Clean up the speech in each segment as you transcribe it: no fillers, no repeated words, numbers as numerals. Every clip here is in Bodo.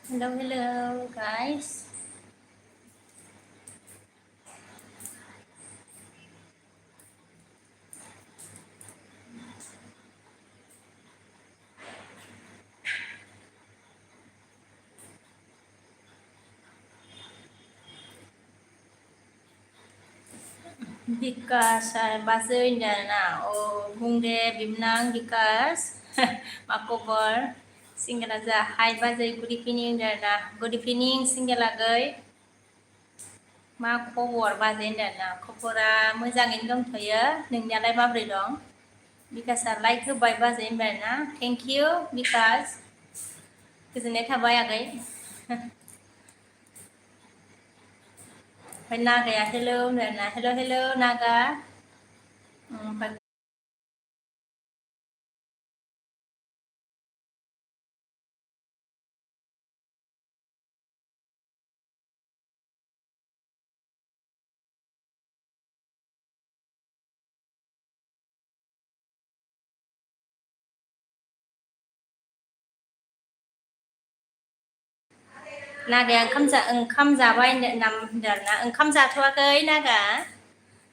Hello, guys. Because bahasa India Bungde Bimnang because Makobar Singalaza Hi bahasa good evening good evening Singalagai Ma खबर bahasa India खबरा मोजाङैनो दंथ'यो नोंनियालाय माबोरै दं बिकासआ लाइक होबाय bahasa India thank you बिकास गोजोननाय थाबाय आगै ओमफ्राय नागाया hello hello नागा नागाया ओंखाम जाबाय होनदोंना ओंखाम जाथ'वाखै नागा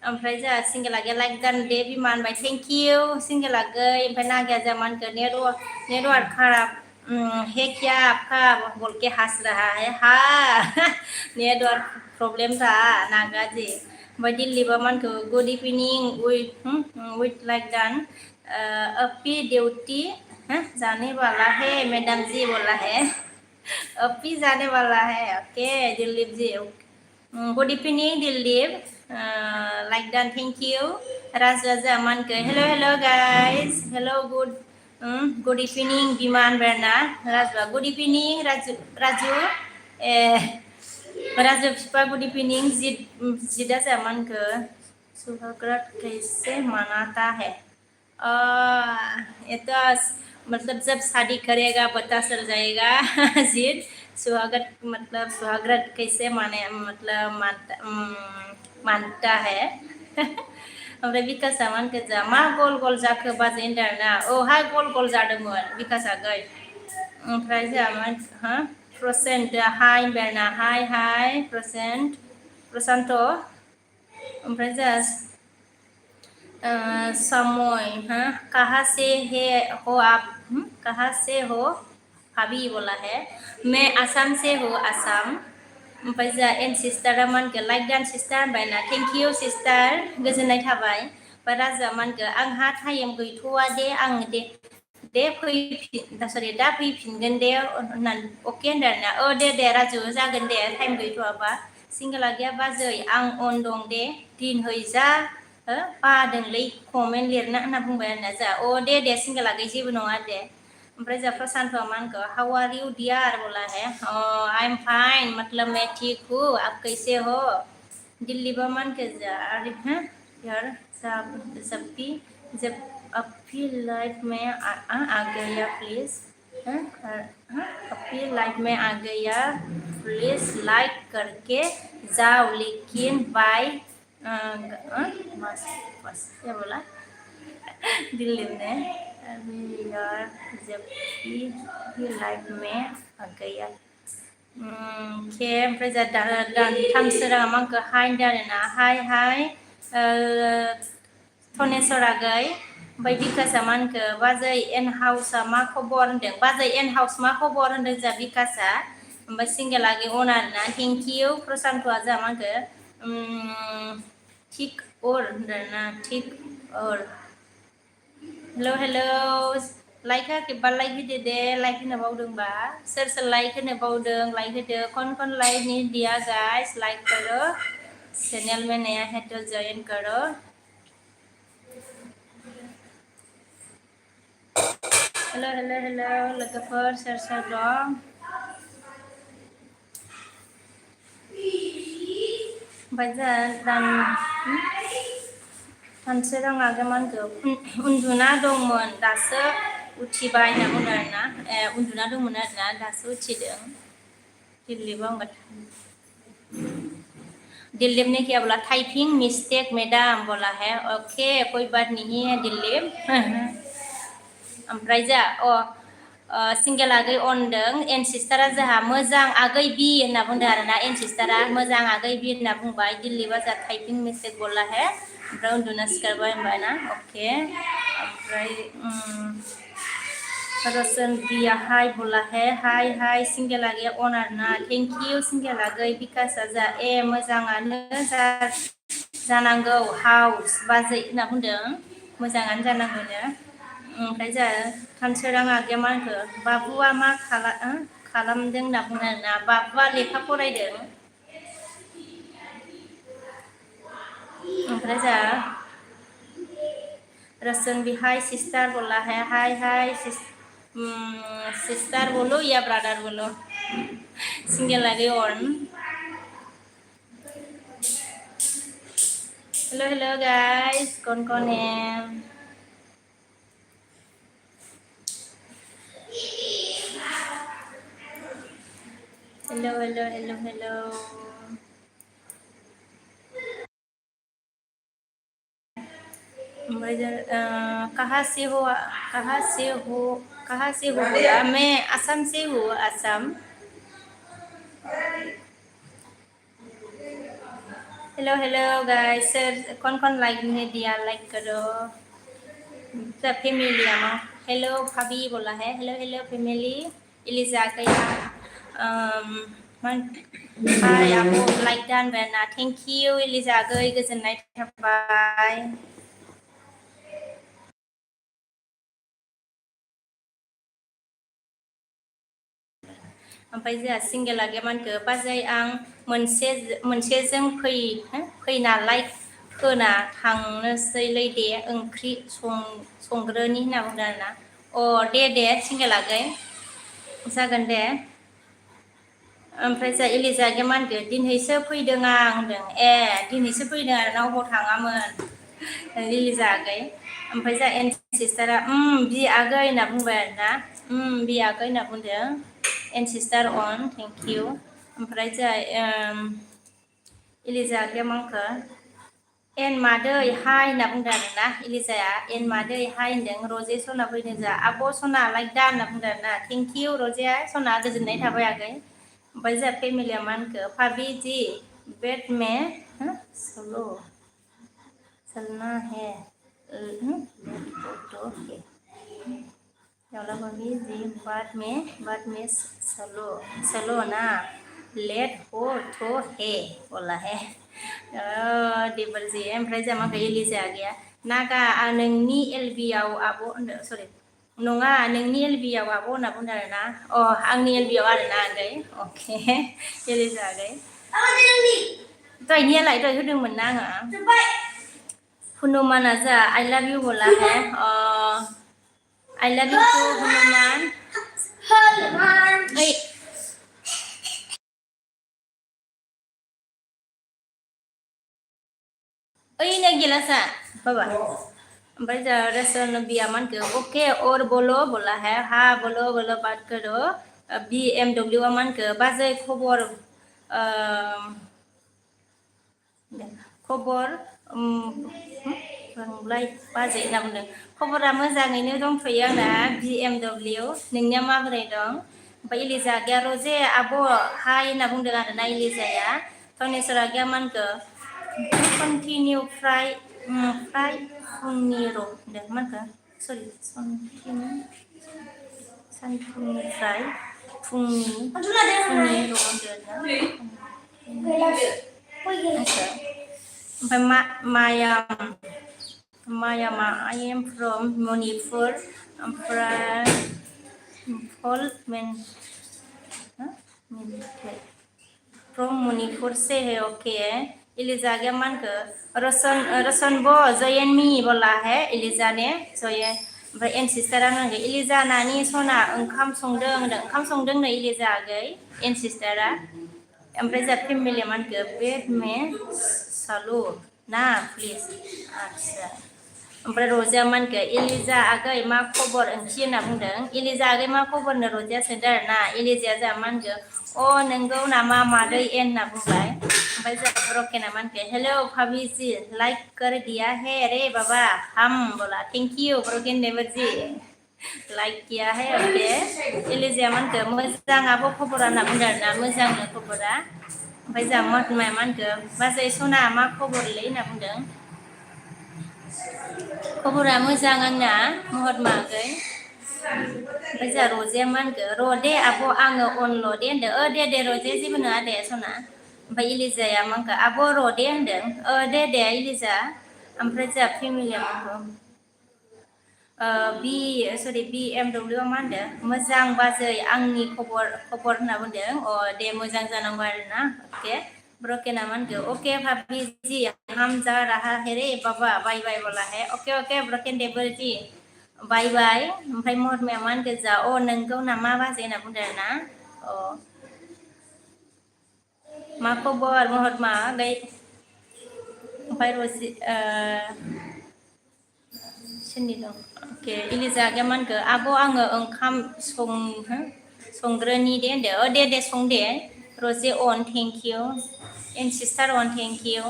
ओमफ्राय जोंहा सिंगेलागे लाइक दान दे बिमा होनबाय थेंक इउ सिंगेलागै ओमफ्राय नागाया जा मान कर नेटवर्क खराब है क्या आपका बोल के हंस रहा है हाँ नेटवर्क प्रॉब्लम था नागा जी ओमफ्राय दिल्लीबा मानखौ गुड इवनिं विथ लाइक दान अपी ड्यूटी जाने वाला है मैडम जी बोला है अपी जाने वाला है okay Dilip ji good evening Dilip like that thank you Raja Manke hello guys hello good evening Biman Berna Rajwa good evening Raju Raju Pipa good evening Zida Zaman ke सुहागरात कैसे मनाता है ये तो मतलब जब शादी करेगा पता चल जाएगा जिद सुहागरात मतलब सुहागरात कैसे माने मतलब मानता है ओमफ्राय बिकासआ मानखो जा मा गल गल जाखो बाजै होनदोंना हा गल गल जादोंमोन बिकासआ गै ओमफ्राय जोंहा मा प्रसेन्ट हाय होनबायना हाय प्रशान्त ओमफ्राय जोंहा समय कहाँ से हो आप कहाँ से हो भाभी बोला है मैं आसाम से हूँ आसाम ओमफ्राय जोंहा एन सिस्टारा मानखो लाइक दान सिस्टार होनबायना थेंक इउ सिस्टार गोजोननाय थाबाय ओमफ्राय राजा मानखो आंहा टाइम गैथ'वा दे आं दे फैफिन सरि दा फैफिनगोन दे होननानै अके होनदों दे राजु जागोन दे टाइम गैथ'वाबा सिंगेला गैया बाजै आं अन दं दे दिनहै जा बादोंलै कमेन्ट लिरना होनना बुंबाय आरोना जोंहा दे सिंगेला गै जेबो नङा दे ओमफ्राय जोंहा प्रशान्तआ मा होनखो हाउ आर यू डियार बोला है आई एम फाइन मतलब मैं ठीक हूँ आप कैसे हो दिल्ली बा मान के जा यार जब अपनी लाइफ में आ गया प्लीज अपनी लाइफ में आ गया प्लीज लाइक करके जाओ लेकिन बाय बस क्या बोला दिल्ली में अभी यार जब भी लाइफ में आ गया के ओमफ्राय जा थामसोरा मांखो हाय होनदों आरोना हाय धनेस्वर आगै ओमफ्राय बिकासआ मा होनखो बाजै एन हाउसआ मा खबर होनदों बाजै एन हाउस मा खबर होनदों जा बिकासआ ओमफ्राय सिंगेल आगै अन आरोना थेंक इउ प्रशान्तआ जा मा होनखो थिक और होनदोंना थिक और हेलो लाइक होआखैबा लाइक होदो दे लाइक होनो बावदोंबा सोर लाइक होनो बावदों लाइक होदो कौन लाइक नहीं दिया गाइस लाइक करो चैनल में नया है तो ज्वाइन करो हेलो लोगोफोर सोर दं ओमफ्राय जोंहा सानसोरां आगै मा होनखो उन्दुना दंमोन दासो उथिबाय होनना बुंदों आरोना उन्दुना दंमोन आरोना दासो उथिदों दिल्लीबा दिलीप ने क्या बोला टाइपिंग मिस्टेक मैडम बोला है ओके कोई बात नहीं है दिलीप ओमफ्राय जा सिंगेल आगै अनदों एन सिस्टारा जोंहा मोजां आगै बि होनना बुंदों आरोना एन सिस्टारा मोजां आगै बि होनना बुंबाय दिल्ली बाजार टाइपिं मिस्टेक गला है ओमफ्राय उन्दुना सिखारबाय होनबाय ना अके ओमफ्राय रसन बिया हाय बोला है हाय सिंगेल आगै अन आरोना थेंक इउ सिंगेल आगै बिकासा जा मोजाङानो जानांगौ हाउस बाजै होनना बुंदों मोजाङानो जानांगौनो ओमफ्राय जोंहा कानसोरां आगैया मा होनखो बाबुआ मा खालामदों होनना बुंदों आरोना बाबुआ लेखा फरायदों ओमफ्राय जोंहा रसन भी हाय सिस्टार बोला है हाय सिस्टार बोलो या ब्रदर बोलो सिंगेल आगै अन हेलो गाइस कौन है हेलो कहाँ से हो बोला मैं असम से हूँ असम हेलो गाइस कौन लाइक ने दिया लाइक करो सब फैमिली हेलो भाभी बोला है हेलो फैमिली इलिजा गया हाय आबो लाइक दान बेना थैंक यू इलिजा गई गोजोननाय थाबाय ओमफ्राय जोंहा सिंगेल आगैया मानखो बाजै आं मोनसेजों फैनालाय होना थांनोसैलै दे ओंख्रि संग्रोनि होनना बुंदों आरोना दे सिंगेल आगै जागोन दे ओमफ्राय जोंहा इलिजा आगैया मा होनखो दिनैसो फैदों आं होनदों दिनैसो फैदों आरोना अबाव थाङामोन इलिजा आगै ओमफ्राय जोंहा एन सिस्टारा बि आगै होनना बुंबाय आरोना बि आगै होनना बुंदों एन सिस्टार अन थेंक इउ ओमफ्राय जोंहा इलिजा आगैया मा होनखो एन मादै हाय होनना बुंदों आरोना इलिजाया एन मादै हाय होनदों रजे सना फैदों जोंहा आब' सना लाइक दा होनना बुंदों आरोना थेंक इउ रजेया सना गोजोननाय थाबाय आगै ओमफ्राय जोंहा फेमिलिया मा होनखो भाभी जी बेड में चलना है भाभी जी बाद में चलो ना लेट हो तो है बोला है दिबल जी ओमफ्राय जोंहा माखा इलिजा गैया नागा नोंनि एलबियाव आब' सरि नङा नोंनि एलबियाव आब' होनना बुंदों आरोना आंनि एलबियाव आरोना आगै अके इलिजा आगै दहायनियालाय दहाय होदोंमोन ना आङो हनुमाना जा आई लव यू बोला है I love you too Hanuman ना गिलासा बाबा ओमफ्राय जा रसन बिया मान के ओके और बोलो बोला है हाँ बोलो बात करो BMW मान के बाजै खबर बाजै होनना बुंदों खबरा मोजाङैनो दंथ'यो आंना BMW नोंनिया माबोरै दं ओमफ्राय इलिजा आगैया रजे आब' हाय होनना बुंदों आरोना इलिजाया धनेस्वर आगैया मा होनखो कन्टिनिउ फ्राय फुंनि र' होनदों मा होनखो सरि सानफुंनिफ्राय फुंनि र' होनदों ओमफ्राय मायामा आई एम फ्रम मणिपुर ओमफ्राय फ्रम मणिपुर से है ओके इलिजा गया मान को रसन बो जयन मी बोला है इलिजा ने जयन ओमफ्राय एन सिस्टारा होनगो इलिजा नानि सना ओंखाम संदों नै इलिजा आगै एन सिस्टारा ओमफ्राय जा फेमिलिया मान को बेड में सालु ना प्लिज आच्छा ओमफ्राय रजिया मान को इलिजा आगै मा खबर ओंथि होनना बुंदों इलिजा आगै मा खबरनो रजिया सोंदों आरोना इलिजाया जा मान को नोंगौ नामा मादै एन होनना बुंबाय ओमफ्राय जा रकेना मान को हेलो भाभी जी लाइक कर दिया है रे बाबा हम बोला थैंक यू ब्रोकेन नेवर जी लाइक किया है ओके इलिजिया मानखो मोजाङाबो खबरा होनना बुंदों आरोना मोजांनो खबरा ओमफ्राय जोंहा महतमाया मानखो बाजै सना मा खबरलै होनना बुंदों खबरा मोजां आंना महतमागै ओमफ्राय जोंहा रजेया मानखो र' दे आब' आङो अनल' दे होनदों दे रजे जेबो नङा दे सना ओमफ्राय इलिजाया मानखो आब' र' दे होनदों दे इलिजा ओमफ्राय जोंहा फेमिलिया मानखो बि एम डब्लिउ मा होनदों मोजां बाजै आंनि खबर होनना बुंदों दे मोजां जानांगौ आरोना ओके ब्रकेना मान गयो ओके भाभी जी हम जा रहा है रे बाबा बाय बाय बोला है ओके ब्रकेन देवर जी बाय बाय ओमफ्राय महतमाया मान गोजा नोंगौ नामा बाजै होनना बुंदों आरोना मा खबर महतमा ओमफ्राय रजि सोरनि दं अके इलिजा मानखो आब' आङो ओंखाम संग्रोनि दे होनदो दे सं दे रजे अन थेंक इउ एन सिस्टार अन थेंक इउ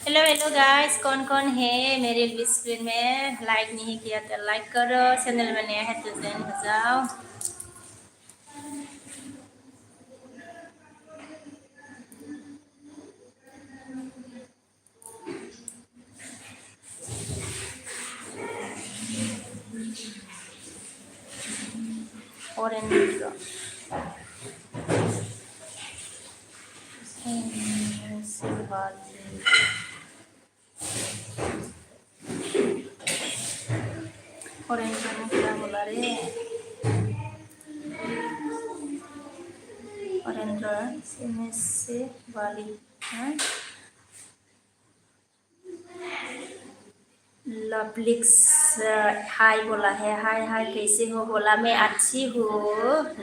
हेलो गाइस कौन है मेरे स्क्रीन में लाइक नहीं किया तो लाइक करो चैनल में नया है तो ज्वाइन हो जाओ orange क्या बोला रे ऑरेंज से वाली लवलिक्स हाय बोला है हाय कैसे हो बोला मैं अच्छी हूँ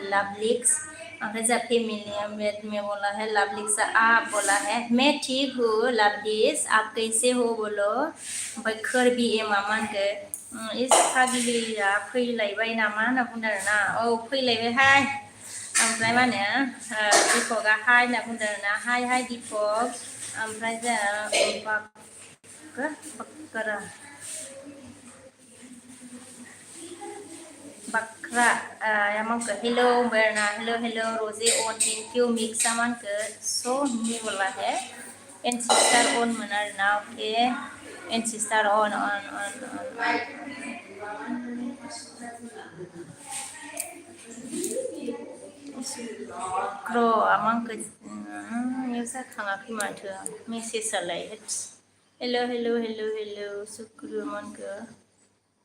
लवलिक्स ओमफ्राय जा फेमिली में बोला है लवलिक्स आप बोला है मैं ठीक हूँ लवलिक्स आप कैसे हो बोलो ओमफ्राय खोरबि एमा मानखो इस फाग्लिया फैलायबाय नामा होनना बुंदों आरोना फैलायबायहाय ओमफ्राय मा होनो दिपकआ हाय होनना बुंदों आरोना हाय दिपक ओमफ्राय जोंहा Bakra manke hello berna hello Rose on thank you mixa manke so ni bola hai and sister on manar na okay and sister on Kro amang ke yusa khangakhai matho message alai hello sukru manke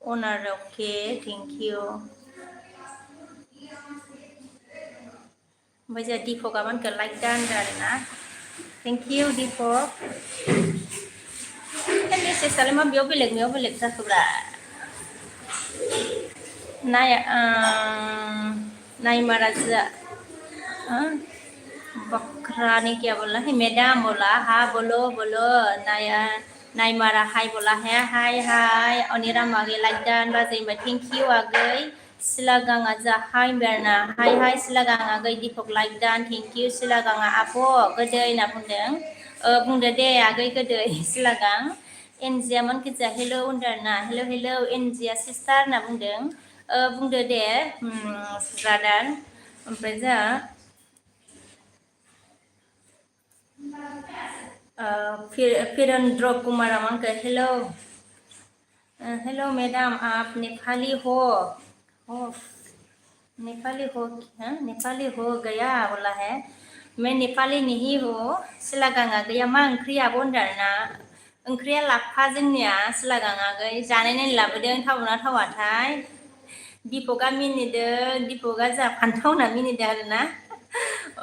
owner okay thank you ओमफ्राय जोंहा दिपकआ मानखो लाइक दानदो आरोना थेंक इउ दिपक मेसेजआलाय माबेयाव बेलेग जाखोब्रा नायमारा जा बकरा ने क्या बोला है मैडम बोला हाँ बोलो नायमारा हाय बोला है हाय अनिरा मागे लाइक दान बाजै थेंक इउ आगै सिलागाङा जा हाय बेरना हाय सिलागाङ आगै दिपक लाइक दान थेंक इउ सिलागाङा आब' गोदै होनना बुंदों बुंदो दे आगै गोदै सिलागाङ एनजिया मोनखो जा हेलौ होनदों आरोना हेलौ एनजिया सिस्टार होनना बुंदों बुंदो दे ब्रादार ओमफ्राय जोंहा फिरेंद्र कुमार मानक हेलो मैडम आप नेपाली हो नेपाली हो गया बोला है मैं नेपाली नहीं हूँ सिलागाङा गैया मा ओंख्रिया बनदारना ओंख्रिया लाफा जोंनिया सिलागाङा गै जानायनायनो लाबोदों थावना थावाथाय दिपकआ मिनिदों दिपकआ जा फान्थाव होनना मिनिदों आरोना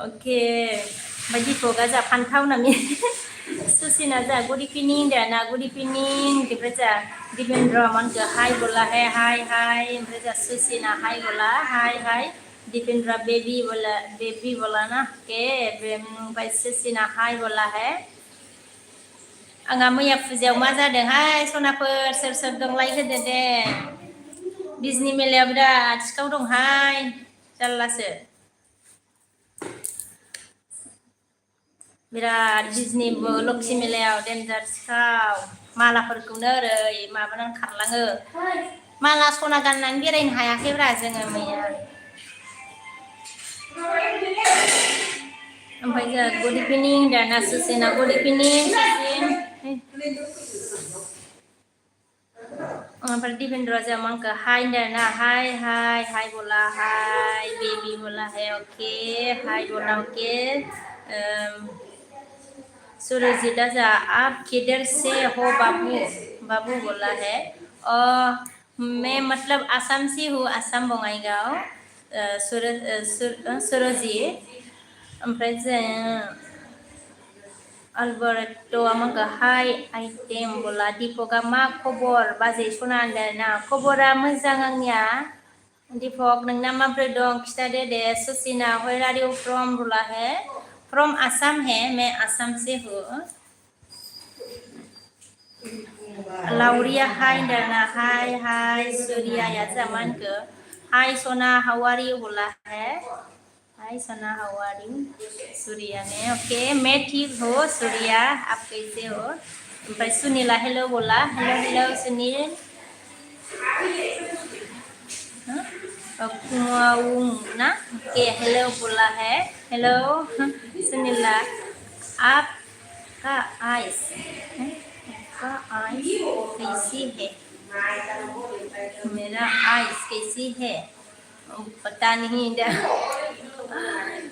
ओके ओमफ्राय दिपकआ जा फान्थाव होनना मिनिदों सुसिना जा गुड इभिनिं दाना गुड इभिनिं ओमफ्राय जा दिपेन्द्र मानखो हाय बोला है हाय ओमफ्राय जा सुसिना हाय बोला हाय दिपेन्द्र बेबी बोला ना के ओमफ्राय सुसिना हाय बोला है आंहा मैया फुजायाव मा जादोंहाय सनाफोर सोर दं लाइक होदो दे बिजनि मेलायाव बिराद सिखाव दंहाय जारलासो बिराद बिजनि लक्षि मेलायाव देन्जार सिखाव मालाफोरखौनो ओरै माबानानै खारलाङो माला सना गाननानै बेरायनो हायाखैब्रा जोङो मैया ओमफ्राय जों गुड इभिनिं दाना सुसेना गुड इभिनिं ओमफ्राय दिपेन्द्र जों मंका हाय दाना हाय बोला हाय बेबी बोला है ओके हाय बोला ओके सुरजीत जा आप किधर से हो बाबू बाबू बोला है मैं मतलब असम से हूँ असम बंगाईगांव सुरजीत ओमफ्राय जों Alberto amangka hai item bola Dipok'a मा खबर बाजै सना होनदोंना खबरा मोजां आंनिया दीपक नोंना माब्रै दं खिथादो दे सुसिना where are you from बोला है from असम है मैं असम से हूँ लाउरिया हाय होनदोंना हाय सूर्या या जामानखो हाय सना how are you बोला है हाय सना how are you सूर्या ने ओके मैं ठीक हूँ सूर्या आप कैसे हो ओमफ्राय सुनीला हेलो बोला हेलो सुनील कुमाऊं ना ओके हेलो बोला है हेलो सुनीला आपका आइस आपका आइस कैसी है मेरा आइस कैसी है पता नहीं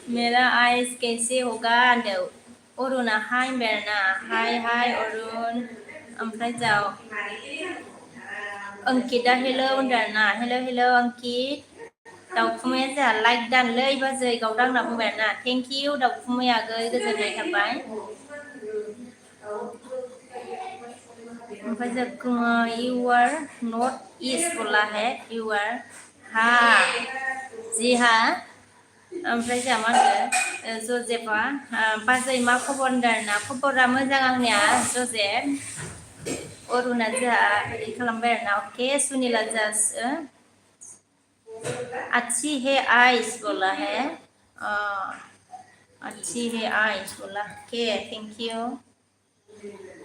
मेरा आइस कैसे होगा अरुणा हाय बेरना हाय अरुण ओमफ्राय जाओ अंकिता हेलो होनदोंना हेलो अंकित दाउखुमैया जोंहा लाइक दानलै बाजै गावदां होनना बुंबाय आरोना थेंक इउ दाउखुमै आगै गोजोननाय थाबाय ओमफ्राय जों इउ आर नर्थ इस्ट बोला है इउ आर हा जी हा ओमफ्राय जोंहा मा होनो जजेफा बाजै मा खबर होनदों आरोना खबरा मोजां आंनिया जजेफ अरुणा जोंहा बिदि खालामबाय आरोना अके सुनीला जोंहा अच्छी है आइस बोला है अच्छी है आइस बोला के थेंक इउ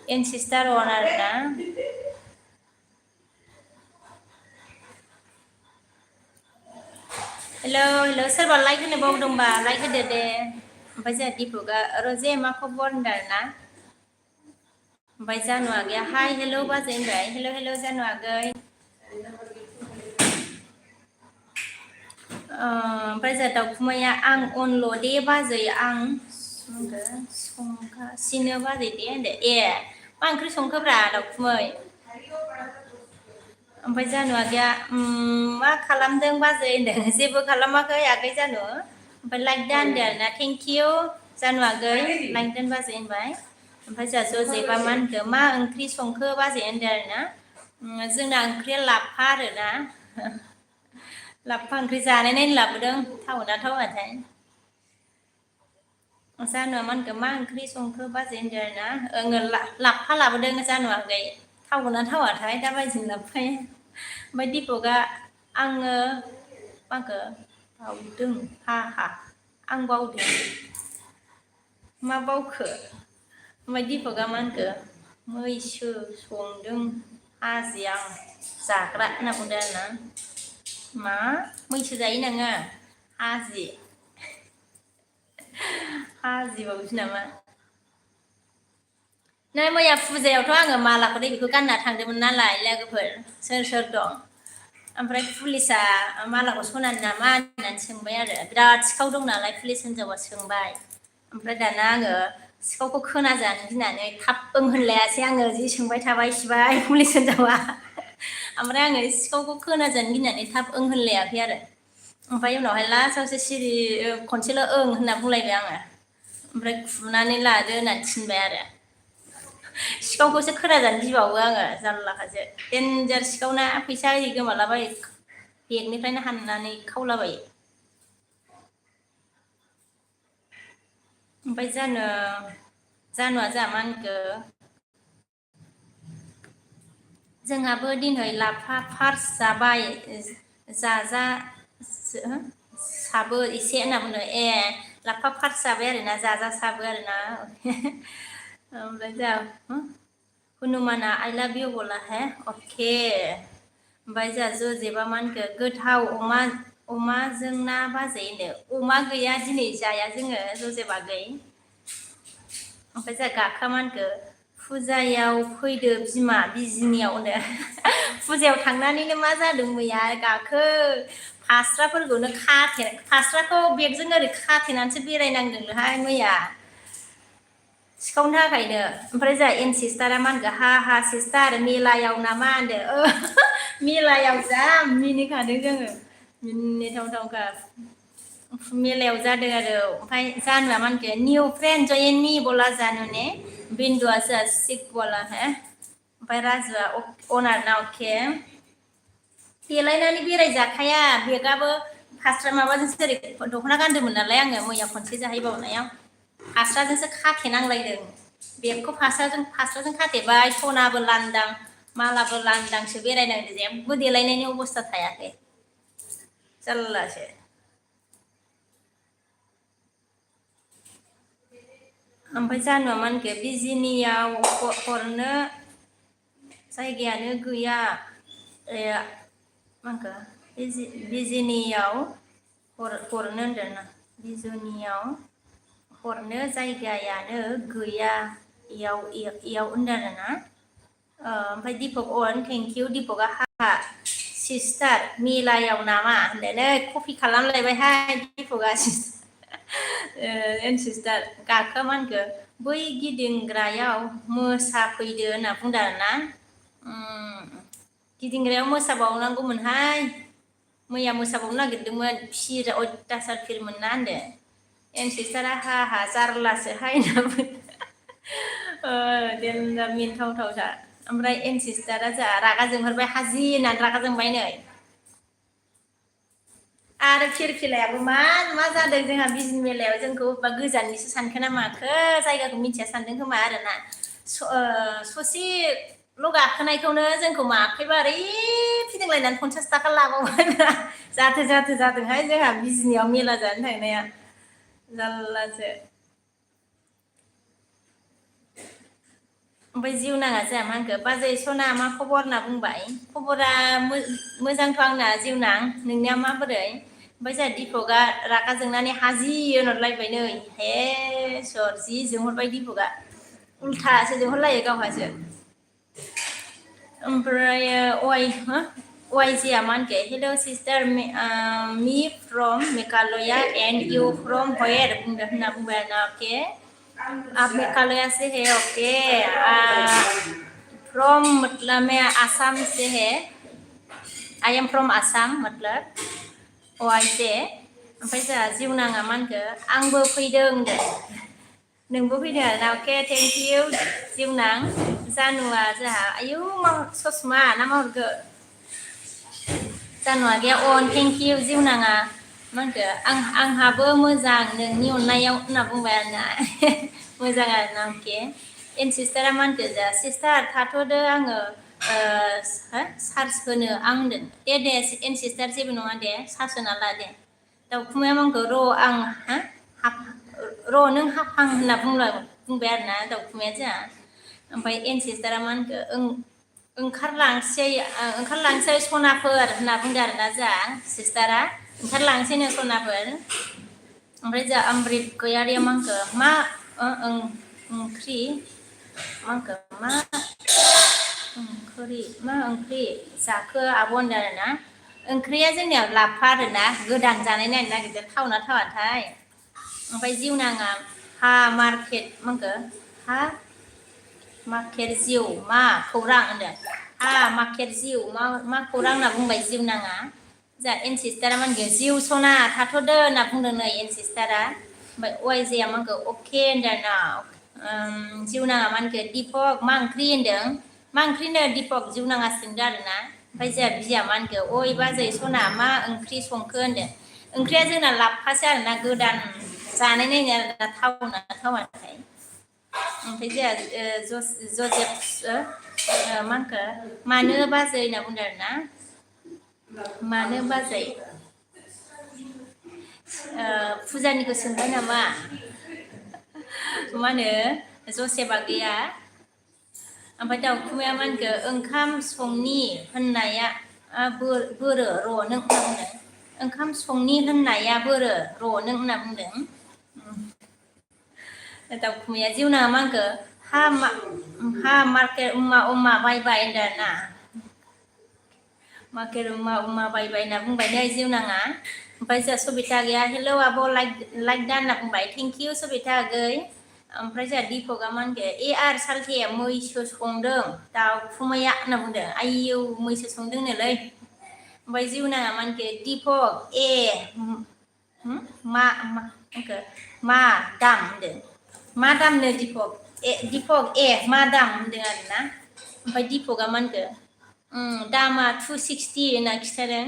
इन सिस्टार वन आरोना हेलो सोरबा लाइक होनो बावदोंबा लाइक होदो दे ओमफ्राय जोंहा दीपकआ रजे मा खबर होनदों आरोना ओमफ्राय जानु आगैया हाय हेलो बाजै होनबाय हेलो जानु आगै ओमफ्राय जोंहा दाउखुमैया आं अनल' दे बाजै आं संगासिनो बाजै दे होनदो ए मा ओंख्रि संखोब्रा दाउखुमै ओमफ्राय जानु आगैया मा खालामदों बाजै होनदों जेबो खालामाखै आगै जानु ओमफ्राय लाइक दा होनदों आरोना थेंक इउ जानु आगै लाइक दान बाजै होनबाय ओमफ्राय जोंहा जजेबा मा होनखो मा ओंख्रि संखो बाजै होनदों आरोना जोंना ओंख्रिया लाफा आरोना लाफा ओंख्रि जानाय नायनो लाबोदों थावना थावाथाय जानुआ मा होनखो मा ओंख्रि संखो बाजै होनदों आरोना लाफा लाबोदों जानु आगै थावना थावाथाय दा बायदिनो लाफाया ओमफ्राय दीपकआ आङो माखो बावदों हा आं बावदों मा बावखो ओमफ्राय दीपकआ मा होनखो मैसो संदों आजि आं जाग्रा होनना बुंदों आरोना मा मैसो जायो नोङो आजि बावसो नामा नै मैया फुजायावथ' आङो मालाखौ बेखौ गानना थांदोंमोन नालाय लोगोफोर सोर दं ओमफ्राय पुलिसा मालाखौ सनानि नामा होननानै सोंबाय आरो बिराद सिखाव दं नालाय पुलिस हिनजावा सोंबाय ओमफ्राय दाना आङो सिखावखौ खोनाजानो गिनानै थाब ओं होनलायासै आङो जि सोंबाय थाबाय सिबाय पुलिस हिनजावा ओमफ्राय आङो सिखावखौ खोनाजानो गिनानै थाब ओं होनलायाखै आरो ओमफ्राय उनावहाय लास्टआवसो सिरि खनसेल' ओं होनना बुंलायबाय आङो ओमफ्राय खुनानै लादो होननानै थिनबाय आरो सिखावखौसो खोनाजानो गिबावो आङो जारलाखासो देन्जार सिखावना फैसा आरि गोमालाबायो बेगनिफ्रायनो हाननानै खावलाबायो ओमफ्राय जानुआ जोंहा मा होनखो जोंहाबो दिनै लाफा फार्स जाबाय साबो एसे होनना बुंदों ए लाफा फार्स जाबाय आरोना साबो आरोना ओमफ्राय जोंहा हनुमाना आइ लाभ इउ बोला है अके ओमफ्राय जोंहा जजेबा मा होनखो गोथाव अमाजों ना बाजै होनदो अमा गैया दिनै जाया जोङो जजेबागै ओमफ्राय जोंहा गाखा मा होनखो फुजायाव फैदो बिमा बिजिनियाव होनो फुजायाव थांनानैनो मा जादों मैया गाखो फास्राफोरखौनो फास्राखौ बेगजों ओरै खाथेनानैसो बेरायनांदोंनोहाय मैया सिखावनि थाखायनो ओमफ्राय जोंहा एन सिस्टारा मा होनखो हा सिस्टार मेलायाव नामा होनदो मेलायाव जा मिनिखादों जोङो मिनिथावथावखा मेलायाव जादों आरो ओमफ्राय जानुआ मा होनखो निउ फ्रेन्ड जयेननि बोला जानु ने बिन्दुआ जोंहा सिक बोला है ओमफ्राय राजुआ अनार ना अके देलायनानै बेरायजाखाया बेगाबो फास्रा माबाजोंसो ओरै दख'ना गानदोंमोन नालाय आङो मैया खनसे जाहैबावनायाव फास्राजोंसो खाथेनांलायदों बेगखौ फास्राजों खाथेबाय सनाबो लांदां मालाबो लांदांसो बेरायनांदों जेबो देलायनायनि अबस्था थायाखै जारलासो ओमफ्राय जानुआ मा होनखो बिजिनियाव हरनो जायगायानो गैया मा होनखो बिजिनियाव हरनो होनदों बिजिनियाव हरनो जायगायानो गैया इयाव होनदों आरोना ओमफ्राय दिपक अन थेंक इउ दिपकआ हा सिस्टार मेलायाव नामा होनदों कपि खालामलायबायहाय दिपकआ सिस्टार गाखो मा होनखो बै गिदिंग्रायाव मोसाफैदो होनना बुंदों आरोना गिदिंग्रायाव मोसाबावनांगौमोनहाय मैया मोसाबावनो नागिरदोंमोन फिर अयथासार फिरमोन ना होनदो एन सिस्टारा हा जारलासोहाय होनना देनजार मिनिथावथावथा ओमफ्राय एन सिस्टारा जोंहा रागा जोंहरबाय हाजि होननानै रागा जोंबाय नै आरो फिरफिलायाबो मा जादों जोंहा बिजनि मेलायाव जोंखौ अबेबा गोजाननिसो सानखो ना माखो जायगाखौ मिथिया सानदों खोमा आरोना ससेल' गाखोनायखौनो जोंखौ माखैबा ओरै फिदिंलायनानै 50 थाखा लाबावबाय जादोंहाय जोंहा बिजनियाव मेला जानो थांनाया जारलासो ओमफ्राय जिउनाङा जोंहा मा होनखो बाजै सना मा खबर होनना बुंबाय खबरा मोजांथ' आंना जिउनां नोंनिया माबोरै ओमफ्राय जोंहा दिपकआ रागा जोंनानै हाजि होनहरलायबाय नै हे सर जि जोंहरबाय दिपकआ उल्थासो जोंहरलायो गावहासो ओमफ्राय वाइजिया मा होनखो hello' sister me from Meghalaya and you from where बुंदों होनना बुंबाय आरोना अके आप मेघालय से है ओके फ्रॉम मतलब मैं आसाम से है आई एम फ्रम आसाम मतलब ऐसे ओमफ्राय जोंहा जिउनाङा मा होनखो आंबो फैदों होनदो नोंबो फैदों आरोना अके थेंक इउ जिउनां जानुआ जोंहा आयु ससमा ना मा हरखो जानुआ गैया अन थेंक इउ जिउनाङा मा होनखो आंहाबो मोजां नोंनि अननायाव होनना बुंबाय आरोना मोजां आरोना अके एन सिस्टारा मा होनखो जा सिस्टार थाथ'दो आङो सार्च होनो आं होनदों दे एन सिस्टार जेबो नङा दे सार्च होना ला दे दाउखुमाया मा होनखो र' नों हाफां होनना बुंबाय आरोना दाउखुमाया जोंहा ओमफ्राय एन सिस्टारा मा होनखो ओंखारलांसै सनाफोर होनना बुंदों आरोना जोंहा सिस्टारा ओंखारलांसैनो सनाफोर ओमफ्राय जोंहा अमृत गयारिया मा होनखो मा ओंख्रि मा ओंख्रि जाखो आब' होनदों आरोना ओंख्रिया जोंनियाव लाफा आरोना गोदान जानाय नायनो नागिरदों थावना थावाथाय ओमफ्राय जिउनाङा मार्केट मा होनखो मार्केट जिउ मा खौरां होनदों मार्केट जिउ मा खौरां होनना बुंबाय जिउनाङा जा एन सिस्टारा मा होनगोन जिउ सना थाथ'दो होनना बुंदों नै एन सिस्टारा ओमफ्राय वाइजेया मा होनखो अके होनदों ना जिउनाङा मा होनखो दिपक मा ओंख्रि होनदों मा ओंख्रि होनदों दिपक जिउनाङा सोंदों आरोना ओमफ्राय जोंहा बिया मा होनखो अय बाजै सना मा ओंख्रि संखो होनदों ओंख्रिया जोंना लाफासो आरोना गोदान जानाय नायनो आरोना थावना थावाथाय ओमफ्राय जोंहा जजेब मा होनखो मानो बाजै होनना बुंदों आरोना मानो बाजै फुजानिखौ सोंबाय नामा मा होनो जसेबा गैया ओमफ्राय दाउखुमाया मा होनखो ओंखाम संनि होननाया बोरो र' नों होनना बुंदों ओंखाम संनि होननाया बोरो र' नों होनना बुंदों दाउखुमैया जिउनाङा मा होनखो हा मार्केट उमा बायबाय होनदों ना मार्केट उमा बायबाय होनना बुंबाय नै जिउनाङा ओमफ्राय जोंहा सबिता गैया हेलौ आब' लाइक दा होनना बुंबाय थेंक इउ सबिता आगै ओमफ्राय जोंहा दिपकआ मा होनखो आर सालथेया मैसो संदों दाउखुमैया होनना बुंदों आयौ मैसो संदोंनोलै ओमफ्राय जिउनाङा मा होनखो दिपक मा दाम होनदों मा दामनो दिपक मा दाम होनदों आरोना ओमफ्राय दिपकआ मा होनखो दामा 260 होनना खिथादों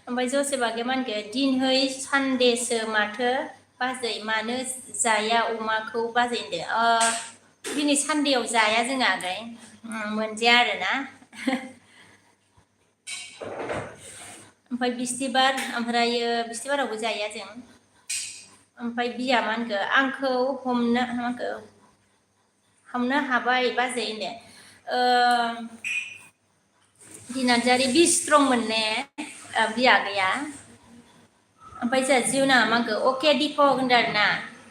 ओमफ्राय जसेफ आगैया मा होनखो दिनहै सानदेसो माथो बाजै मानो जाया अमाखौ बाजै होनदो दिनै सानदेआव जाया जोंहा आगै मोनजाया आरोना ओमफ्राय ओमफ्रायो बिस्थिबारावबो जाया जों ओमफ्राय बिया मा होनखो आंखौ हमनो हाबाय बाजै होनदो दिनानजारि बि स्ट्रंमोन ने बिया आगैया ओमफ्राय जोंहा जिउनाङा मा होनखो अके दिपक होनदों आरोना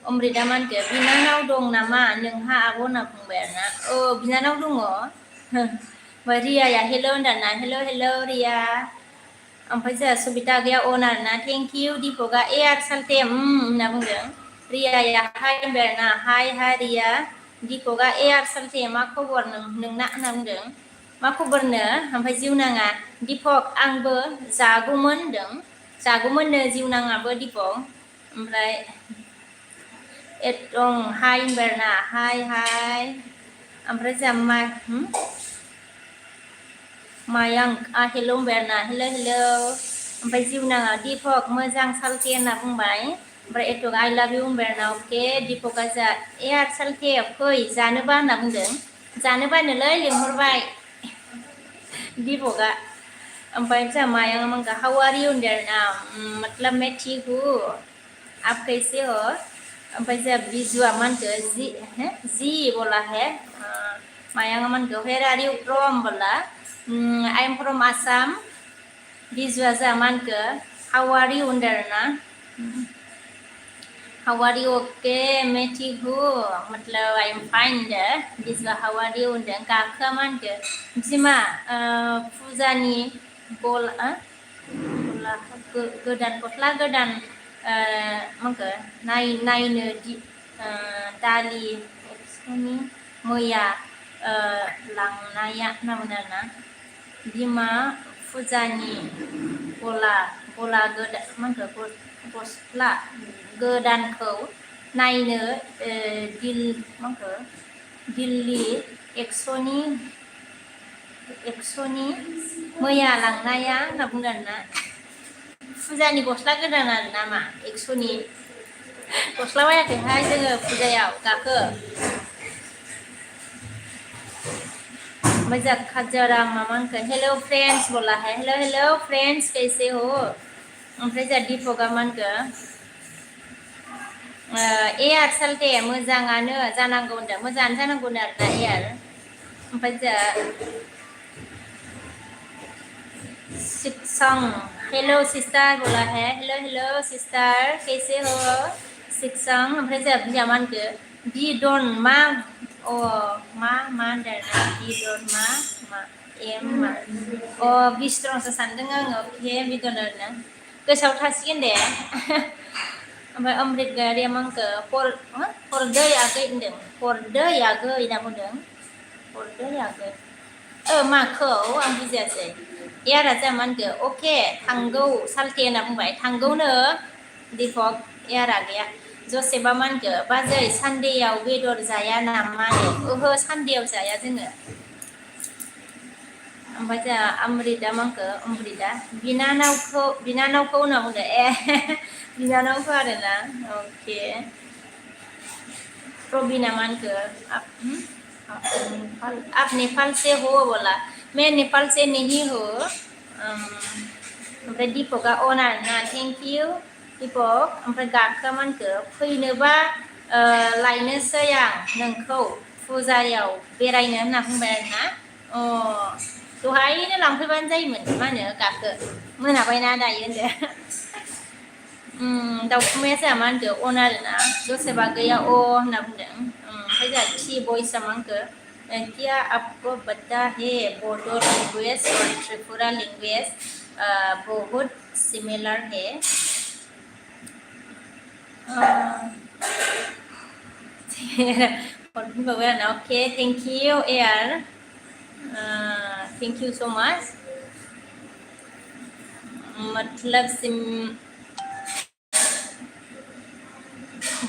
अमृता मा होनखो बिनानाव दं नामा नोंहा आब' होनना बुंबाय आरोना बिनानाव दङ ओमफ्राय रियाया हेल' होनदोंना हेल' रिया ओमफ्राय जोंहा सबिता आगैया अन आरोना थेंक इउ दिपकआ आर सालथे होनना बुंदों रियाया हाय होनबाय आरोना हाय रिया दिपकआ आर सालथे मा खबर नोंना होनना बुंदों मा खबरनो ओमफ्राय जिउनाङा दिपक आंबो जागौमोन होनदों जागौमोननो जिउनाङाबो दिपक ओमफ्राय हाय होनबाय आरोना हाय ओमफ्राय जोंहा मायांक हेल' होनबाय आरोना हेल' ओमफ्राय जिउनाङा दिपक मोजां सालथे होनना बुंबाय ओमफ्राय एथक आइ लाभ इउ होनबाय आरोना अके दिपकआ जा आर सालथे फै जानोबा होनना बुंदों जानोबानोलै लिंहरबाय दिपकआ ओमफ्राय जोंहा मायांक मंगा हाउ आर यू होनदों आरोना मतलब मैं ठीक हूँ आप कैसे हो ओमफ्राय जोंहा बिजुआ मा होनखो जी बोला है मायांकआ मा होनखो वेर आर यू फ्रम बोला I am from Assam Bijua जोंहा मा होनखो हाउ आर यू होनदों आरोना हाउ आर यू ओके मैं ठीक हूँ मतलब आई एम फाइन होनदों बिजुआ हाउ आर यू होनदों गाखोआ मा होनखो बिमा फुजानि गोदान गस्ला गोदान माखो नायनो दालि एक्स'नि मैया लांनाया होनना बुंदों आरोना बिमा फुजानि गला गोदान मा होनखो गस्ला गोदानखौ नायनो दिल्ली एक्स'नि मैया लांनाया होनना बुंदों आरोना फुजानि गस्ला गोदान आरोना मा एक्स'नि गस्ला बायाखैहाय जोङो फुजायाव गाखो मजा खाजरा मामा हेलो फ्रेंड्स बोला है हेलो फ्रेंड्स कैसे हो ओमफ्राय जोंहा दिपकआ मा होनखो आर सालथे मोजाङानो जानांगौ होनदों मोजाङानो जानांगौ आरोना आर ओमफ्राय जोंहा शिक्षां हेलो सिस्टार बोला है हेलो सिस्टार कैसे हो शिक्षां ओमफ्राय जोंहा बिया मा होनखो बिदन मा होनदों बिदन मा बिस्ट्रंसो सानदों आङो अके बिदन आरोना गोसोआव थासिगोन दे ओमफ्राय अमृत गयारिया मा होनखो हरदै आगै होनदों हरदै आगै होनना बुंदों हरदै आगै माखौ आं बुजियासै यारा जोंहा मा होनखो अके थांगौ सालथे होनना बुंबाय थांगौनो दिपक यारा गैया जसेफआ मा होनखो बाजै सानदेआव बेदर जाया नामा ओहो सानदेआव जाया जोङो ओमफ्राय जोंहा अमृता मा होनखो अमृता बिनानावखौ होनना बुंदो बिनानावखौ आरोना अके प्रबिना मा होनखो आप नेपाल से हो बोला मैं नेपाल से नहीं हो ओमफ्राय दिपकआ अन आरोना थेंक इउ दिपक ओमफ्राय गाखोआ मा होनखो फैनोबा लायनोसै आं नोंखौ फुजायाव बेरायनो होनना बुंबाय आरोना दहायनो लांफैबानो जायोमोन मा होनो गाबखो मोनाबायना दायो होनदो दाउखुमाया जोंहा मा होनखो अन आरोना दसेबा गैया अ होनना बुंदों ओमफ्राय जोंहा टि बयसा मा होनखो क्या आपको पता है बोडो लैंग्वेज और त्रिपुरा लैंग्वेज बहुत सिमिलर है okay thank you air thank you so much मतलब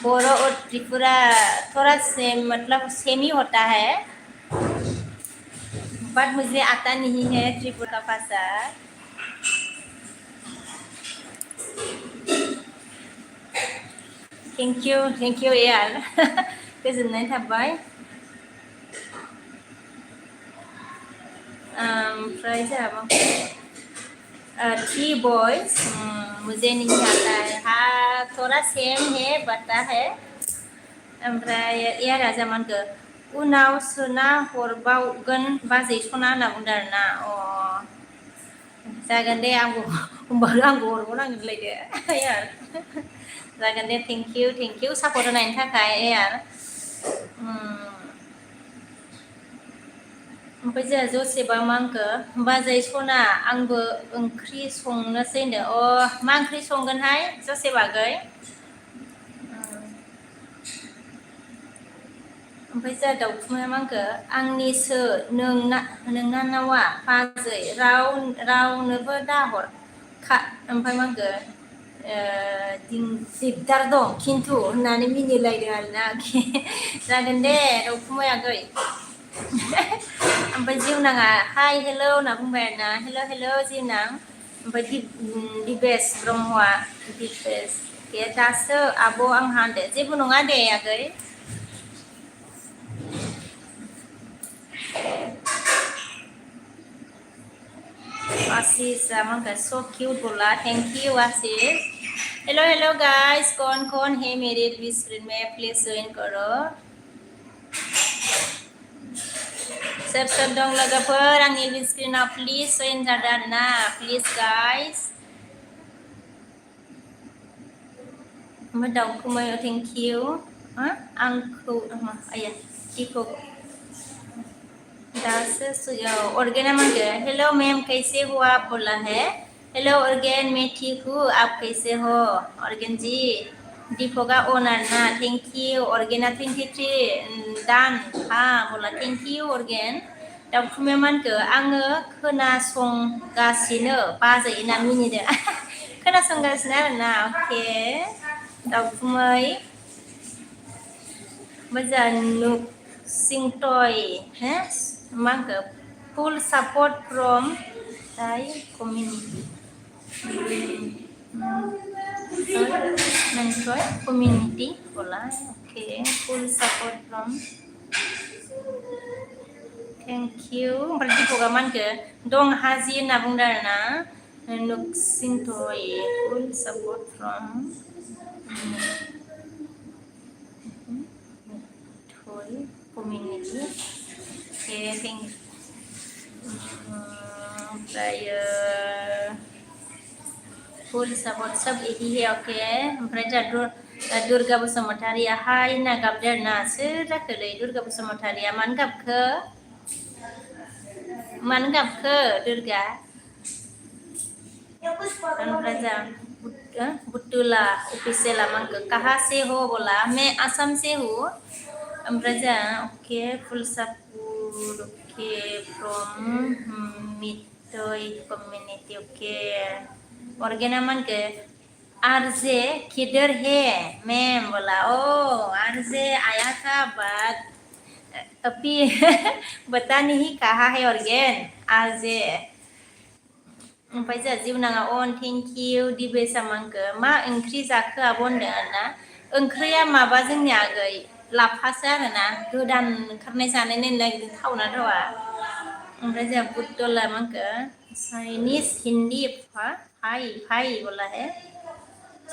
बोरो और त्रिपुरा थोड़ा सेम मतलब सेम ही होता है बट मुझे आता नहीं है त्रिपुरा का भाषा थैंक यू यार गोजोननाय थाबाय ओमफ्राय जोंहा मा थ्री बॉयज मुझे नहीं आता है हाँ थोड़ा सेम है बता है ओमफ्राय यारा जामानखो उनाव सोना हरबावगोन बाजै सना होनना बुंदों आरोना अ जागोन दे आंबो होमबानो आंबो हरबावनांगोनलायदो यार जागोन दे थेंक इउ सापर्ट होनायनि थाखाय यार ओमफ्राय जोंहा जसेबा मा होनखो बाजै सना आंबो ओंख्रि संनोसै होनदों अ मा ओंख्रि संगोनहाय जसेबागै ओमफ्राय जोंहा दाउखुमाया मा होनखो आंनिसो नोंनानावा बाजै रावनोबो दाहर ओमफ्राय मा होनखो दिगदार दं खिन्थु होननानै मिनिलायदों आरोना जागोन दे दाउखुमाया आगै ओमफ्राय जिउनाङा हाय हेलौ होनना बुंबाय आरोना हेलौ जिउनां ओमफ्राय दिबेश ब्रह्मआ दिबेश बे दासो आब' आंहा होनदो जेबो नङा दे आगै आशीष आमका सो क्यूट बोला thank you Ashish hello guys कौन है मेरे लिव स्क्रीन में प्लीज ज्वाइन करो सोर दं लोगोफोर आंनि लिव स्क्रीनाव प्लीज ज्वाइन जादो आरोना प्लीज गाइस ओमफ्राय दाउखुमाया थैंक यू आंखौ आया दिखौ ऑर्गेना मांगे हेलो मैम कैसे हो आप बोला है हेलो ऑर्गेन मैं ठीक हूँ आप कैसे हो ऑर्गेन जी दीपका ओनर ना थैंक यू ऑर्गेना 23 दान हाँ बोला थैंक यू ऑर्गेन दाउखुमाया मानखो आङो खोनासंगासिनो बाजै ना मिनिदो खोनासंगासिनो आरोना अके दाउखुमै मोजां सिंटय मांखो full support from the community community बोला okay full support from thank you ओमफ्राय दीपका मानखो दं हाजि होनना बुंदों आरोना नुकसिंटय full support from community okay thank ओमफ्राय फुल सापर्ट सब यही है ओके ओमफ्राय जोंहा दुर्गा बसुमतारिया हाय होनना गाबदों आरोना सोर जाखोलै दुर्गा बसुमतारिया मानो गाबखो दुर्गा ओमफ्राय जोंहा बुटुला अफिसियला मानखो कहाँ से हो बोला मैं आसाम से हूँ ओमफ्राय जोंहा okay full support okay from मिटय कम्युनिटी ओके ऑर्गेना मानके आरजे किधर है मैम बोला ओ आरजे आया था बात अभी बता नहीं कहा है ऑर्गेन आरजे ओमफ्राय जोंहा जिउनाङा अन थेंक इउ दिबेशा मानखो मा ओंख्रि जाखो आब' होनदों आरोना ओंख्रिया माबा जोंनि आगै लाफासो आरोना गोदान ओंखारनाय जानाय नायनो नागिरदों थावना थावा ओमफ्राय जोंहा बुटला मानखो चाइनिज हिन्दी भाई बोला है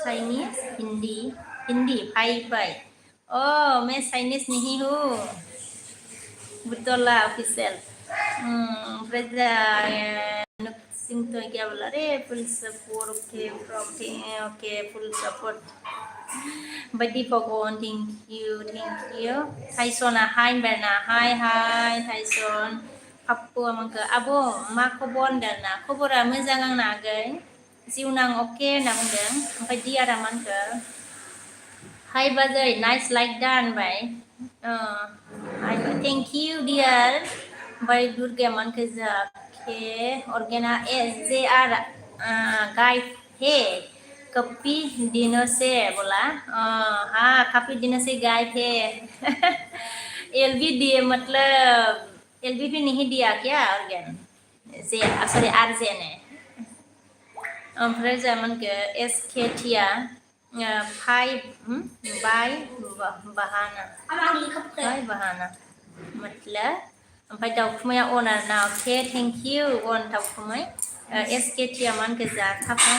चाइनीज हिंदी भाई ओ मैं चाइनीज नहीं हूँ बुटला ऑफिशियल Sing to क्या बोला रे full support okay from okay full support Badi Pokon thank you Tyson hi Berna hi Tyson Papua mangke abo ma khobon dan na khobora मोजां आंना आगै जिउनां okay ना बुंदों ओमफ्राय दियारा मानखो hi Bazai nice like done by thank you dear by Durga मानखो जा okay organa SJR guy hey कपी दिनों से बोला हाँ कपी दिनों से गाय थे एलबी दिए मतलब एलबी भी नहीं दिया क्या ऑर्गन जे सॉरी आरजे ने ओमफ्राय जामन के एसकेटिया 5 बाय बहाना बाय बहाना मतलब ओमफ्राय दाउखुमाया अनार ना ओके थेंक यू अन दाउखुमै एसकेटिया मान के जा थाफा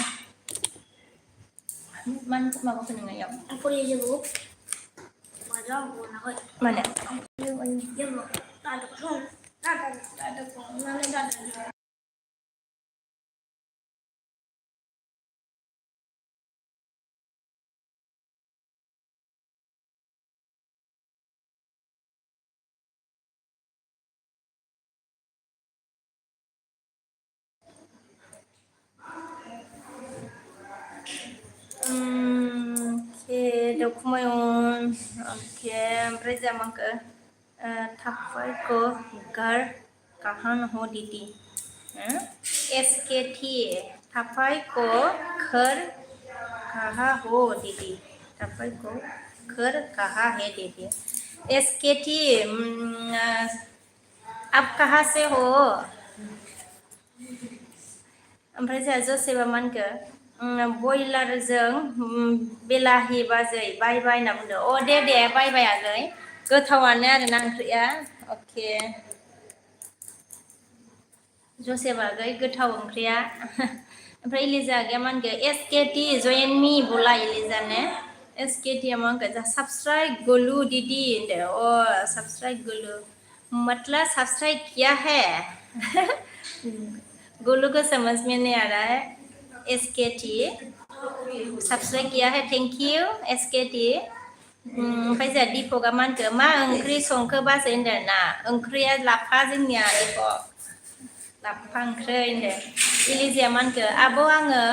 मान माबाखौ नोङो याव Ampun aja bu, mana bu nak? mana Ya bu, ada kosong, ada kosong, mana ada. Okay, dokumen. Okay, ओमफ्राय जामांखो थाफाय को घर कहाँ हो दीदी SKT थाफाय को घर कहाँ हो दीदी थाफाय को घर कहाँ है दीदी SKT आप कहाँ से हो ओमफ्राय जोंहा जसेबा मानखो बयलारजों बेलाहि बाजै बाय बाय होनना बुंदों दे बाय बाय आगै गोथावानो आरोना ओंख्रिया अके जसेब आगै गोथाव ओंख्रिया ओमफ्राय इलिजा आगैया मानखो SKT जइन मी बोला इलिजा ने SKT मानखो जा सब्सक्राइब गोलू दीदी होनदो सब्सक्राइब गोलू मतलब सब्सक्राइब किया है गोलू को समझ में नहीं आ रहा है SKT सब्सक्राइब किया है थैंक यू SKT ओमफ्राय जोंहा दिपकआ मानखो मा ओंख्रि संखो बाजै होनदों ना ओंख्रिया लाफा जोंनिया दिपक लाफा ओंख्रि होनदों इलिजाया मानखो आब' आङो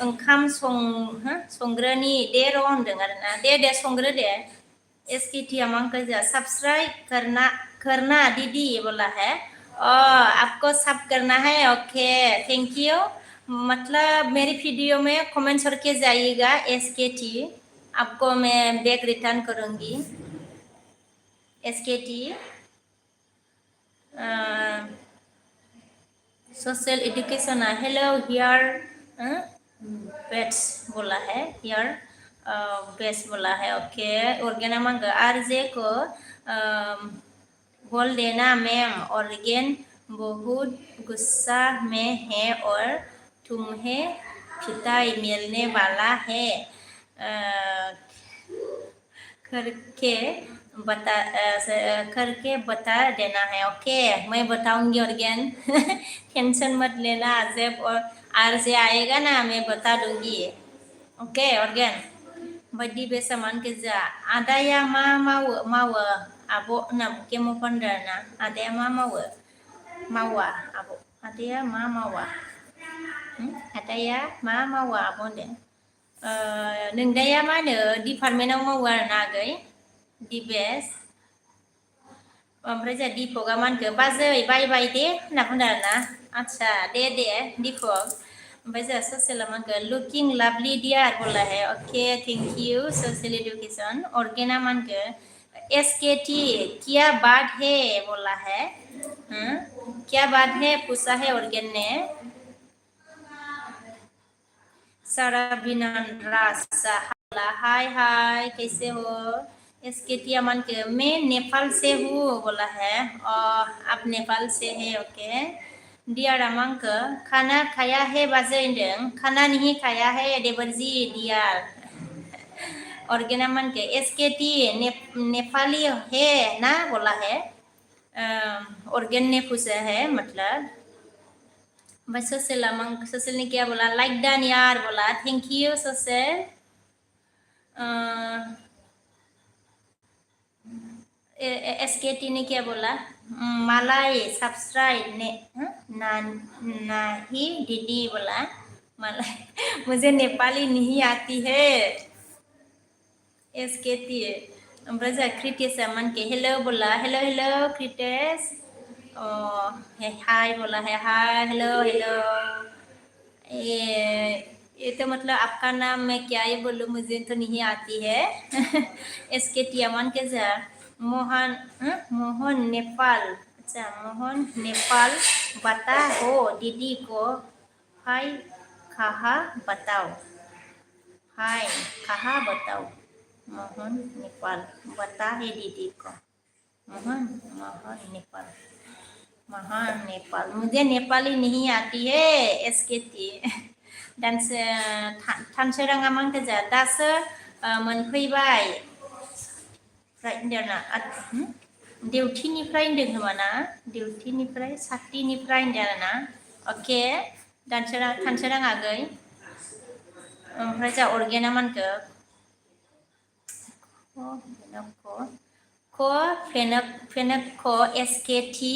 ओंखाम संग्रोनि दे र' होनदों आरोना दे संग्रो दे SKT मानखो जोंहा सब्सक्राइब करना दीदी बोला है आपको सब करना है ओके थैंक यू मतलब मेरी वीडियो में कमेंट करके जाइएगा SKT आपको मैं बैग रिटर्न करूंगी SKT social education hello here best बोला है हियर बेस्ट बोला है ओके ऑर्गेना मांगो आरजे को बोल देना मैम ऑर्गेन बहुत गुस्सा में है और तुम्हें पिटाई मिलने वाला है करके बता देना है ओके मैं बताऊंगी ऑर्गेन टेंशन मत लेना जब आरजे आएगा ना मैं बता दूंगी ओके ऑर्गेन बायदि बे सामान के जा आदाया मा मावो आब' होनना केम' फनदों ना आदाया मा मावा आब' आदाया मा मावा आदाया मा मावा आब' होनदों नोंदाया मा होनो डिपार्टमेन्टआव मावो आरोना आगै दिबेस ओमफ्राय जोंहा दिपकआ मा होनखो बाजै बाय बाय दे होनना बुंदों आरोना आदसा दे दिपक ओमफ्राय जोंहा ससियेला मा होनखो लुकिं लाभलि डियार बोला है okay thank you social education ऑर्गेना मा होनखो SKT क्या बात है बोला है क्या बात है पूछा है ऑर्गेन ने Sarabinandra Sahala हाय कैसे हो SKT अमन के मैं नेपाल से हूँ बोला है आप नेपाल से है ओके डियर अमन का खाना खाया है बाजेंडं खाना नहीं खाया है देवरजी डियर ऑर्गेन अमन के SKT नेपाली है ना बोला है ऑर्गेन ने पूछा है मतलब भाई सोशल ने क्या बोला लाइक डन यार बोला थैंक यू सोशल एसकेटी ने क्या बोला मलाई सब्सक्राइब ने ना नहीं दीदी बोला मलाई मुझे नेपाली नहीं आती है एसकेटी ओमफ्राय जोंहा क्रिटेसा मानके हेलो बोला हेलो हेलो क्रिटेस हाय बोला है हाय हेलो हेलो ये तो मतलब आपका नाम मैं क्या ये बोलूँ मुझे तो नहीं आती है एसकेटी अमन के जा मोहन नेपाल अच्छा मोहन नेपाल बता हो दीदी को हाय कहाँ बताओ हाय कहाँ बताओ मोहन नेपाल बता है दीदी को मोहन नेपाल मुझे नेपाली नहीं आती है एसकेटी डांस थानसोराङा मांखो जा दासो मोनफैबाय होनदोंना डिउटिनिफ्राय होनदों खोमा ना डिउटिनिफ्राय साख्रिनिफ्राय होनदों आरोना अके थानसोराङा गै ओमफ्राय जा अर्गेना मानखो को फेनक को एसकेटी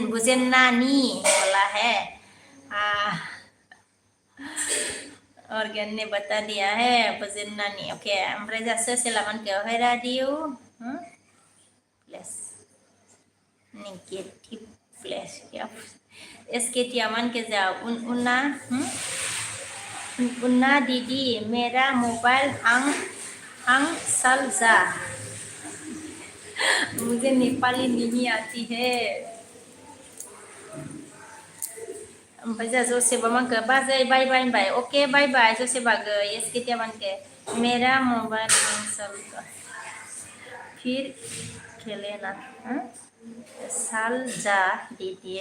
बुजेन्नानी बोला है ऑर्गेन ने बता दिया है बुजेन्नानी ओके ओमफ्राय जा सोशल मानखो हेरा दिउ प्लेस नेगेटिव प्लेस एसकेटी मानखो जा उन्ना दीदी मेरा मोबाइल हंग सल जा मुझे नेपाली नहीं आती है ओमफ्राय जा जसेबा मानखो बाजै बाय बाय होनबाय ओके बाय बाय जसेबा गै एसकेटी मानखो मेरा मोबाइल हंग सल जा फिर खेलेना साल जा दीदी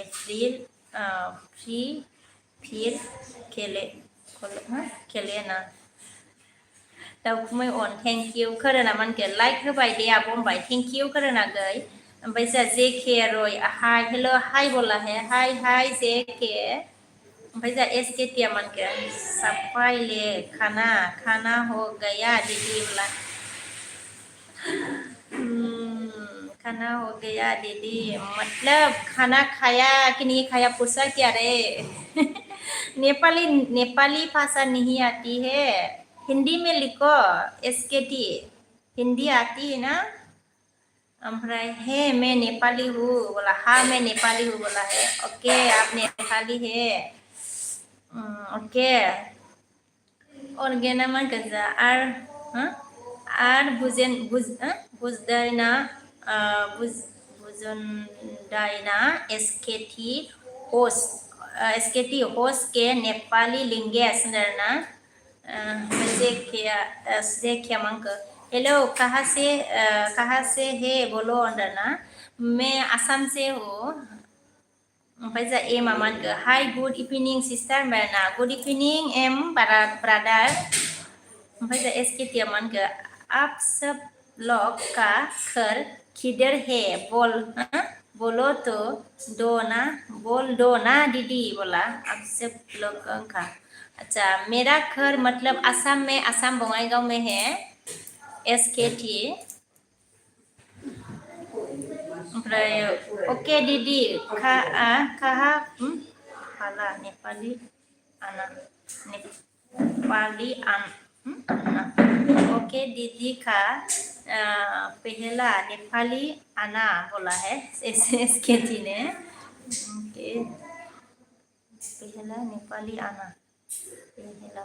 फिर खेलेना दाउखुमै अन थेंक यू खोरोना मानखो लाइक होबाय दे आब' होनबाय थेंक यू खोरोना गै ओमफ्राय जा जेके रय हाय हेलो हाय बोला है हाय जेके ओमफ्राय जा एसकेटी मानखो सफाई ले खाना हो गया दीदी बोला खाना हो गया दीदी मतलब खाना खाया कि नहीं खाया पूछा क्या रे नेपाली भाषा नहीं आती है हिंदी में लिखो एसकेटी हिंदी आती है ना ओमफ्राय है मैं नेपाली हूँ बोला हाँ मैं नेपाली हूँ बोला है ओके आप नेपाली है ओके ऑर्गेना मानखो जा आर बुजदायना एसकेटी होस्ट के नेपाली लिंगेस ना जेखिया मांको हेलो कहाँ से है बोलो अंदरना मैं असम से हूँ ओमफ्राय जा एमा मानखो हाय गुड इवनिंग सिस्टार होनबायना गुड इवनिंग एम ब्रादार ओमफ्राय जा एसकेटी मानखो आप सब लोग का घर किधर है बोलो तो बोल दो ना दीदी बोला आप सब लोग का अच्छा मेरा घर मतलब असम में असम बंगाईगांव में है एसकेटी ओमफ्राय ओके दीदी कहाँ हाला नेपाली आना ओके दीदी का पहला नेपाली आना बोला है एसकेटी ने ओके पहला नेपाली आना पहला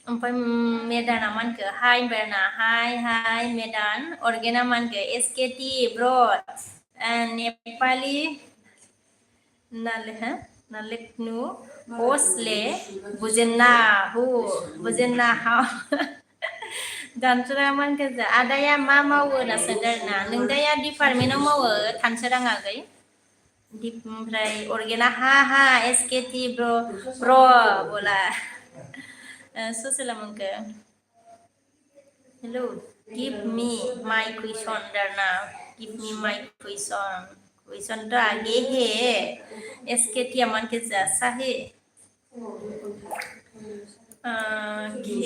ओमफ्राय मेदाना मानखो हाय होनबायना हाय मेदान ऑर्गेना मानखो एसकेटी ब्र नेपाली नालेकनु होस्ले बुजेन्ना हाव दानसोराङा मानखो जा आदाया मा मावो होनना सोंदों आरोना नोंदाया डिपार्टमेन्टआव मावो थानसोराङाखै ओमफ्राय ऑर्गेना हा एसकेटी ब्र बोला सोशल मानखो hello give me my question Darna give me my question ra ge he eske tiaman ke za sahe ke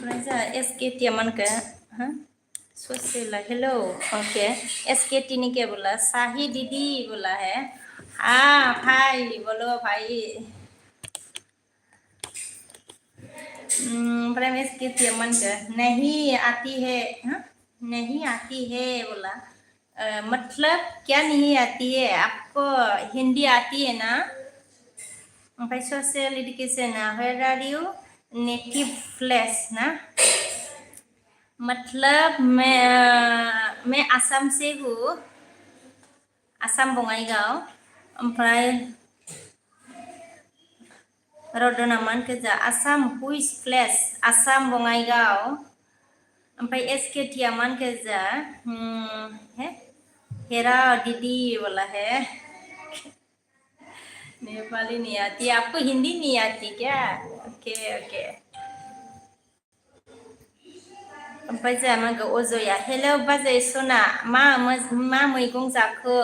Praja SK tiaman ke ha Sosela hello okay SK tini ke bola sahi didi bola hai हाँ भाई बोलो भाई प्रेम इसकी तियमन का नहीं आती है हाँ? नहीं आती है बोला मतलब क्या नहीं आती है आपको हिंदी आती है ना ओमफ्राय social education where are you native place ना मतलब मैं आसाम से हूँ आसाम बङाइगाव ओमफ्राय रदनामान केजा आसाम हुइस प्लेस आसाम बङाइगाव ओमफ्राय एसके टियामान केजा है हेरा दीदी बोला है नेपाली नहीं आती आपको हिंदी नहीं आती क्या ओके ओके ओमफ्राय जोंहा मागो अजया हेलौ बाजै सना मा मैगं जाखो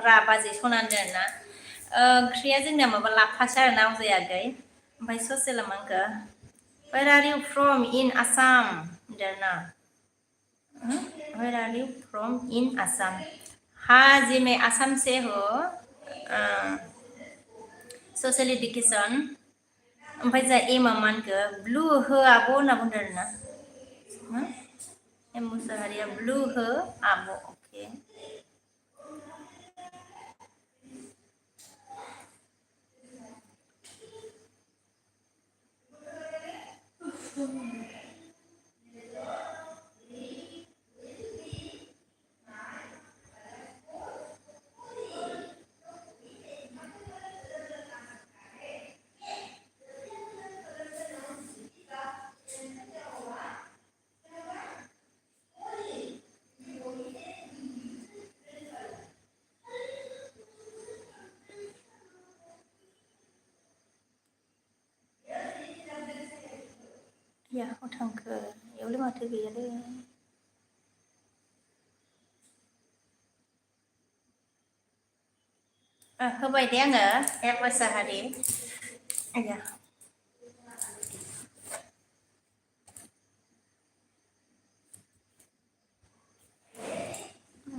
रा बाजै सना होनदों ना ओंख्रिया जोंना माबा लाफासो आरोना अजया आगै ओमफ्राय ससेला मांखो where are you from in Assam होनदों ना where are you from in Assam हाँ जी मैं असम से हूँ सोशल एडुकेशन ओमफ्राय जोंहा एमा मानखो ब्लु हो आब' होनना बुंदों आरोना एम मुसाहारिया ब्लु हो आब' अके या थांखो एवले माथो गैयालै होबाय दे आङो एक मुसाहारि आया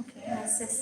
okay message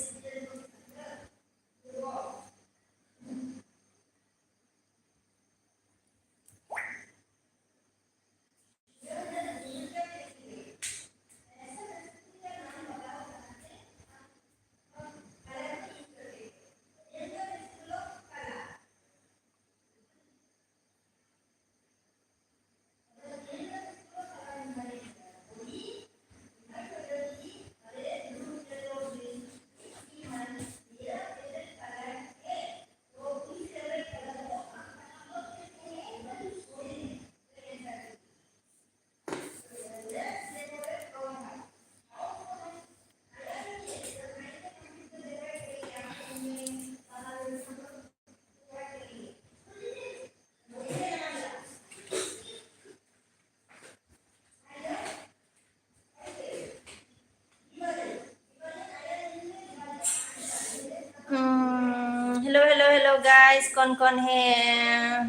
hello hello hello guys कौन है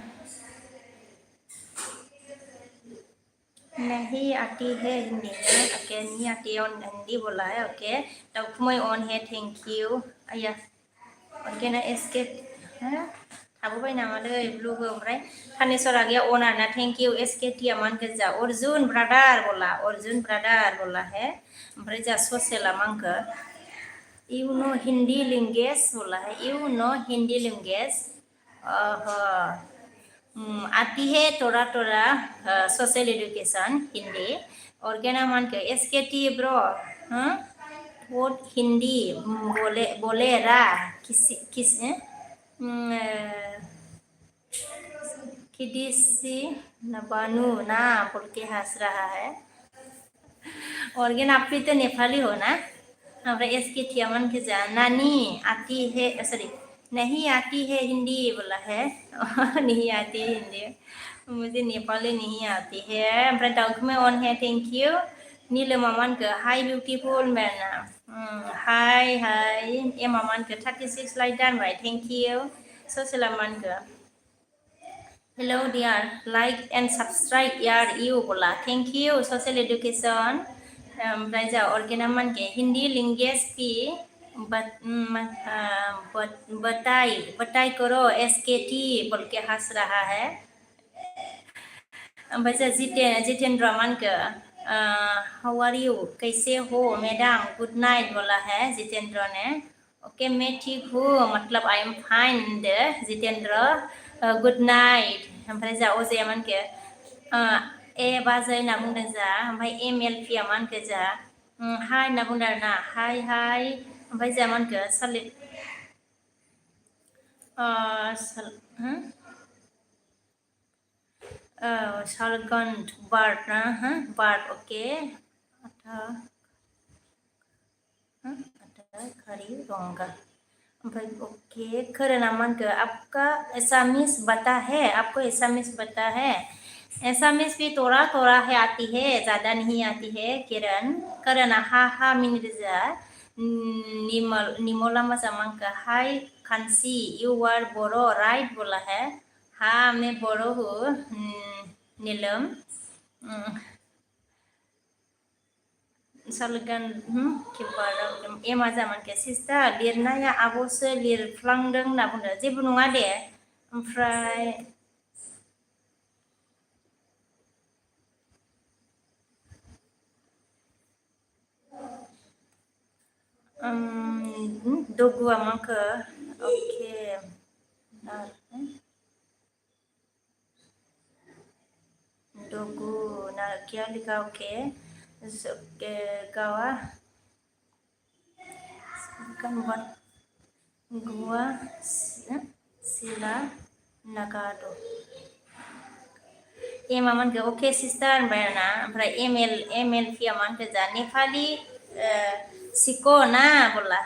नहीं आती है हिंदी ना ओके नहीं आती है हिंदी बोला है ओके तो मैं ऑन है थैंक यू आया ओके ना इसके थाबोबाय नामा दै ब्लुबो ओमफ्राय थानेसरा गैया अनार ना थेंक इउ एसकेटि मान गोजा अर्जुन ब्रादार बोला है ओमफ्राय जा ससेला मांखो यू नो हिंदी लैंग्वेज बोला है यू नो हिंदी लैंग्वेज आती है थोड़ा थोड़ा सोशल एजुकेशन हिंदी और क्या नाम मान के एसकेटी ब्रो हाँ वो हिंदी बोले किस किसी नबानू ना बोल के हंस रहा है और क्या आप भी तो नेपाली हो ना हमारे इसके थियामन के जा नानी आती है सॉरी नहीं आती है हिंदी बोला है नहीं आती है हिंदी मुझे नेपाली नहीं आती है हमारे डाउट में ऑन है थैंक यू नीले मामान के हाय ब्यूटीफुल मैना हाय ये मामान के 36 लाइक डान भाई थैंक यू सोशल मान के hello dear like and subscribe यार यू बोला थैंक यू सोशल एजुकेशन ओमफ्राय जा अर्गेना मान के हिंदी लैंग्वेज की बताई करो एसकेटी बोल के हंस रहा है ओमफ्राय जा जितेंद्र मान के हाउ आर यू कैसे हो मैडम गुड नाइट बोला है जितेंद्र ने ओके मैं ठीक हूँ मतलब I am fine they Jitendra good night ओमफ्राय जा अजय मान के ए बाजै होनना बुंदों जा ओमफ्राय एमएलपि मान के जा हाय होनना बुंदों आरो ना हाय ओमफ्राय जा मान के सालगन्ध बार्ड ना बार्ड ओके खरी रोंगा भाई ओके करना मन के आपका एसामिस बता है आपको एसामिस बता है एसामिस भी थोड़ा थोड़ा है आती है ज़्यादा नहीं आती है किरण करना हा मिनिजा निमोला मजा मन के हाय खानसी यू आर बोरो राइट बोला है हाँ मैं बोरो हूँ नीलम सालगन किबारा एमा जामान के सिस्टार लिरनाया आब'सो लिरफ्लांदों होनना बुंदों जेबो नङा दे ओमफ्राय दगुआ माखो ओके दगु ना क्या लिखा okay gawa gambar gua sila nagado emaman ke oke sister bayana oमफ्राय ml fiaman ke जा नेपाली सीखो ना बोला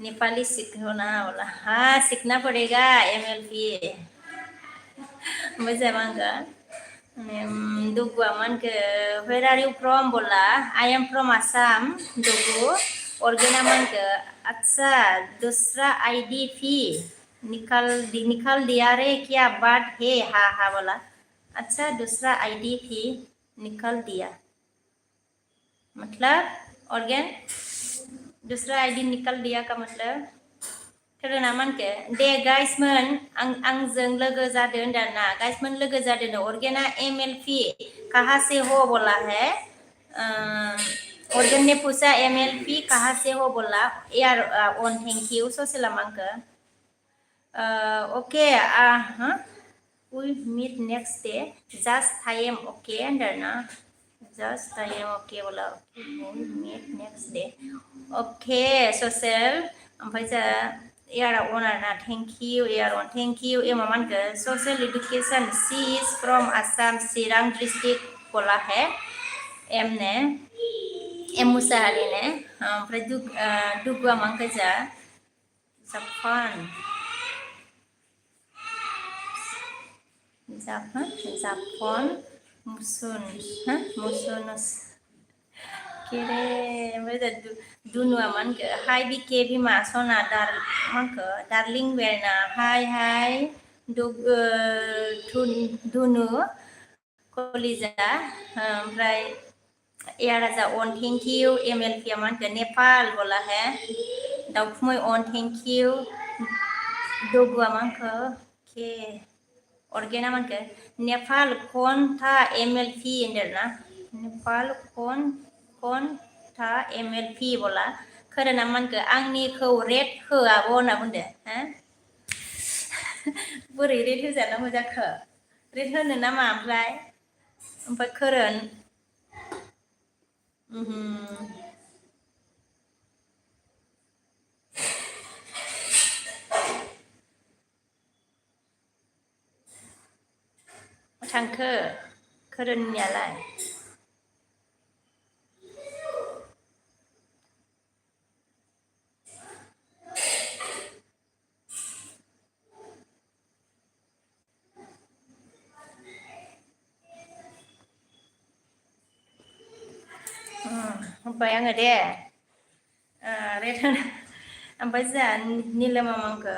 नेपाली सीखो ना बोला हाँ सीखना पड़ेगा mlp मजा मांगा दुगुआ मन के where are you from बोला I am from Assam दुगु ऑर्गेना मन के अच्छा दूसरा आईडी फी निकाल दिया रे क्या बात है हाँ बोला अच्छा दूसरा आईडी फी निकाल दिया मतलब ऑर्गेन दूसरा आईडी निकाल दिया का मतलब खोनाना मान के दे गाइसमोन आंजों लोगो जादों होनदाना गाइसमोन लोगो जादों ऑर्गेना एमएलपी कहाँ से हो बोला है ऑर्गेन ने पूछा एमएलपी कहाँ से हो बोला यार ऑन थैंक यू सोशल मांके okay we meet next day just time okay होनदाना just time okay बोला we meet next day okay social ओमफ्राय जा यारा ओनर ना थैंक यू यार थैंक यू ए मामान के social education she is from Assam Chirang district बोला है एम मुसाहारी ने ओमफ्राय दुगुआ मांके जा जापान मुसुनुस kere ओमफ्राय दुनुआ मान के हाय बिके बिमा सना मांखो डार्लिं बेरना हाय दुनु कलिजा ओमफ्राय यारा जा ऑन थैंक यू एमएलपी मान के नेपाल बोला है दाउखुमै on thank you Dogua manke ke organa manke Nepal konta MLP inderna Nepal konta MLP bola karena manke angni kau red ke abona bunde ha बोरै रेट होजाना मोजाखो रेट होनो नामा ओमफ्राय खोरोन थांखो खोरोननियालाय ओमफ्राय आङो दे रेट होनो ओमफ्राय जोंहा निलमा मांखो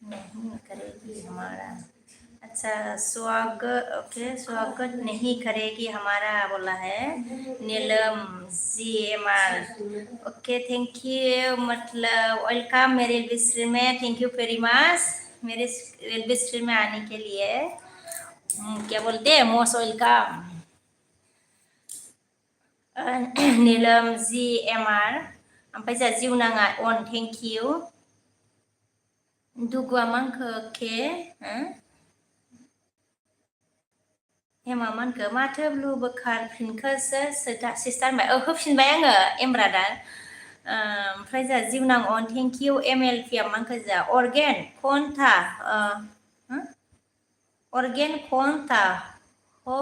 नहीं करेगी हमारा अच्छा स्वागत ओके स्वागत नहीं करेगी हमारा बोला है नीलम GMR ओके थैंक यू मतलब वेलकम मेरे रेलवे स्टेशन में थैंक यू वेरी मच मेरे रेलवे स्टेशन में आने के लिए क्या बोलते हैं मोस्ट वेलकम नीलम GMR ओमफ्राय जोंहा जिउनाङा अन थैंक यू दुगुआ मांखो के हेमा मानखो माथो ब्लु बोखार फिनखोसो सिस्टार होफिनबाय आङो एमब्रादा ओमफ्राय जोंहा जिउनां अन थेंक इउ MLP मांखो जोंहा अर्गेन खनथा हो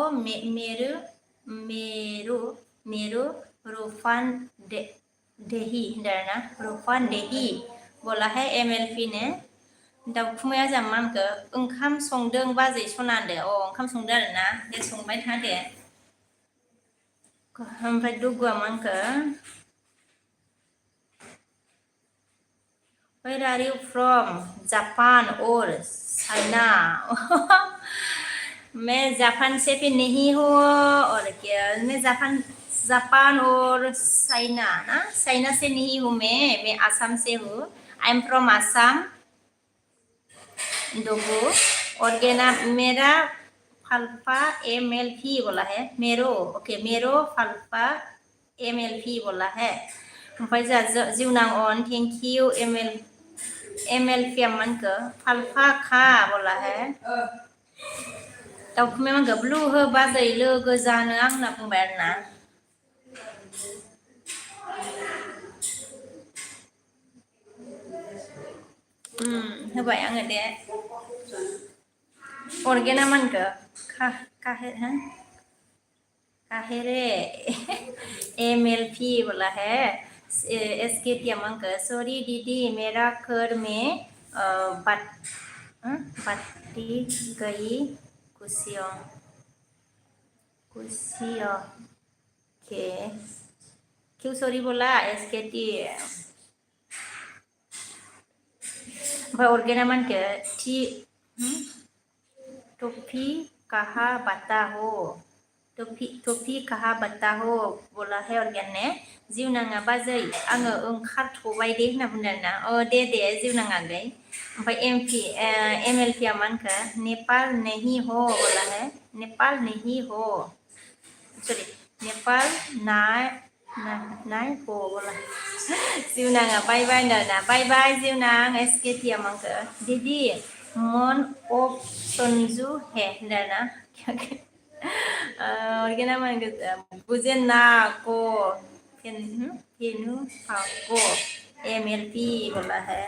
मेरु रूफान देही होनदोंना रूफान देही बोला है MLP ने दाउखुमाया जामा आंखो ओंखाम संदों बाजै सनादो ओंखाम संदों आरोना दे संबाय था दे ओमफ्राय दुगुआ मांखो Where are you from? Japan or China? मैं जापान से भी नहीं हूँ और क्या मैं जापान और चाइना ना चाइना से नहीं हूँ मैं आसाम से हूँ आई एम फ्रॉम आसाम दोगो ऑर्गेना मेरा फल्फा MLP बोला है मेरो फल्फा MLP बोला है ओमफ्राय जोंहा जिउनां अन थेंक इउ MLP मानखो फाल्फा खा बोला है दाउखुमै मानखो ब्लु हो बाजै लोगो जानो आं होनना बुंबाय आरोना होबाय आङो दे अर्गेना मानखो काहेरे MLP बोला है SKT मानखो सॉरी दीदी मेरा घर में बत्ती गई खुशियों के क्यों सॉरी बोला SKT ऑर्गेना मानके टोपी कहा बता हो टोपी कहा बता हो बोला है ऑर्गेन ने जिउनाङा बाजै आङो ओंखारथ'बाय दे होनना बुंदों ना दे जिउनाङा गै ओमफ्राय MLP मानखो नेपाल नहीं हो बोला है नेपाल नहीं हो सॉरी नेपाल नाय हो बोला जिउनाङा बाय बाय ना बाय बाय जिउनां SKT मानखो दीदी मन ऑफ सनजू है ना ऑर्गेना मानखो बुझे ना को फेनु को MLP बोला है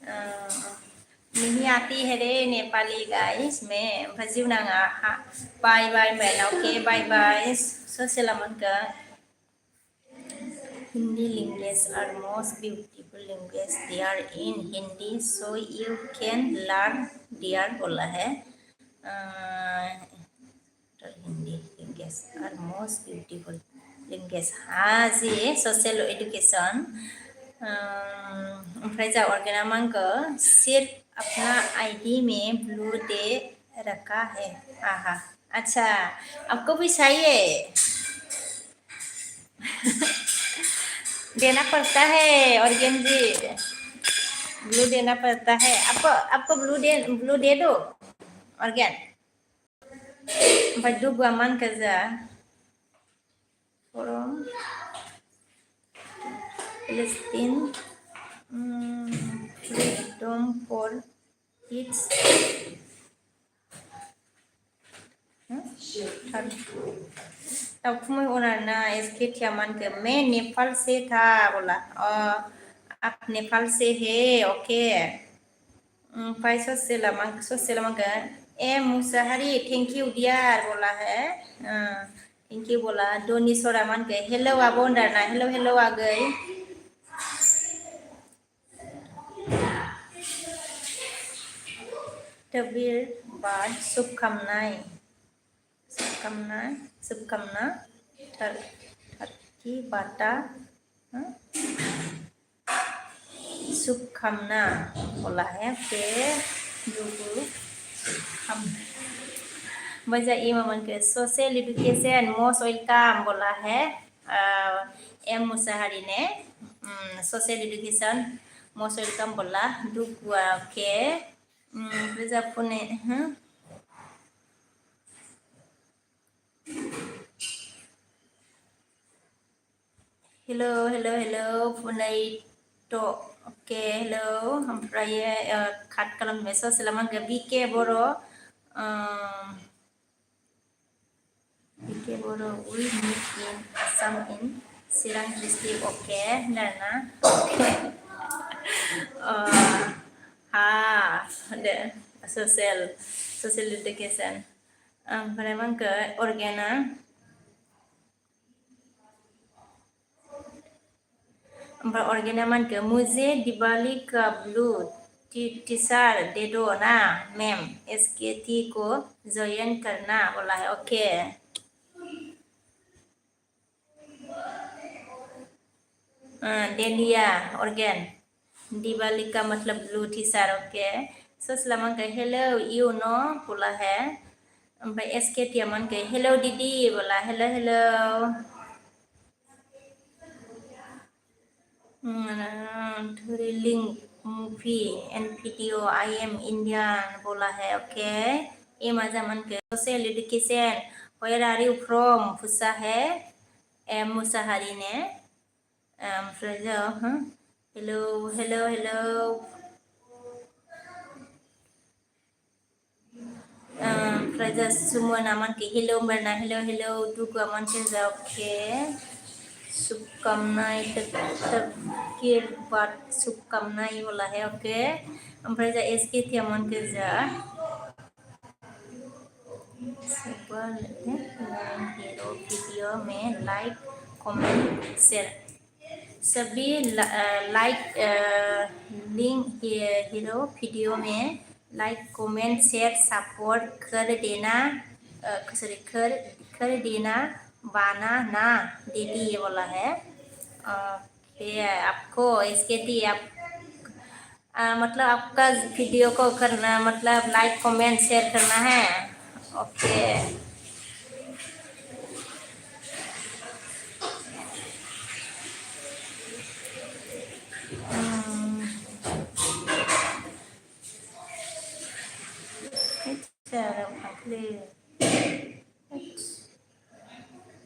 नहीं आती है रे नेपाली गाइस में ओमफ्राय जिउनाङा bye bye man okay bye bye ससेला मानखो Hindi language are most beautiful language. They are in Hindi, so you can learn their बोला है Hindi language are most beautiful language. हाँ जी social education. ओमफ्राय जा ऑर्गेना मांगो सिर्फ अपना ID में ब्लू दे रखा है आहा अच्छा आपको भी चाहिए देना पड़ता है ऑर्गेन जी ब्लू देना पड़ता है आपको ब्लू दे दो ऑर्गेन ओमफ्राय दुगुआ मान गोजा from Palestine freedom for its तब मैं उन्होंने इसके थियामान के मैं नेपाल से था बोला आप नेपाल से है ओके फाइ ससेला मांग ए मुसाहारी थैंक यू डियर बोला है थैंक यू बोला दोनी सोरा मान के हेलो आबो अंदरना हेलो हेलो आगै तबीर बाद subkamna Turki bata subkamna बोला है फिर dulu baca imaman ke social education most welcome बोला है M Musahari ने social education most welcome बोला dua K baca Pune hello punai to oke hello oमफ्राय काट खालामबाय ससेलामान के बिके बर' BK Boro we meet in Assam in Sirang district okay Nana okay the social education oमफ्राय मानके organa ओमफ्राय organa मानके मुझे दिवाली का ब्लू टीचर दे दो ना मैम SKT को ज्वाइन करना बोला है ओके डेलिया ऑर्गेन दिवाली का मतलब ब्लू टीचर ओके ससला मन के हेलो यू नो बोला है ओमफ्राय SKT मन के हेलो दीदी बोला hello hello thrilling movie and video I am Indian बोला है ओके ये मजा मन के social education where are you from पूछा है एम मुसाहारी ने ओमफ्राय हेलो हेलो हेलो ओमफ्राय सुमना मन के हेलो मरना हेलो हेलो दुगुआ मन के ओके शुभकामनाएं तबकीर बात शुभकामनाएं बोला है ओके ओमफ्राय SKT मन के हीरो वीडियो में लाइक कमेंट शेयर सभी लाइक लिंक हीरो वीडियो में लाइक कमेंट शेयर सपोर्ट कर देना बाना ना दीदी ये बोला है ओके आपको SKT आप मतलब आपका वीडियो को करना मतलब लाइक कमेंट शेयर करना है okay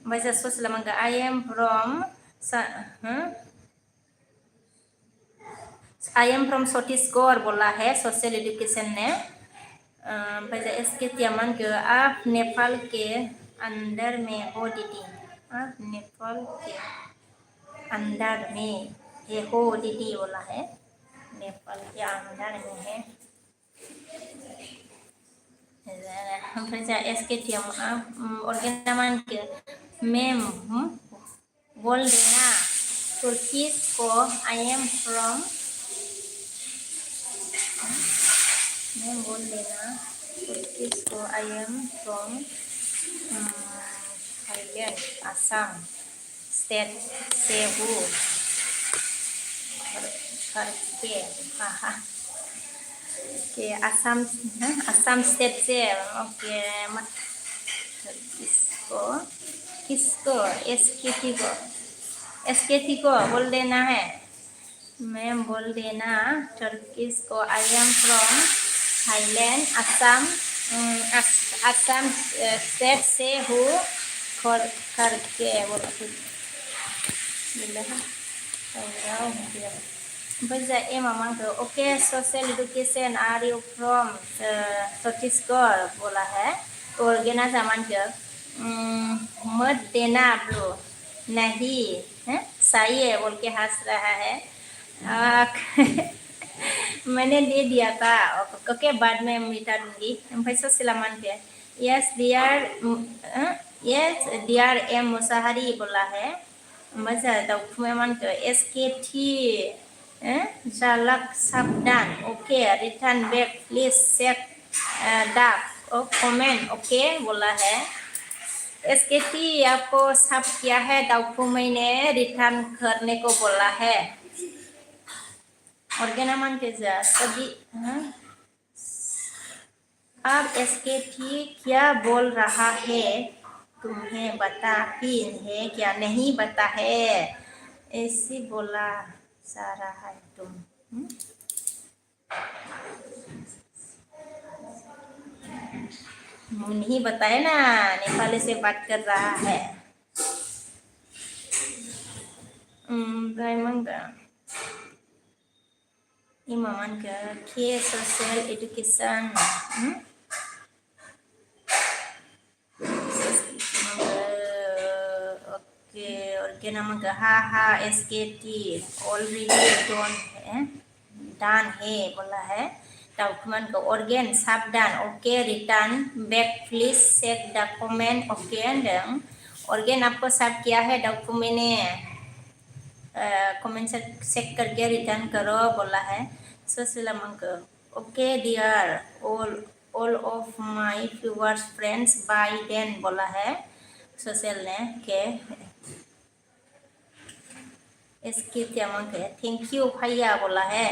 Baca sosial mangga I am from Chhattisgarh बोला है सोशल एजुकेशन ने बाचा SKT मन के आप नेपाल के अंदर में हो दीदी आप नेपाल के अंदर में हो दीदी बोला है नेपाल के अंदर में है ओमफ्राय SKT ऑर्गेना मान के मैम बोल देना तुर्किश को आई एम फ्रॉम मैम बोल देना तुर्किश को I am from Thailand Assam state Cebu okay Assam state से ओके मत किसको SKT को बोल देना है मैम बोल देना टर्किश को I am from Thailand Assam Assam state से हूँ करके बोला ओमफ्राय जा एमा मा होनखो okay social education are you from Chhattisgarh बोला है ऑर्गेना जा मा होनखो मत देना ब्रो नहीं सही है बोल के हंस रहा है मैंने दे दिया था ओके बाद में मिटा दूंगी ओमफ्राय ससिला मा होनखो यस डियर एम मुसाहारी बोला है ओमफ्राय जा दाउखुमै मा होनखो SKT जालक साबधान okay return back please check the comment okay बोला है SKT आपको सब किया है दाउखुमै ने रिटर्न करने को बोला है और क्या नाम के जा सभी अब SKT क्या बोल रहा है तुम्हें बता ही है क्या नहीं बता है ऐसी बोला जा रहा है तुम नहीं बताए ना नेपाली से बात कर रहा है इमामान का के सोशल एजुकेशन ओके और क्या नाम का हा SKT ऑलरेडी डन है बोला है डॉक्यूमेंट को ऑर्गेन साबधान okay return back please check the comment okay ऑर्गेन आपको सब किया है डॉक्यूमेंट ने कमेंट चेक करके रिटर्न करो बोला है social okay dear all of my viewers friends bye then बोला है सोशल ने के इसके क्या थैंक यू भैया बोला है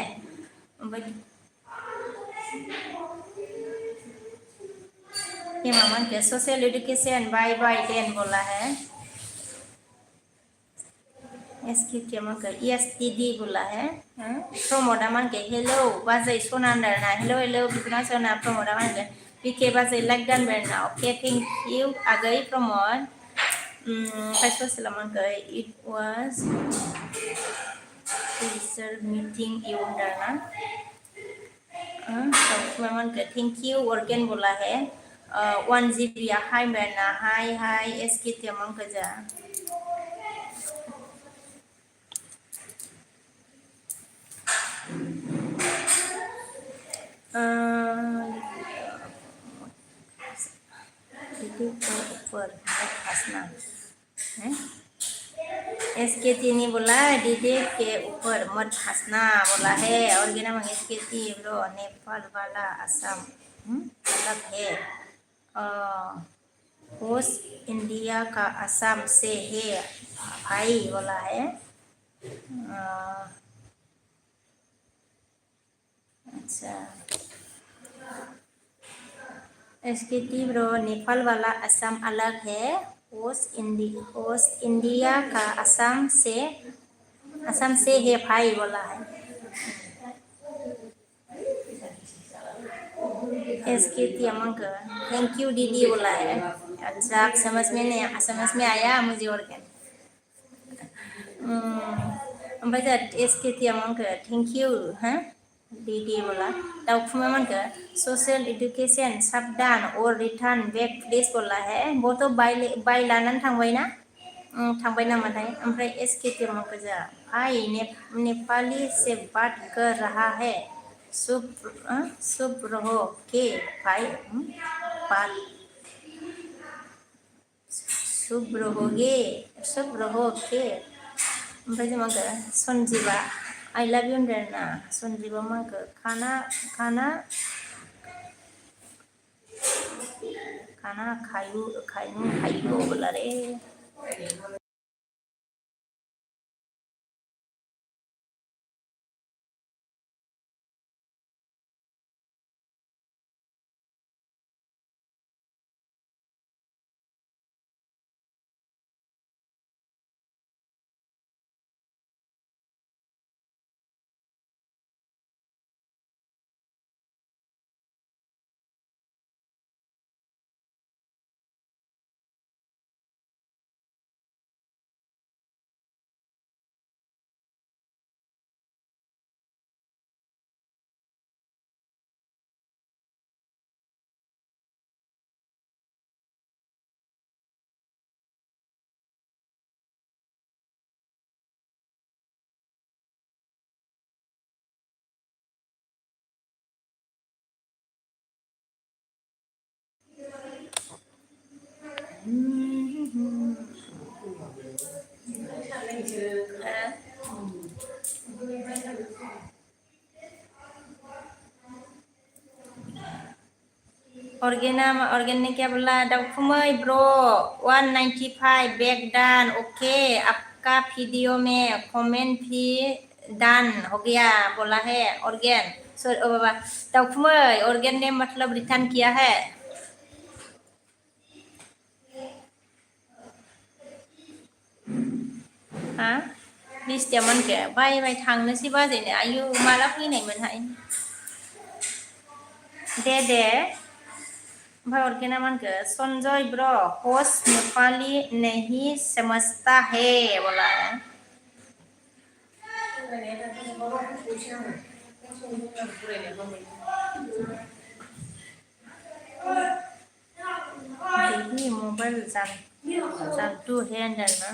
ये मामा के सोशल एजुकेशन बाय देन बोला है इसकी क्या यस दीदी बोला है प्रमोदा मान के हेलो बाजै सोनांदर ना हेलो बिबना सोना प्रमोदा मान के पीके बाजै लाइक डान बेरना ओके थैंक यू आगै प्रमोद फाइस मान के it was teacher meeting you ना मान के थैंक यू ऑर्गेन बोला है 1 GB हाय बेरना हाय इसकी क्या मान के जा ऊपर हंसना SKT नहीं बोला दीदी के ऊपर मत हंसना बोला है और क्या नाम SKT ब्रो नेपाल वाला असम अलग है होस्ट इंडिया का असम से है भाई बोला है अच्छा SKT ब्रो नेपाल वाला असम अलग है होस्ट इंडिया का असम से है भाई बोला है SKT अमंक थैंक यू दीदी बोला है अच्छा आप समझ में आया मुझे और क्या SKT अमंक थैंक यू दीदी बोला दाउखुमा मान के सोशल एजुकेशन साबधान और रिटर्न बैक प्लीज बोला है वो तो बाय लानानै थांबाय ना थांबाय नामाथाय ओमफ्राय SKT मान के जा भाई नेपाली से बात कर रहा है शुभ रहो के भाई बात शुभ रहो के ओमफ्राय मा संजीवा आई लव यू होनदों संजीवा मा खाना खायु बोला रे ऑर्गेनिक क्या बोला दाउखुमै ब्रो 195 बैग डन ओके आपका वीडियो में कमेंट भी डन हो गया बोला है ऑर्गेन बाबा दाउखुमै ऑर्गेन ने मतलब रिटर्न किया है हा लिस्टिया मन के बाय थांनोसै बाजैनो आयु माला फैनायमोनहाय दे ओमफ्राय ऑर्गेना मानके संजय ब्रो होस्ट नेपाली नहीं समझता है बोला है देखिए मोबाइल जानतू है अंदर ना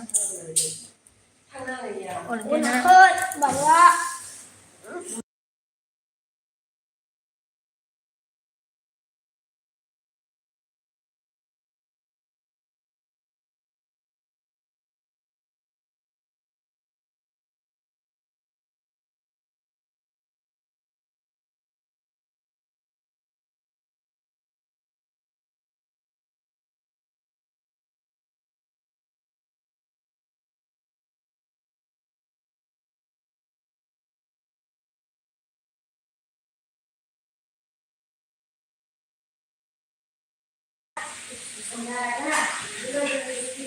ऑर्गेना Unhut bahwa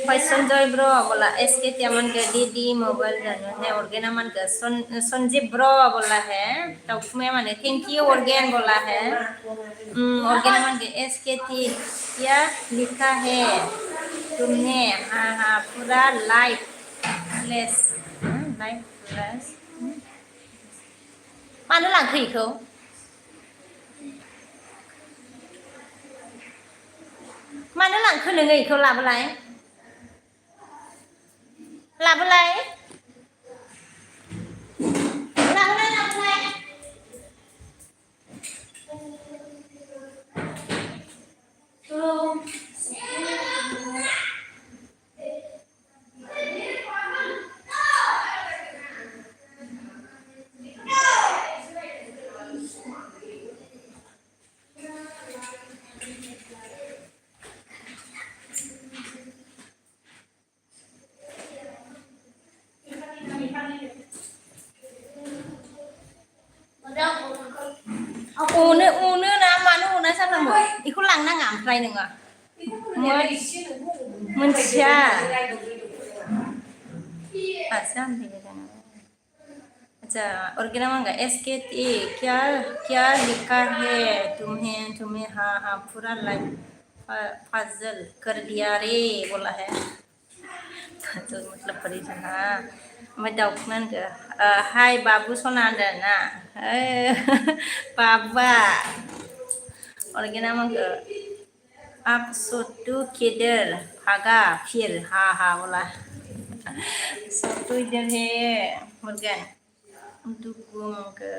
भाई संजय ब्रो बोला एसके त्यामन के दीदी मोबाइल जानो है ऑर्गेना मन के संजीव ब्रो बोला है दाउखुमै माने थैंक यू ऑर्गेन बोला है ऑर्गेना मन के एसके थी क्या लिखा है तुमने हाँ पूरा लाइफ लेस मानो लांखो इखौ मानो लांखो नोङो इखौ लाबोलाय लाबोलाय उनो ना मानो उना सानफ्रामबो इखौ लांनाङा ओमफ्राय नोङो मोनथिया अच्छा ऑर्गेना मांगा एसके क्या क्या लिखा है तुम्हें हाँ पूरा लाइफ फाजल कर दिया रे बोला है फाजल मतलब परेशान हाँ मैं दाउखुमैन के हाय बाबू सोना अंदर ना बाबा ऑर्गेना मांगा आप सोटू किधर भागा फिर हाँ बोला सोटू इधर है मुर्गन dukung ke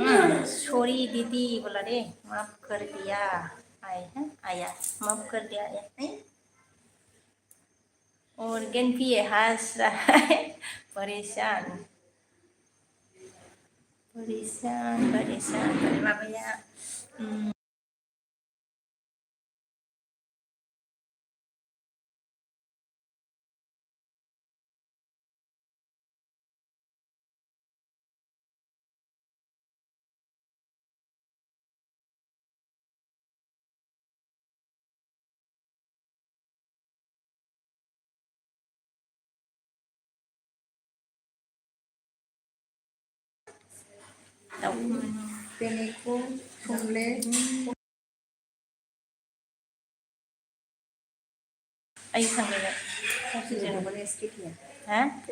सॉरी दीदी बोला रे माफ कर दिया आया माफ कर दिया आया ऑर्गेन भी हंस रहा है परेशान माबाया Peneko, Fumle, ayo sanggil boleh skip ya. ha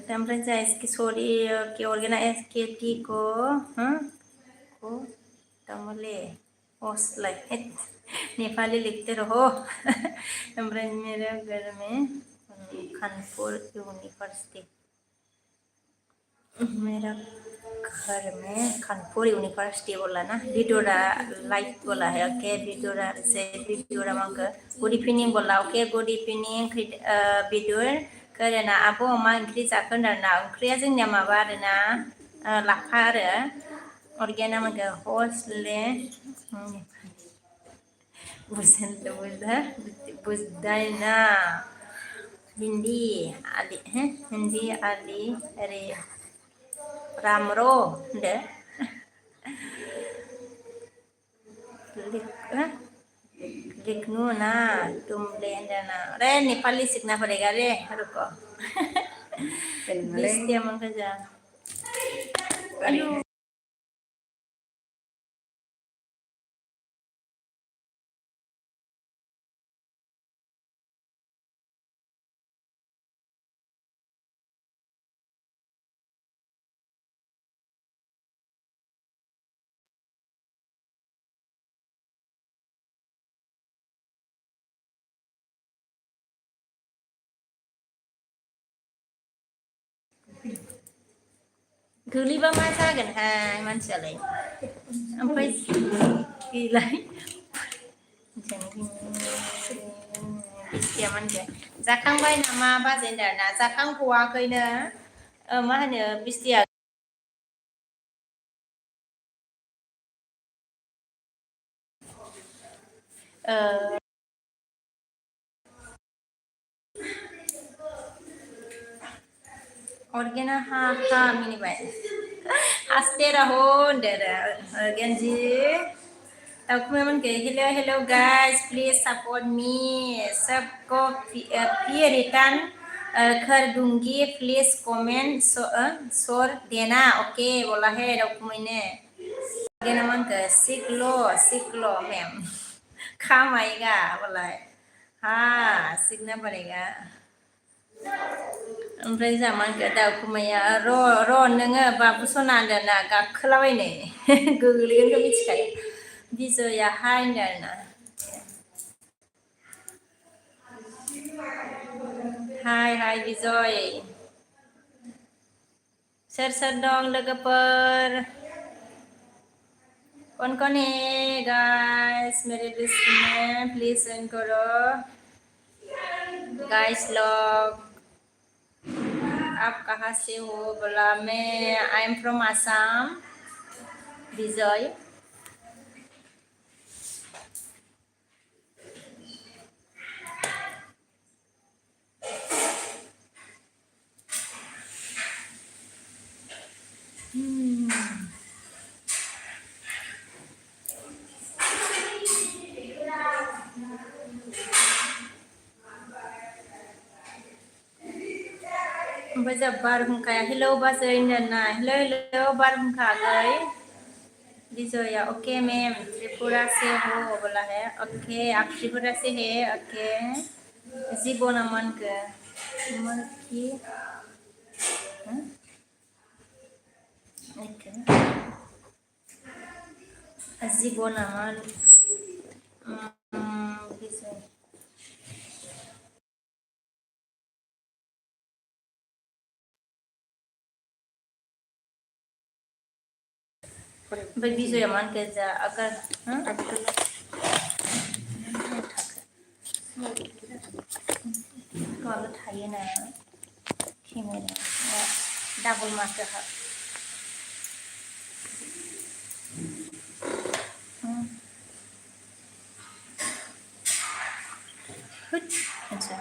temperature es que sorry que organa es que tico को तमले ओसलाय नेपाली लिखते रहो ओमफ्राय मेरे घर में कानपुर यूनिवर्सिटी मेरा घर में कानपुर यूनिवर्सिटी बोला ना विदुरा लाइट बोला है ओके विदुरा से विदुरा मांग गुड इवनिंग बोला ओके गुड इवनिंग विदुर करेना आब' मा ओंख्रि जाखो होनदोंना ओंख्रिया जोंनिया माबा आरोना लाफा आरो organa मांग हस्ले बुझदायना हिंदी आलि रे रामरो होनदो लिखनु ना तुमले होनदोना रे नेपाली सीखना पड़ेगा रे रुको बिस्तिया मांग जा गोलैबा मा जागोनहाय मानसियालाय ओमफ्राय गैलाय बिस्तिया मानगोन जाखांबाय नामा बाजैनो ना जाखांथ'वाखैनो मा होनो बिस्तिया organa ha minibai aste raho ndera organji Dokumen ke hello guys please support me सबको फिर रिटर्न कर दूंगी प्लीज कमेंट सोर देना ओके बोला है डॉक्यूमेंट ने organa मांग सिकलो मैम काम आएगा बोला है हाँ सीखना पड़ेगा ओमफ्राय जामानखो दाउखुमाया र' नोङो बाबु सना होनदोंना गाखोलाबायनो गोग्लैगोनखौ मिथिखायो बिजया हाय होनदोंना हाय बिजय सोर दं लोगोफोर कौन है गाइस मेरे लिस्ट में प्लीज ज्वाइन करो गाइस लोग आप कहाँ से हो बोला मैं I am from Assam Vijay ओमफ्राय जा बारहुंखाया हेलो बाजै होनदोंना हेलो बारहुंखा गई विजया ओके मैम त्रिपुरा से हो बोला है ओके आप त्रिपुरा से है ओके जीबना मन की जीबना मन ओमफ्राय बिजया मान जा अगर माबा थायोना केमेरा डाबल मार्क अच्छा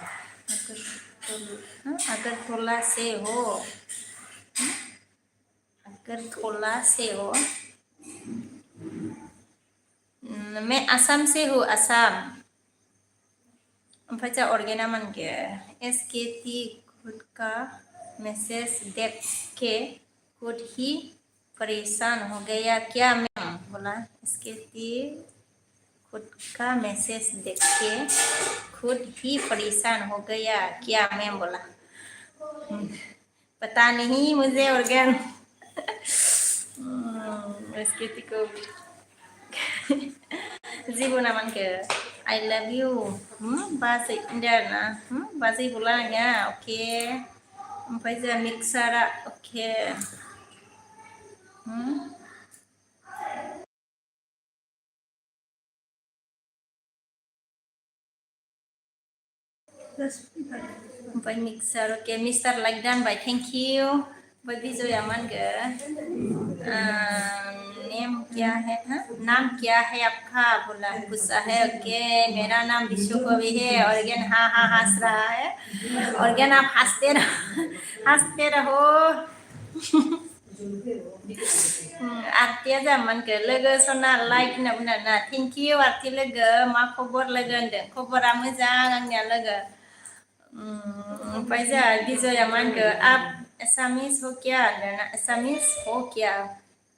अगर थोला से हो मैं असम से हूँ असम ओमफ्राय जा organa मान के एसकेटी खुद का मैसेज देख के खुद ही परेशान हो गया क्या मैम बोला एसकेटी खुद का मैसेज देख के खुद ही परेशान हो गया क्या मैम बोला Petani Musée Organ. Estetikku. Zibu naman ke. I love you. Basi Indiana. Basi pulang ya. Oke. Sampai je mixer. Oke. Sampai mixer. Oke, Mr. Like done by thank you. By video yaman ke. नेम क्या है हाँ? नाम क्या है आपका बोला गुस्सा है ओके मेरा नाम विश्व कवि है ऑर्गेन हाँ हाँ हंस रहा है ऑर्गेन आप हंसते रहो आरतिया जामन के लोगो सना लाइक ना थैंक यू आरति लोगो मा खबर लोगो होनदों खबरा मोजां आंनिया लोगो ओमफ्राय जोंहा बिजया मा होनखो आप एसामिस हो क्या एसामिस हो क्या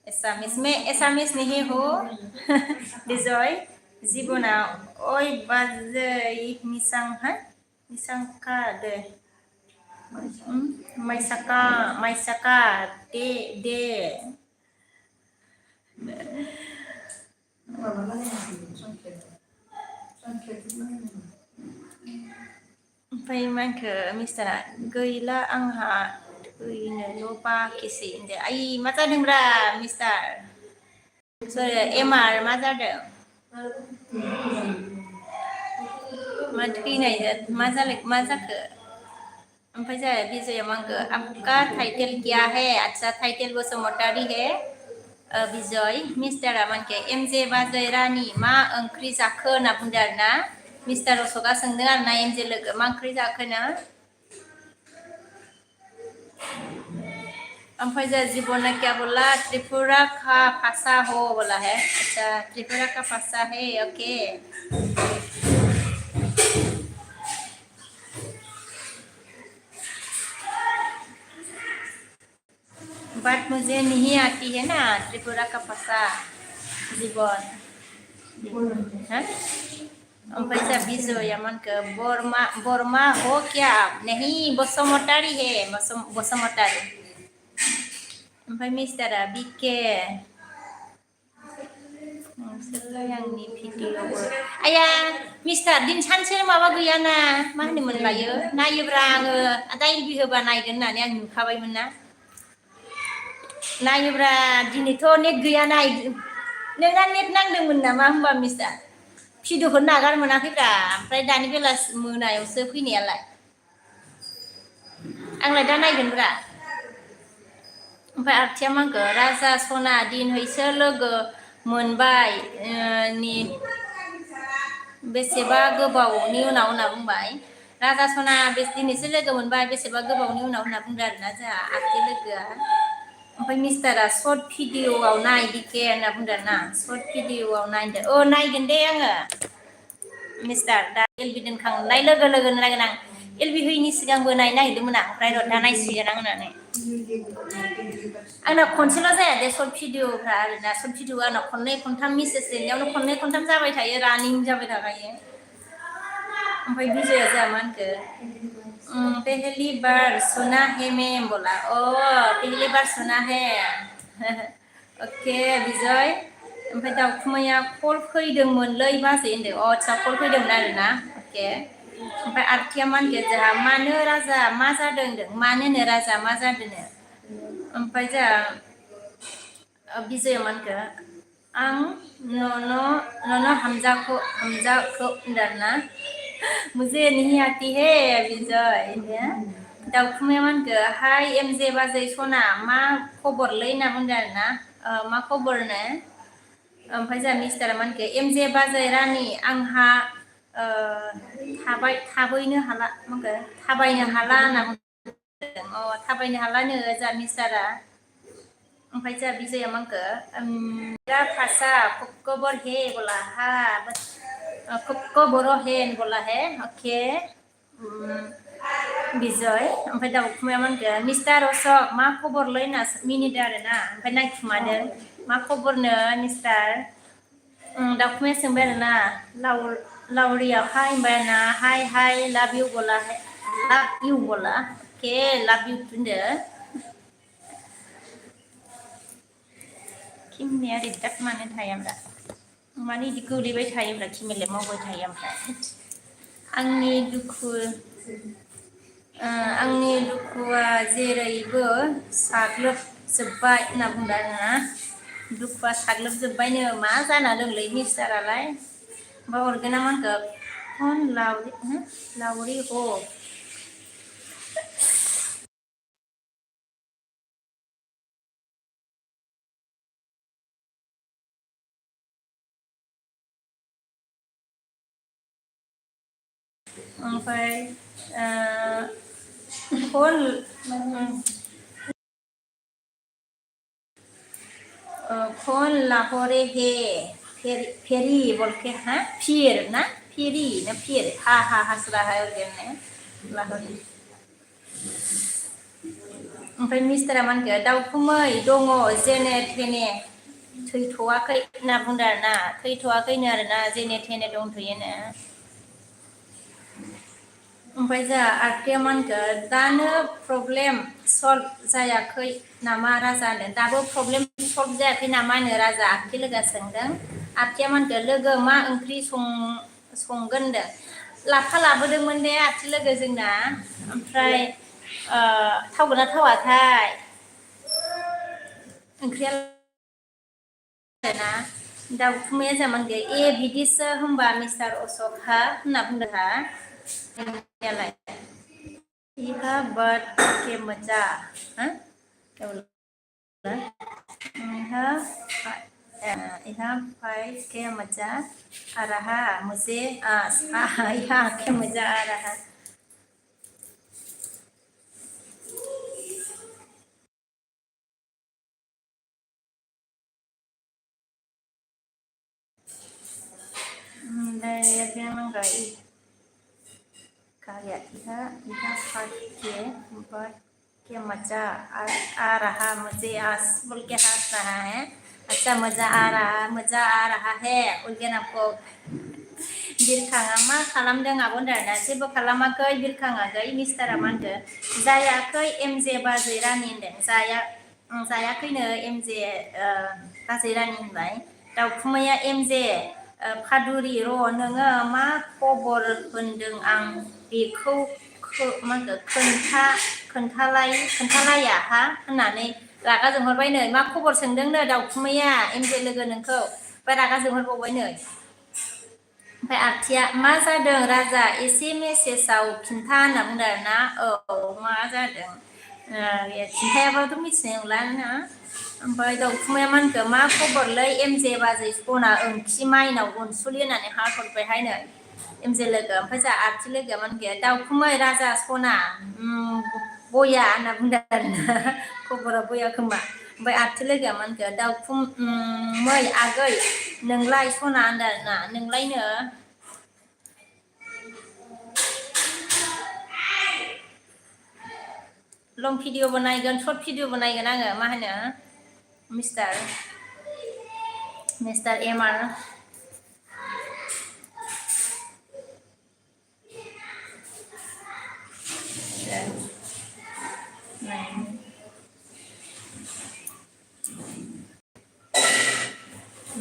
एसामिस में एसामिस नहीं हो बिजय जीवना ओय बाजै मिसां हा मिसांका दे माइसाका दे ओमफ्राय मा होनखो मिस्टारा गैला आंहा थैनोल' बाखिसै होनदो आइ मा जादोंब्रा मिस्टार सोर एमार मा जादों मा थैनाय मा जाखो ओमफ्राय जोंहा बिजया मा होनखो आपका टाइटेल क्या है अच्छा टाइटेल बसुमतारी है बिजय मिस्टारा मा होनखो एमजे बाजै रानि मा ओंख्रि जाखो होनना बुंदों आरोना मिस्टार अशोकआ सोंदों आरोना एमजे लोगो मा ओंख्रि जाखोनो ओमफ्राय जोंहा जीवना क्या बोला त्रिपुरा का भाषा हो बोला है अच्छा त्रिपुरा का भाषा है ओके बात मुझे नहीं आती है ना त्रिपुरा का भाषा जीवन ओमफ्राय जोंहा बिजया मा होनखो बरमा हो क्या नहीं बसुमतारी है बसुमतारी ओमफ्राय मिस्टारा बिके नोंसोरलाय आंनि भिडिअ'बो आया मिस्टार दिन सानसे माबा गैयाना मा होनोमोन लायो नायोब्रा आङो दा एलबि होबा नायगोन होननानै आं नुखाबायमोन ना नायोब्रा दिनैथ' नेट गैया नोंना नेट नांदोंमोन नामा होमबा मिस्टार भिडिअ'खौ नागार मोनाखैब्रा ओमफ्राय दानि बेलासि मोनायावसो फैनायालाय आंलाय दा नायगोनब्रा ओमफ्राय आरतिया मा होनखो राजा सना दिनैसो लोगो मोनबाय बेसेबा गोबावनि उनाव होनना बुंबाय राजा सना दिनैसो लोगो मोनबाय बेसेबा गोबावनि उनाव होनना बुंदों आरोना जोंहा आरति लोगोआ ओमफ्राय मिस्टारा सर्ट भिडिअ'आव नाय दिके होनना बुंदों आरोना सर्ट भिडिअ'आव नायदो नायगोन दे आङो मिस्टार दा एलबि दोनखांनाय लोगो लोगोनो नायगोन आं एलबि होयिनि सिगांबो नायनो नागिरदोंमोन आं ओमफ्राय र' दा नायसिगोन आं होननानै आंना खनसेल' जाया दे सर्ट भिडिअ'फ्रा आरोना सर्ट भिडिअ आंना खननै खनथाम मेसेज लिरनायावनो खननै खनथाम जाबाय थायो रानिं जाबाय थाखायो ओमफ्राय बिजया जोंहा मा होनखो पहली बार सुना है मैम बोला पहली बार सुना है ओके बिजय ओमफ्राय दाउखुमैया कल फैदोंमोनलै बाजै होनदों आदसा कल फैदोंमोन आरोना अके ओमफ्राय आरतिया मा होनखो जोंहा मानो राजा मा जादों होनदों मानोनो राजा मा जादोंनो ओमफ्राय जोंहा बिजया मा होनखो आं न'नो हामजाखौ होनदों आरोना मुझे नहीं आती है बिजय दाउखुमैया मा होनखो हाय एमजे बाजै सना मा खबरलै होनना बुंदों आरोना मा खबरनो ओमफ्राय जोंहा मिस्टारा मा होनखो एमजे बाजै रानि आंहा थाबायनो हाला मा होनखो थाबायनो हाला होनना बुंदों थाबायनो हालानो जोंहा मिस्टारा ओमफ्राय जोंहा बिजया मा होनखो मेरा भाषा खबर हे बोला हा खबर हे बोला है ओके बिजय ओमफ्राय दाउखुमैया मा होनखो मिस्टार अशोक मा खबरलै होनना मिनिदों आरोना ओमफ्राय नायखुमादों मा खबरनो मिस्टार दाउखुमैया सोंबाय आरोना लावरिया हाय होनबाय आरोना हाय लाभ इउ बोला Okay, love you Tunda. Kimnya didak mana thayam dah. Mani dikulibai thayam dah kimele mau thayam dah. Angni दुखुआ जेरैबो साग्लोबजोब्बाय होनना बुंदों आरोना दुखुआ साग्लोबजोब्बायनो मा जाना दंलै मिस्टारालाय बा हरगोन ना मानखौ फन लावरि ह ओमफ्राय फन फोन लाहौरे हे फेरी बोल के हाँ फिर ना फेरी ना फिर हा हा हंसला है और ने लाहौरे ओमफ्राय मिस्टारा मानखो दाउखुमै दङ जेने थेने थैथ'वाखै होनना बुंदों आरोना थैथ'वाखैनो आरोना जेने थेने दंथ'योनो ओमफ्राय जा आर्टिया मानखो दानो प्रब्लेम सल्भ जायाखै नामा राजा होनदों दाबो प्रब्लेम सल्भ जायाखै नामा होनो राजा आर्टि लोगो सोंदों आर्टिया मानखो लोगो मा ओंख्रि संगोन होनदों लाफा लाबोदोंमोन दे आर्टि लोगो जोंना ओमफ्राय थावगोना थावाथाय ओंख्रिया ना दाउखुमैया जामान दे ए बिदिसो होनबा मिस्टार अशोकहा होनना बुंदोंहा यालाय इहा बाट के मजा हाँ क्या बोला इहा भाई के मजा आ रहा मुझे इहा के मजा आ रहा dari manggai karya iha के मजा आ रहा मुझे आस बोल के हंस रहा है अच्छा मजा आ रहा है उनके आपको बिरखाङा मा खालामदों आब' होनदोंना जेबो खालामाखै बिरखाङाखै मिस्टारा मा होनदों जायाखै एमजे बाजै रानि होनदों जायाखैनो एमजे बाजै रानि होनबाय दाउखुमैया एमजे फादुरि र' नोङो मा खबर होनदों आं बेखौ मा खोन्थालाया हा होननानै रागा जोंहरबायनो मा खबर सोंदोंनो दाउखुमैया एमजे लोगो नोंखौ ओमफ्राय रागा जोंहरबावबायनो ओमफ्राय आर्टिया मा जादों राजा एसे मेसेजाव खिन्था होनना बुंदों आरोना औ मा जादों खिन्थायाबाथ' मिथिनाय नंला ना ओमफ्राय दाउखुमैया मानखो मा खबरलै एमजे बाजै सना ओंखि माइनाव अनसुलि होननानै हाहरबायहायनो एमजे लोगो ओमफ्राय जा आर्टि लोगोआ मानखो दाउखुमै राजा सना बया होनना बुंदों आरोना खबरा बया खोमा ओमफ्राय आर्टि लोगोआ मानखो दाउखुमै आगै नोंलाय सना होनदों आरोना नोंलायनो लं भिडिअ बानायगोन सर्ट भिडिअ बानायगोन आङो मा होनो मिस्टार एमआर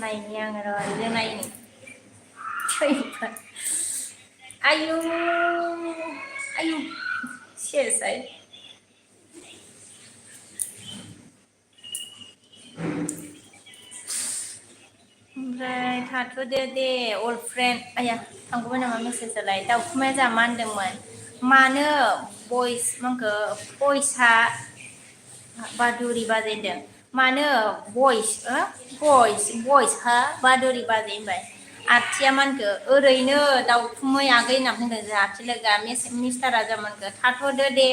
नायनि आङो र' ओरैनो नायनि आयु सेसाय ओमफ्राय थाथ'दो दे अल्ड फ्रेन्ड आया थांगौमोन नामा मेसेजालाय दाउखुमाया जा मा होनदोंमोन मानो भइसआ बादुरि बाजै होनदों मानो भइस हा बादुरि बाजै होनबाय आर्टिया मानखो ओरैनो दाउखुमै आगै होनना बुंदों जों आर्टि लोगोआ मिस्टारा जामानखो थाथ'दो दे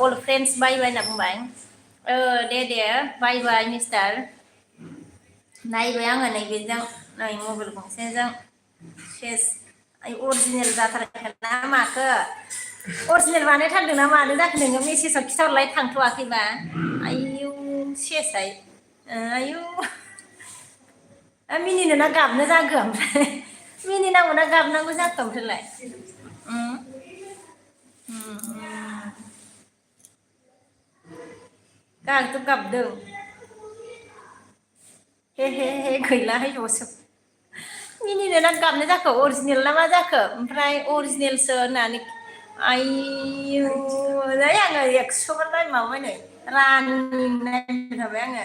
अल्ड फ्रेन्डस बाय बाय होनना बुंबाय दे बाय बाय मिस्टार नायबाय आङो नैबेजों नै मबाइल गंसेजों सेस अरिजिनेल जाथारगोन ना माखो अरिजिनेल बानायथारदों ना मानो जाखो नोङो मेसेजाव खिथाहरलाय थांथ'वाखैबा आयु सेसाय आयु मिनिनो ना गाबनो जाखो ओमफ्राय मिनिनांगौ ना गाबनांगौ जाखो ओमफ्रायलाय गागथ' गाबदों हे हे हे गैला हैबावसो मिनिनो ना गाबनाय जाखो अरिजिनेल ना मा जाखो ओमफ्राय अरिजिनेलसो होननानै आयौ नै आङो 100 बार नायमारबाय नै रानिं नायबाय थाबाय आङो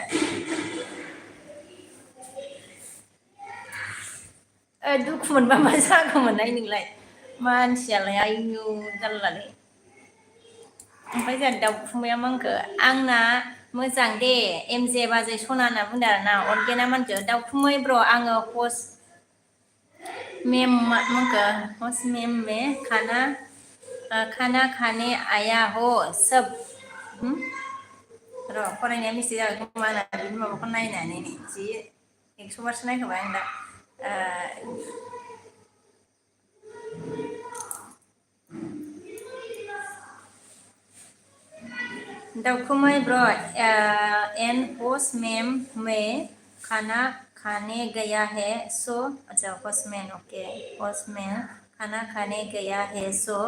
दुखु मोनबा मा जागौमोनहाय नोंलाय मानसियालाय आयौ जारलालै ओमफ्राय जोंहा दाउखुमैया मा होनखो आंना मोजां दे एमजे बाजै सना होनना बुंदों आरोना अर्गेना मा होनखो दाउखुमै ब्र आङो हस्ट मेम मा होनखो हस्ट मेम में खाना खाने आया हो सब र' फरायनाया मिस्टेक जाबाय खोमा आंना बिनि माबाखौ नायनानै जि 100 बारसो नायखाबाय आं दा दाउखुमै ब्र एन होस्ट मेम में खाना खाने गया है सो अच्छा होस्टमैन ओके होस्टमैन खाना खाने गया है सो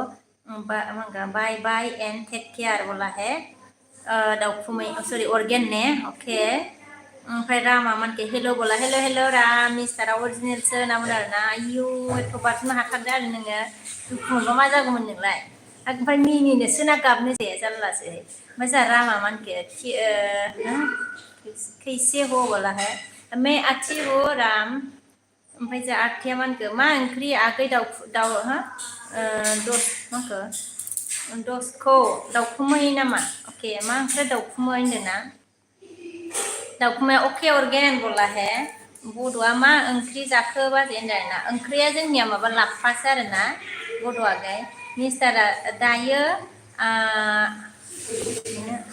बाय बाय एंड टेक केयर बोला है दाउखुमै सॉरी ऑर्गेन ने ओके ओमफ्राय रामा मानके हेल' बोला हेल' हेल' राम मिस्टारा अरिजिनेलसो होनना बुंदों आरोना आयौ एथ' बारस'नो हाथारदों आरो नोङो दुखु मोनबा मा जागौमोन नोंलाय ओमफ्राय मिनिनोसो ना गाबनोसै जारलासो ओमफ्राय जोंहा रामा मानके कैसे हो बोला है मैं अच्छी हो राम ओमफ्राय जोंहा आरथिया मानखो मा ओंख्रि आगै दाउ हा दस माखो दसखौ दाउखुमै नामा ओके मा ओंख्रि दाउखुमै होनदोंना दाउखुमै अके अर्गेन बोला है बड'आ मा ओंख्रि जाखो बाजै होनदों आरोना ओंख्रिया जोंनिया माबा लाफासो आरोना बड'आगै मिस्टारा दायो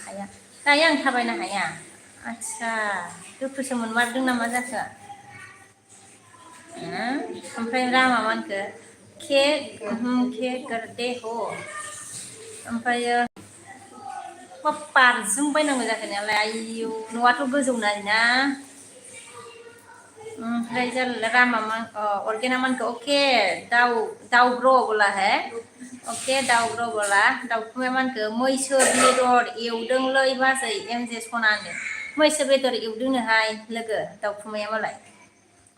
हाया दायो आं थाबायनो हाया आदसा दुखुसो मोनमारदों नामा जाखो ओमफ्राय रामा मा होनखो के करते हो ओमफ्रायो मा बारजुमबायनांगौ जाखो नालाय आयौ न'आथ' गोजौ ना ओमफ्राय रामा मा अर्गेना मानखो अके दाउ ब्र बोला है ओके दाउ ब्र बोला दाउखुमै मानखो मैसो बेदर एवदोंलै बाजै एमजे सनानो मैसो बेदर एवदोंनोहाय लोगो दाउखुमैया मालाय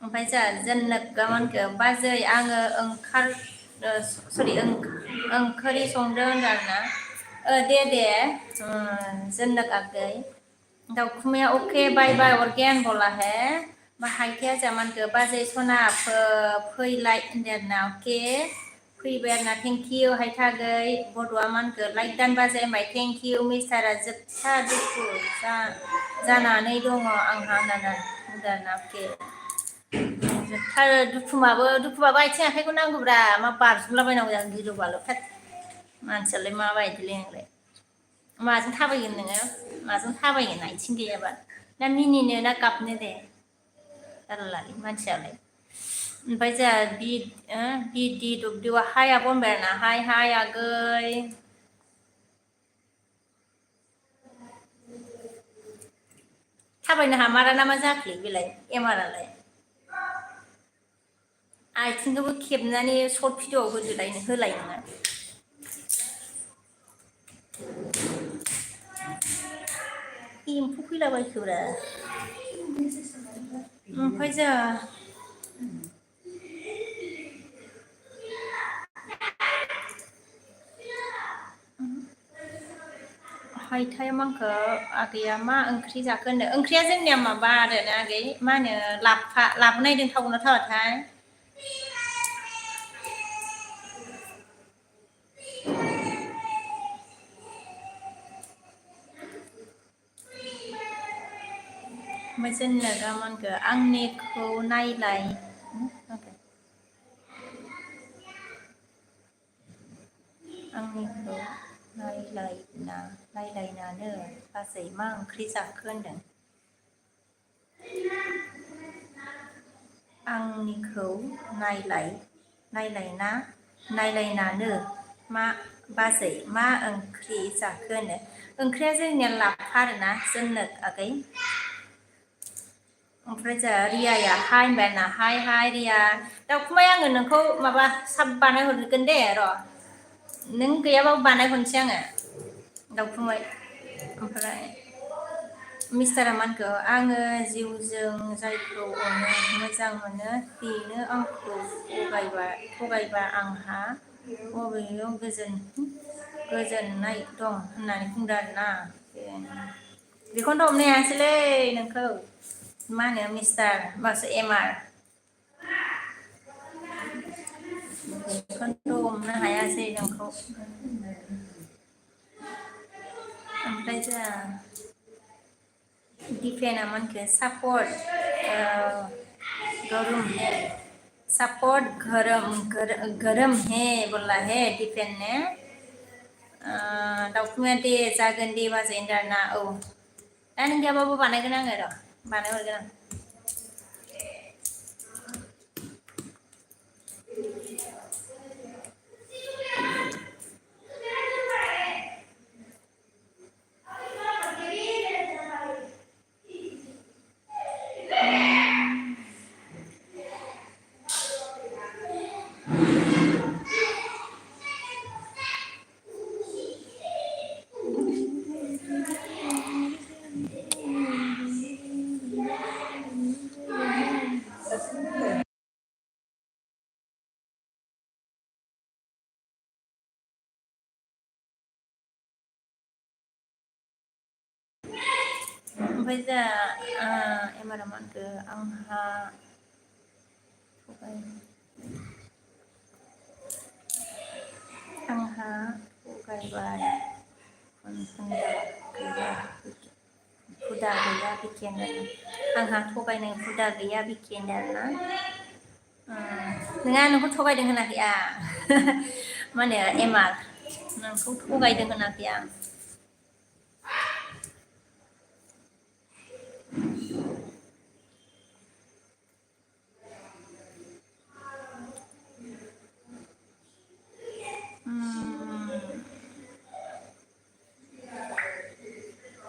ओमफ्राय जोंहा जोन्नोगा मानखो बाजै आङो ओंख्रि संदों होनदों आरोना दे जोन्नोग आगै दाउखुमैया अके बाय बाय अर्गेन बोला है हायथाया जोंहा मानखो बाजै सना फैलाय होनदों आरोना अके फैबाय आरोना थेंक इउ हायथागै बड'आ मानखो लाइक दान बाजै होनबाय थेंक इउ मिस्टारा जोबथा दुखु जानानै दङ आंहा होननानै बुंदों आरोना अके जोबथा दुखुबाबो आथिं आखाइखौ नांगौब्रा मा बारजुमलाबायनांगौ जाखो गिलु बालु मानसियालाय माबायदिलै नोंलाय माजों थाबायगोन नोङो माजों थाबायगोन आथिं गैयाबा ना मिनिनो ना गाबनो दे जारलालै मानसियालाय ओमफ्राय जोंहा बिदि दुब्लियाव हाय आब' होनबाय आरोना हाय आगै थाबायनो हामारा ना मा जाखोलै बेलाय एमारालाय आथिंखौबो खेबनानै सर्ट भिडिअ'आव होलाय नोङो एम्फौ फैलाबायखोब्रा ओमफ्राय जोंहा हायथाया मानखो आगैया मा ओंख्रि जाखो होनदों ओंख्रिया जोंनिया माबा आरोना आगै मा होनो लाबोनायदों थावना थावाथाय ओमफ्राय जोन्नोगा मानखो आंनिखौ नायलाय आंनिखौ नायलायनानो बाजै मा ओंख्रि जाखो होनदों आंनिखौ नायलायनानो मा बाजै मा ओंख्रि जाखो होनो ओंख्रिया जोंनिया लाफा आरोना जोन्नोग आगै ओमफ्राय जोंहा रियाया हाय होनबाय आरोना हाय रिया दाउखुमै आङो नोंखौ माबा साब बानायहरगोन दे र' नों गैयाबाबो बानायहरनोसै आङो दाउखुमै ओमफ्राय मिस्टारा मानखौ आङो जिउजों जायखौ अनो मोजां मोनो बेनो आंखौ थगायबा आंहा बबेयाव गोजोननाय दं होननानै बुंदों आरोना बेखौनो हमनो हायासैलै नोंखौ मा होनो मिस्टार मासो एमार बेखौनोथ' हमनो हायासै नोंखौ ओमफ्राय जोंहा डिफेना मानखो सापर्ट गरम है बोला है डिफेन ने दाउखुमेया दे जागोन दे बाजै होनदों आरोना औ दा नों गैयाबाबो बानायगोन आङो र' बानायहरगोन आं ओमफ्राय दा एमारा मानखो आंहा थगायबाय हुदा गैया बिखि आंहा थगायनाय हुदा गैया बिखि होनदों आरोना नङा नोंखौ थगायदों होनाखै आं मा होनो एमार नोंखौ थगायदों होनाखै आं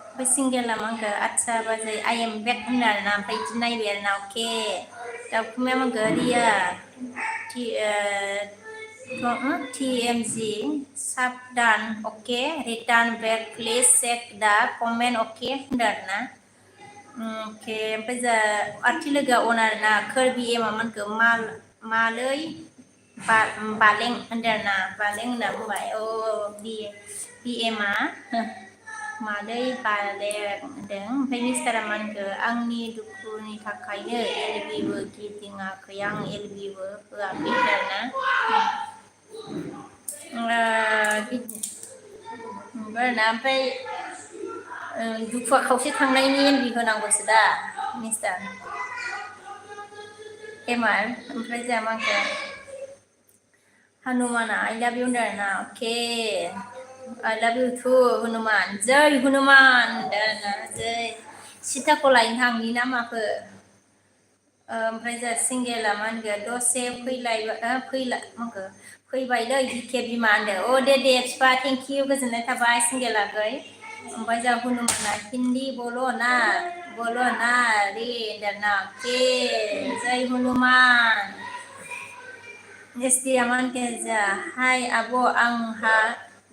ओमफ्राय सिंगेला मांखो आदसा बाजै आइ एम बेक होनदों आरोना ओमफ्राय बिदि नायबाय आरोना अके दाउखुमेया मांखो रिया TMG साबधान अके रिटार्न बेक प्लिज चेक दा कमेन्ट अके होनदों आरोना अके ओमफ्राय जा आरथि लोगोआ अन आरोना खोरबि एमा मानखो मालै बालें होनदों आरोना बालें होनना बुंबाय औ बि एमा मादै बालें होनदों ओमफ्राय मिस्टारा मानखो आंनि दुखुनि थाखायनो एलबिबो गिदिङाखै आं एलबिबो होआखै आरोना ओमफ्राय दुखुआ खावसे थांनायनि एलबि होनांगौसो दा मिस्टार एमार ओमफ्राय जोंहा मानखो हनुमाना आइ लाभ इउ होनदों आरोना अके I love you too Hanuman जय हनुमान होनदों आरोना जय सीताखौ लायनो थांनि ना माखो ओमफ्राय जोंहा सिंगेला मा होनगोन दसे फैबायलै जिखे बिमा होनदों अ दे बिफा थेंक इउ गोजोननाय थाबाय सिंगेलागै ओमफ्राय जोंहा हनुमाना हिन्दी बलो ना रे होनदों आरोना अके जय हनुमान एसडिया मानके जा हाय आब' आंहा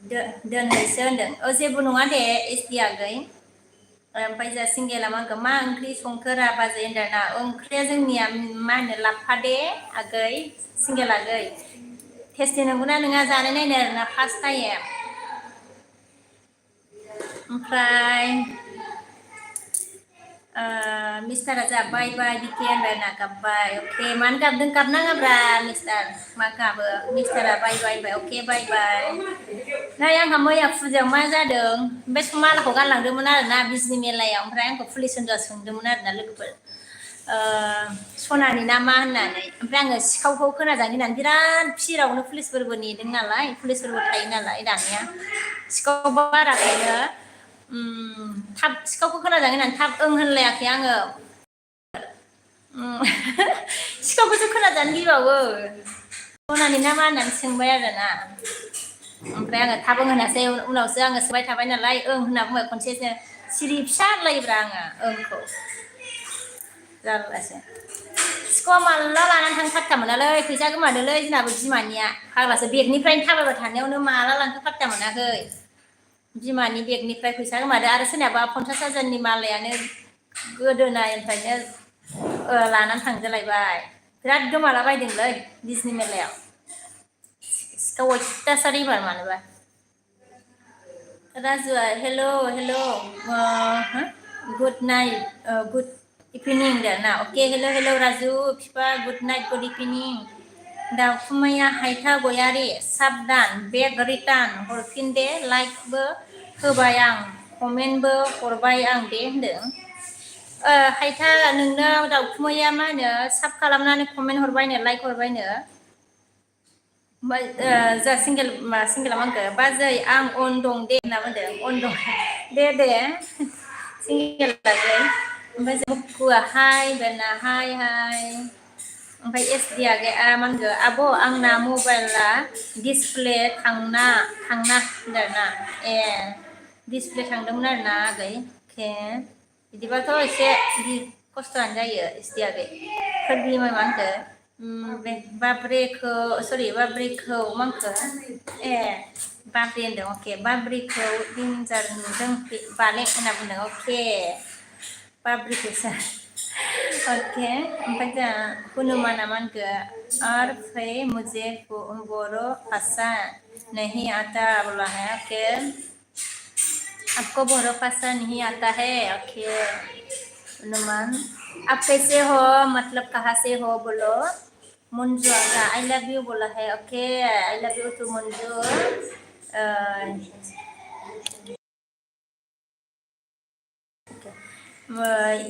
दोनहैसो होनदों जेबो नङा दे एसडि आगै ओमफ्राय जा सिंगेला मानखो मा ओंख्रि संखोरा बाजै होनदों ना ओंख्रिया जोंनिया मा होनो लाफा दे आगै सिंगेल आगै टेस्टि नंगौना नङा जानाय नायनो आरोना फार्स्ट टाइम ओमफ्राय मिस्टारा जा बाय बाय बिके होनबाय ना गाबबाय अके मानो गाबदों गाबनाङाब्रा मिस्टार मा गाबो मिस्टारा बाय बाय होनबाय अके बाय बाय नै आंहा मैया फुजायाव मा जादों बे मालाखौ गानलांदोंमोन आरोना बिजनि मेलायाव ओमफ्राय आंखौ पुलिस हिनजावा सोंदोंमोन आरोना लोगोफोर सनानि ना मा होननानै ओमफ्राय आङो सिखावखौ खोनाजानो गिनानै बिराद फिरावनो पुलिसफोरबो नेदों नालाय पुलिसफोरबो थायो नालाय दानिया सिखाव बाराखैनो थाब सिखावखौ खोनाजानो गिनानै थाब ओं होनलायाखै आङो सिखावखौसो खोनाजानो गिबावो सनानि ना मा होननानै सोंबाय आरोना ओमफ्राय आङो थाब ओं होनासै उनावसो आङो सोंबाय थाबाय नालाय ओं होनना बुंबाय खनसेसो सिरि फिसा होनलायोब्रा आङो ओंखौ जारलासो सिखावा माला लानानै थांनो फात्ता मोनालै फैसा गोमादोलै जोंनाबो बिमानिया फाग्लासो बेगनिफ्रायनो थाबायबाय थानायावनो माला लांखो फात्ता मोनाखै बिमानि बेगनिफ्राय फैसा गोमादो आरो सोरनियाबा 50,000नि मालायानो गोदोनानिफ्रायनो लानानै थांजालायबाय बिराद गोमालाबायदोंलै बिजनि मेलायाव सिखाव अयथासार एबार मानोबा राजुआ हेल' गुड नाइट गुड इभिनिं ना अके हेल' राजु फिफा गुड नाइट गुड इभिनिं दाउखुमैया हायथा गयारि साबधान बेग रिटार्न हरफिन दे लाइकबो होबाय आं कमेन्टबो हरबाय आं दे होनदों हायथा नोंनो दाउखुमैया मा होनो साब खालामनानै कमेन्ट हरबायनो लाइक हरबायनो जा सिंगेला मा होनखो बाजै आं अन दं दे होनना बुंदों अन दं दे सिंगेलाजै ओमफ्राय बुकुआ हाय बेना हाय ओमफ्राय एसडि आ मा होनखो आब' आंना मबाइला डिसप्ले थांना होनदोंना ए डिसप्ले थांदोंमोन आरोना आगै के बिदिबाथ' एसे खस्थ'आनो जायो एसडि आगै फोरबि मा होनखो बाब्रेखौ मा होनखो ए बाब्रे होनदों अके बाब्रिखौ देन्जार नुदों बालेक होनना बुंदों अके बाब्रिखौसो ओके ओमफ्राय जोंहा हनुमाना मा होनखो और फिर मुझे बोरो भाषा नहीं आता बोला है ओके आपको बोरो भाषा नहीं आता है ओके हनुमान आप कैसे हो मतलब कहाँ से हो बोलो मंजू आगा आई लव यू बोला है okay I love you too Manju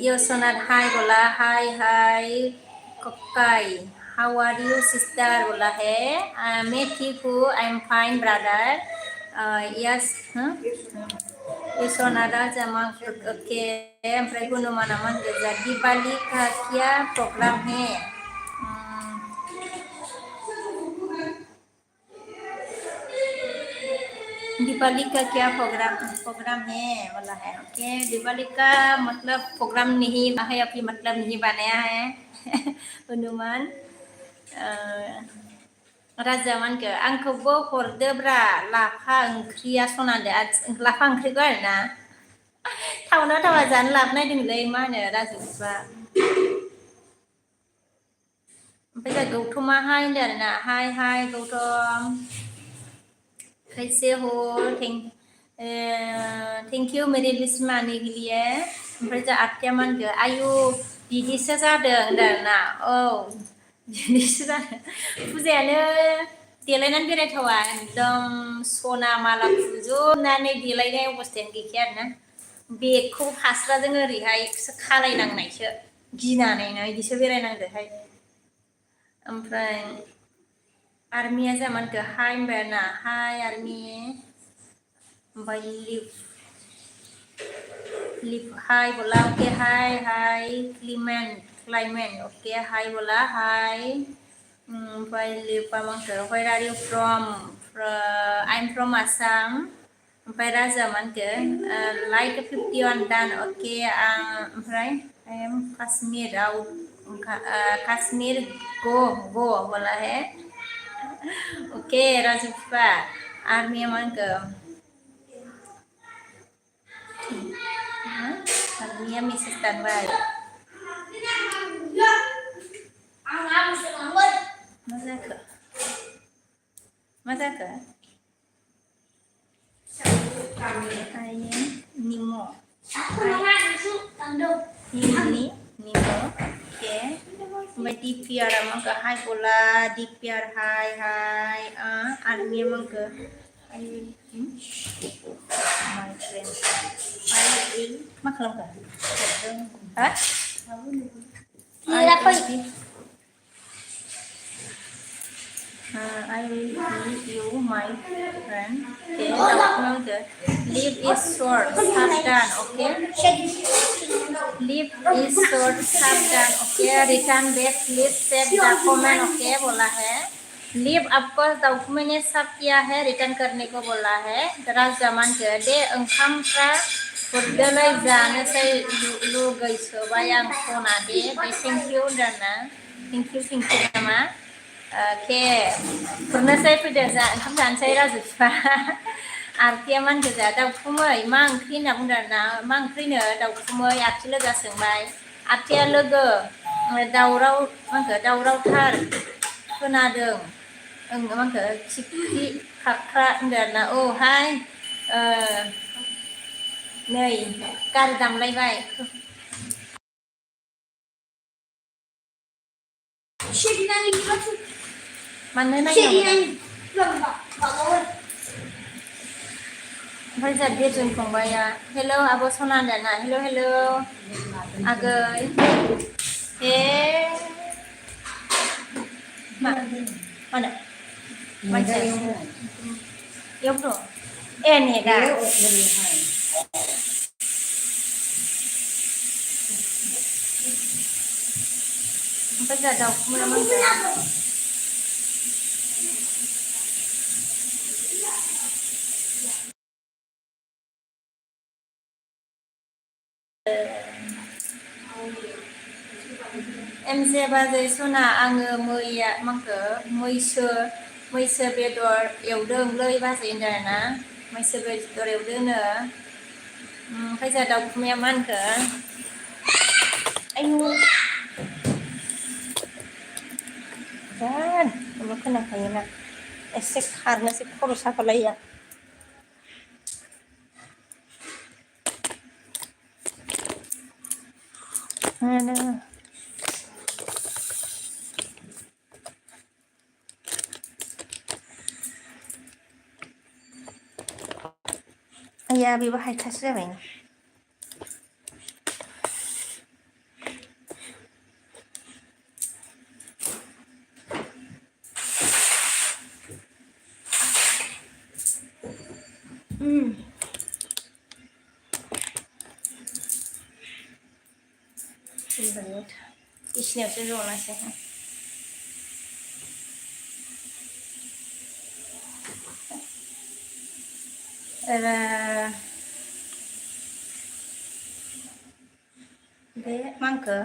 योसोनाथ हाय बोला हाय कक्काई हाउ आर यू सिस्टर बोला है मैं ठीक हूँ I am fine brother yes योसोनाथा जमा ओके ओमफ्राय हनुमाना मा होनगोन दिवाली का क्या प्रग्राम है दिवाली का क्या प्रोग्राम है बोला है ओके दिवाली का मतलब प्रोग्राम नहीं है अभी मतलब नहीं बनाया है हनुमान राजा मानखो आंखौबो हरदोब्रा लाफा ओंख्रिया सनादो लाफा ओंख्रिखौ आरोना टाउनाव थावा जानो लाबोनायदोंलै मा होनो राजु बिफा ओमफ्राय जोंहा गौतमा हाय होनदों आरोना हाय गौतम कैसे हो थैंक यू मेरे विश माने के लिए ओमफ्राय जोंहा आत्या मा होनखो आयु बिदिसो जादों होनदों आरोना औ बिदिसो जादों फुजायानो देलायनानै बेरायथावा एकदम सना माला फुजोबनानै देलायनाय अबस्थायानो गैखाया आरोना बेगखौ फास्राजों ओरैहाय खालायनांनायसो गिनानैनो बिदिसो बेरायनांदोहाय ओमफ्राय आर्मिया जा मा होनखो हाय होनबाय आरोना हाय आर्मि ओमफ्राय लिप हाय बोला okay hi climate okay hi बोला हाय ओमफ्राय लिपा मा होनखो where are you from I am from Assam ओमफ्राय राजा मा होनखो लाइक 51 दान ओके ओमफ्राय आई एम काश्मीराव काश्मीर गो बोला है ओके राजु फिफा आर्मिया मा होनखो आर्मिया मेसेज दानबाय मा जाखो निमो निमो ओके ओमफ्राय डिपिआर मा हाय बोला डिपिआर हाय आर्मिया मा होनखो माय फ्रेन्ड मा खालामखो I will give you my friend. Okay, leave is short, sabadan. Okay, leave is short, sabadan. Okay, return back. Please save the comment. Okay, बोला है. Leave आपको डॉक्यूमेंट ने सब किया है रिटर्न करने को बोला है. जरा जमान कर दे ओंखामफ्रा हरदोलै जानोसै लुगैसोबाय आं सना दे थेंक इउ होनदोंना थेंक इउ नामा ओके खुरनोसै फैदो ओंखाम जानोसै राजु बिफा आरतिया मान गोजा दाउखुमै मा ओंख्रि होनना बुंदों आरोना मा ओंख्रिनो दाउखुमै आरति लोगोआ सोंबाय आरतिया लोगो दावराव मा होनखो दावरावथार खोनादों मा होनखो खिख्रि खाख्रा होनदों आरोना औहाय नै गारि दामलायबाय Siedinami nie ma tu. मानो नायनांगौ Siedinami. Ląba. Mało. ओमफ्राय जोंहा देरजोन फंबाया हेल' आब' सना होनदों ना हेल' आगै ए mana macam yang bro ni dah apa dah tahu mana MJ बाजै सना आङो मैया माखो मैसो बेदर एवदोंलै बाजै होनदों आरोना मैसो बेदर एवदोंनो ओमफ्राय जोंहा दाउखुमैया मा होनखो आयु जान मा खोनाखायोना एसे खारनोसै खर' साफालायो आया बेबो हायथासो जाबाय बिसिनायावसो जनासै बे मांखो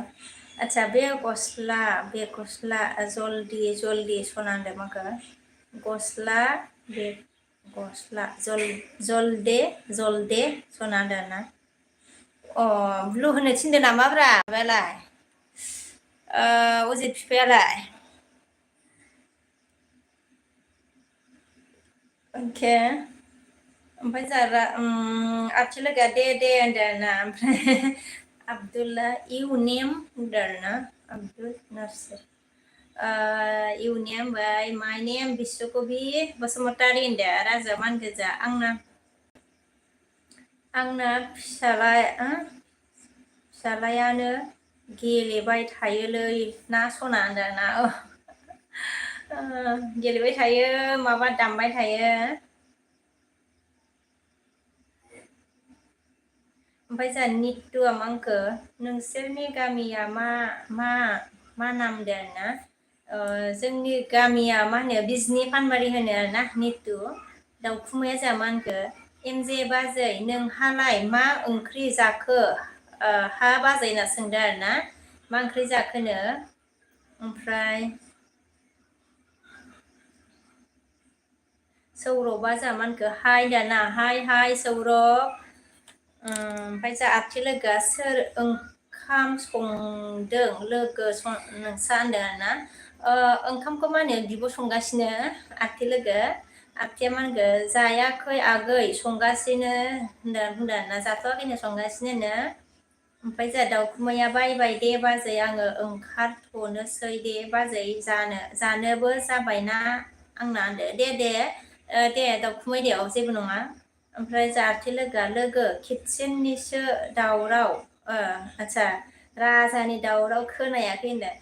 आच्छा बे गस्ला जल्दी सनांदो मांखो गस्ला बे गस्ला जलदे सनांदो ना अ ब्लु होनो थिनदो नामाब्रा माबायालाय अजित बिफायालाय अके ओमफ्राय जारा आरथि लोगोआ दे होनदों आरोना ओमफ्राय आब्दुल्ला इउ नेम होनदों आरोना आब्दुल नार्सार इउ नेम बाय माय नेम बिश्वकबि बसुमतारी होनदों राजा मान गोजा आंना फिसालायानो गेलेबाय थायोलै ना सना होनदों ना गेलेबाय थायो माबा दामबाय थायो ओमफ्राय जोंहा नितुआ मांखो नोंसोरनि गामिया मा नाम होनदों आरोना जोंनि गामिया मा होनो बिजनि पानबारि होनो आरोना नितु दाउखुमैया जोंहा मा होनखो एमजे बाजै नोंहालाय मा ओंख्रि जाखो हा बाजै होनना सोंदों आरोना मा ओंख्रि जाखोनो ओमफ्राय सौरभा जोंहा मा होनखो हाय दाना हाय सौरभ ओमफ्राय जोंहा आरथि लोगोआ सोर ओंखाम संदों लोगो नोंसा होनदों आरोना ओंखामखौ मा होनो बिब' संगासिनो आरथि लोगो आरथिया मा होनखो जायाखै आगै संगासिनो बुंदों आरोना जाथ'वाखैनो संगासिनो ओमफ्राय जोंहा दाउखुमैया बाय दे बाजै आङो ओंखारथ'नोसै दे बाजै जानोबो जाबायना आंना होनदो दे दाउखुमै दे जेबो नङा ओमफ्राय जोंहा आरथि लोगो किटचेननिसो दावराव आच्छा राजानि दावराव खोनायाखै होनदों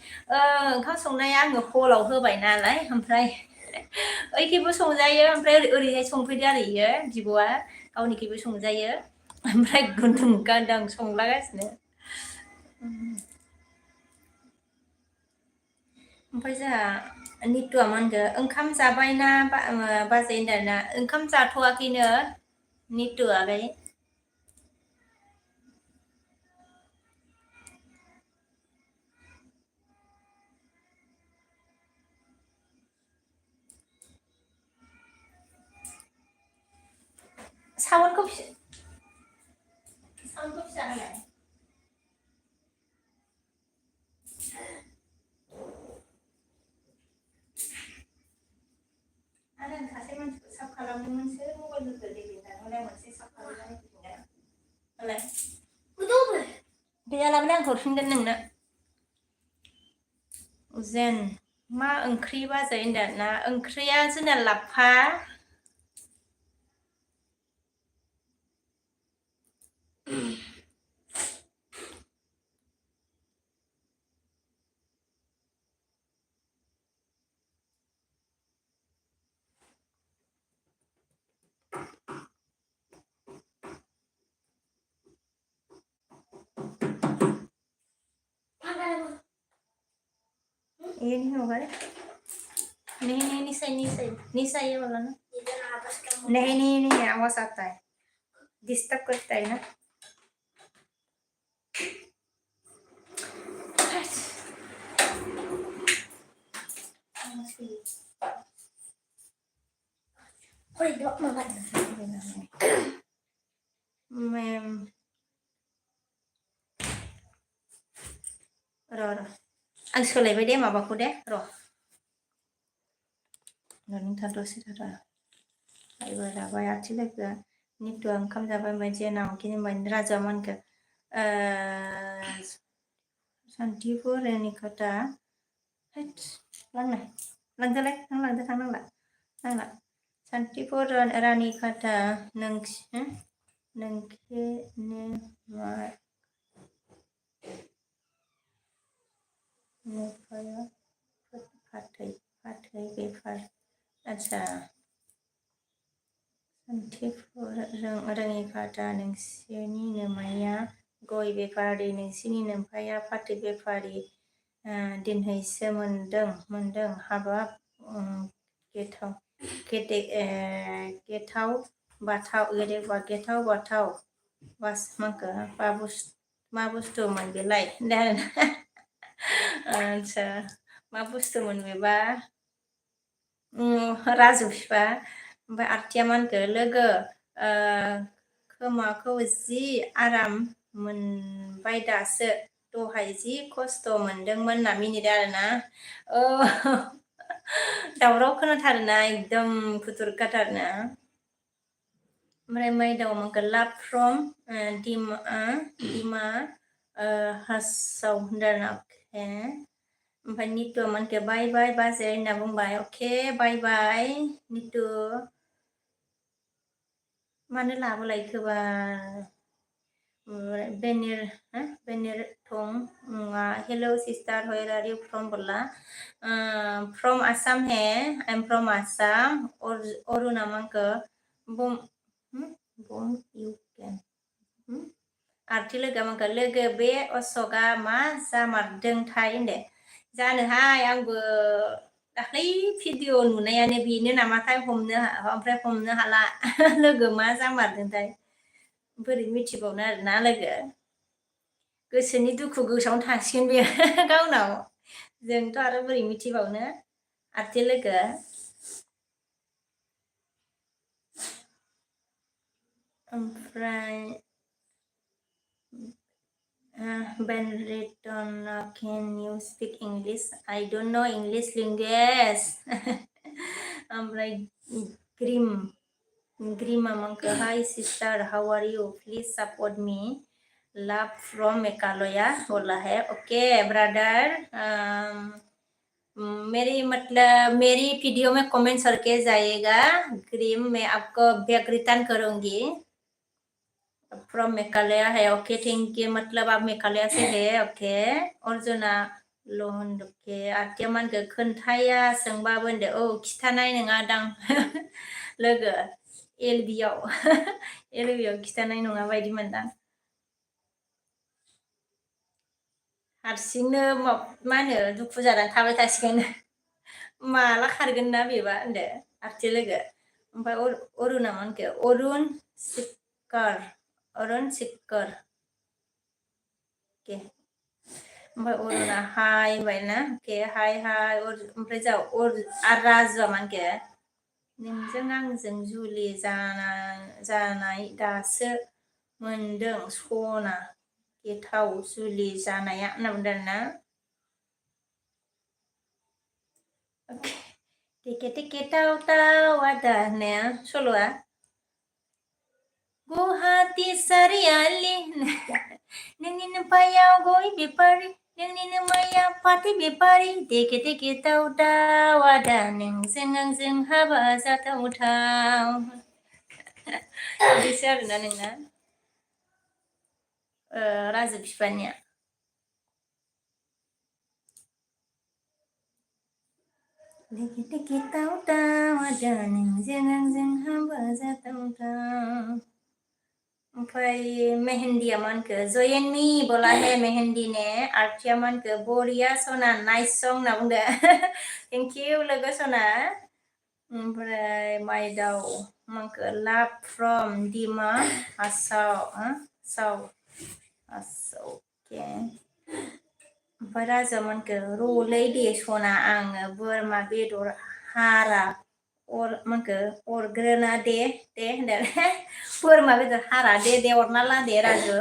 ओंखाम संनाया आङो हलाव होबाय नालाय ओमफ्राय ओइखिबो संजायो ओमफ्राय ओरैहाय संफैदो आरो इयो बिब'आ गावनिखैबो संजायो ओमफ्राय गुदुं गादां संलागासिनो ओमफ्राय जोंहा नितुआ मा होनखो ओंखाम जाबायना बाजै होनदों आरोना ओंखाम जाथ'वाखैनो नितु आगै साउन्डखौ फिसा होलाय आरो आं सासे मानसिखौ साब खालामदोंमोनसो मबाइलफोरखौ डिलिट दानहरनाय मोनसे साब खालामनानै फैफिनदों होलाय Betul. गैयालाबो आं हरफिनगोन नोंनो जेन मा ओंख्रि बाजै होनदों ना ओंख्रिया जोंना लाफा Mana? ini होगा नहीं नहीं नहीं सही नहीं सही ये वाला ना Ikan apa sih kamu? नहीं नहीं नहीं आवाज आता है डिस्टर्ब करता है ना Hoi, dok makan. मैं र' आं सोलायबाय दे माबाखौ दे र' नों थाद'सै थाद' आइबो राबाय आथि लोगो नितुआ ओंखाम जाबाय ओमफ्राय जेनाव गिदिंबाय राजा मानखो सान्थिफुर रेनिकाटा हैद लांनाय लांदोलाय नों लांदो थांनांला नांला सान्थिफुर रानिकाटा नोंखेने मा नुफाया फाथै बेफार आच्छा सान्थिफुर रोङिकाटा नोंसोरनि नोमाया गय बेफारि नोंसिनि नोम्फाया फाथै बेफारि दिनहैसो मोनदों हाबाब गेथाव बाथाव बास मांखो मा बुस्थुमोन बेलाय आच्छा मा बुस्थुमोन बेबा राजु बिफा ओमफ्राय आरथिया मानखो लोगो खोमाखौ जि आराम मोनबाय दासो दहाय जि खस्थ' मोनदोंमोन होनना मिनिदों आरोना दावराव खोनाथारोना एकदम खुथुरखाथारना ओमफ्राय माइदाव मानखो लाभ फ्रम दिमा हासाव होनदों आरोना अके ओमफ्राय नितु मानखो बाय बाय बाजै होनना बुंबाय अके बाय बाय नितु मानो लाबोलायखोबा बेनिर थं hello sister where are you from बोला फ्रम आसाम है I am from Assam Aruna मांखो बुम इउ केन आरती लोगो मांखो लोगो बे अशकआ मा जामारदोंथाय होनदो जानोहाय आंबो दाख्लै भिडिअ नुनायानो बेनो नामाथाय ओमफ्राय हमनो हाला लोगो मा जामारदोंथाय बोरै मिथिबावनो आरोना लोगो गोसोनि दुखु गोसोआवनो थासिगोन बेयो गावनाव जोंथ' आरो बोरै मिथिबावनो आरती लोगो ओमफ्राय Benriton, can you speak English? I don't know English language. ओमफ्राय ग्रिमा मांखो hi sister, how are you? Please support me. Love from Meghalaya बोला है ओके ब्रदर मेरी वीडियो में कमेंट करके जाइएगा ग्रीम मैं आपको बैक रिटर्न करूंगी फ्रॉम मेघालय है ओके थैंक यू मतलब आप मेघालय से है ओके अर्जुना लोन ओके आरतिया मानखो खोन्थाया सोंबाबो होनदो औ खिथानाय नङा दां लोगो एलबियाव खिथानाय नङा बायदि मोनदां हारसिंनो मा होनो दुखु जानानै थाबाय थासिगोन माला खारगोन ना बेबा होनदो आरती लोगो ओमफ्राय अरुणा मानखो अरुण सिक्कर के ओमफ्राय अरुणा हाय होनबाय ना के हाय ओमफ्राय जा राजुआ मानखो नोंजों आंजों जुलि जानाय दासो मोनदों सना गेथाव जुलि जानाया होनना बुंदों आरोना टेके टेके टाव टाव आदा होननाया सल'आ गुवाहाटि सारियालि नोंनिनो पायाव गय बेपारि नोंनिनो माया फाथै बेपारि टेके टेके टाव टाव आदा नोंजों आंजों हाबा जाथावथाव बिदिसो आरोना नोंना राजु बिफानिया टेके टेके टाव टाव आदा नोंजों आंजों हाबा जाथावथाव ओमफ्राय मेहेन्दिया मा होनखो जयेननि बोला हे मेहेन्दी ने आर्थिया मा होनखो बरिया सना नाइस सं होनना बुंदो थेंक इउ लोगो सना ओमफ्राय माइदाव मा होनखो लाभ फ्रम दिमा हासाव अके ओमफ्राय राजा मा होनखो रलै दे सना आङो बोरमा बेदर हारा मा होनखो अरग्रोना दे होनदों बोरमा बेदर हारा दे अरना ला दे राजु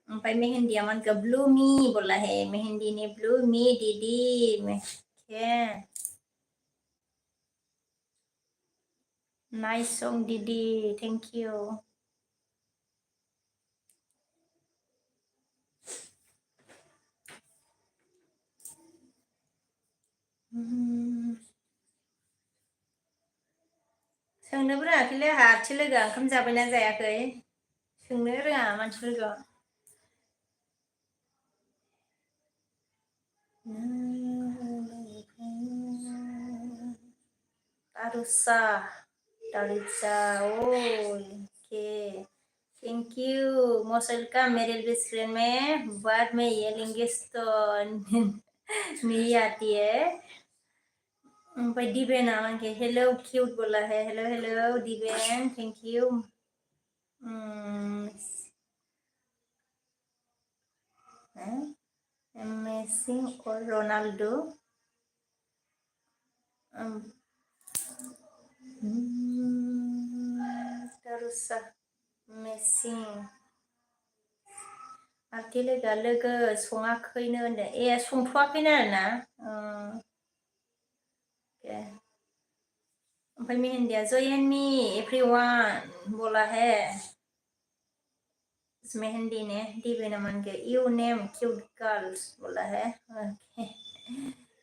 ओमफ्राय मेहेन्दिया मा होनखो ब्लुमि बोला हे मेहेन्दिनि ब्लुमि दीदी के नाइस सं दीदी थेंक यू सोंनोबो रोङाखैलै आंहा आथि लोगोआ ओंखाम जाबायना जायाखै सोंनो रोङा मानसिफोरखौ Tarusa okay thank you most welcome मेरे बेस्ट फ्रेंड में बाद में ये लिंगेस तो नहीं आती है ओमफ्राय दिबेना आंखे हेलो किउट बोला है hello hello Diben thank you Messi और रोनाल्डो Tarusa मेसी आथि लोगोआ लोगो सङाखैनो होनदों संथ'वाखैनो आरोना ओमफ्राय मेहेन्दिया जयेन मी एवरीवन बोला है मेहंदी ने दिबे मन के यू नेम क्यूट गर्ल्स बोला है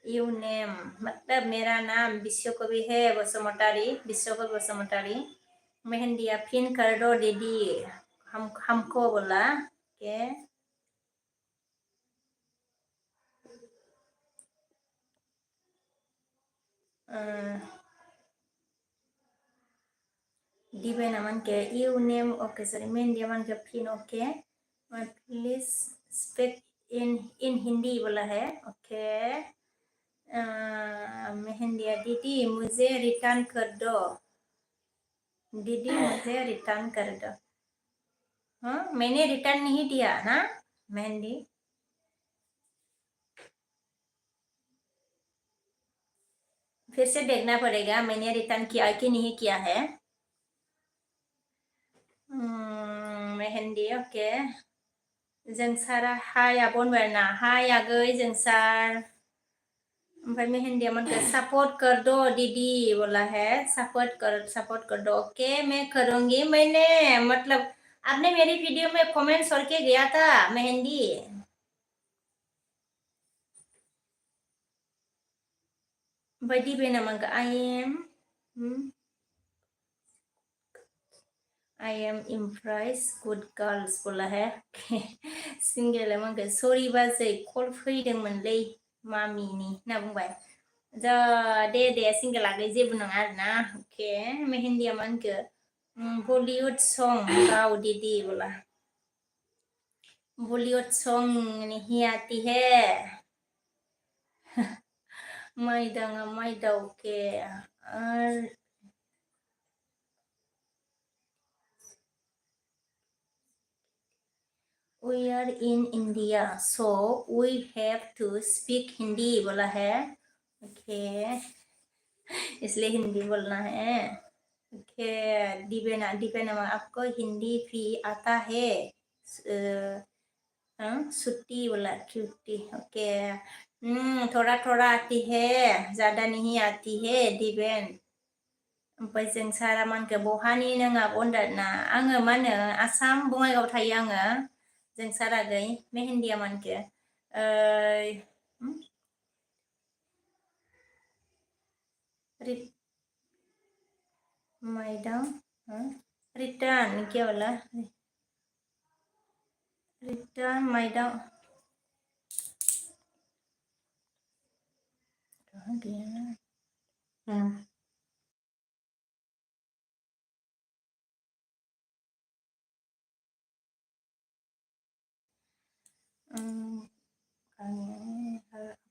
यू नेम मतलब मेरा नाम विश्वकवि है बसुमतारी मेहंदिया पिन कर दो दीदी हमको बोला के दिबे मन के यू नेम ओके सॉरी मेहंदिया मन के पिन okay please speak in Hindi बोला है ओके मेहंदिया दीदी मुझे रिटर्न कर दो दीदी मुझे रिटर्न कर दो हाँ मैंने रिटर्न नहीं दिया ना मेहंदी फिर से देखना पड़ेगा मैंने रिटर्न किया कि नहीं किया है मेहंदी ओके जोंसारा हाय बनबायना हाय आगै जोंसार ओमफ्राय मेहंदिया मनके सपोर्ट कर दो दीदी बोला है सपोर्ट कर दो ओके मैं करूंगी मैंने मतलब आपने मेरी वीडियो में कमेंट करके गया था मेहंदी बड़ी बेना मंग I am impress good girls बोला है सिंगेल मंग सरि बाजै कल फैदोंमोनलै मामिनि होनना बुंबाय दे सिंगेल आगै जेबो नङा आरोना अके मेहेन्दिया मा होनखो बलिउड सं गाओ दीदी बोला बॉलीवुड सॉन्ग नहीं आती है मैदा ओके और we are in India so we have to speak Hindi बोला है ओके इसलिए हिंदी बोलना है। ओके दीपेन आपको हिंदी भी आता है? छुट्टी बोला छुट्टी। ओके थोड़ा थोड़ा आती है, ज़्यादा नहीं आती है दीपेन। ओमफ्राय जों सारा मानखो बहानि नोङा बनदाना आङो मा होनो आसाम बङाइगाव थायो आङो जों सारागै मेहेन्दिया मानखो मैडम रिटर्न क्या बोला रिटर्न मैडम कहाँ गया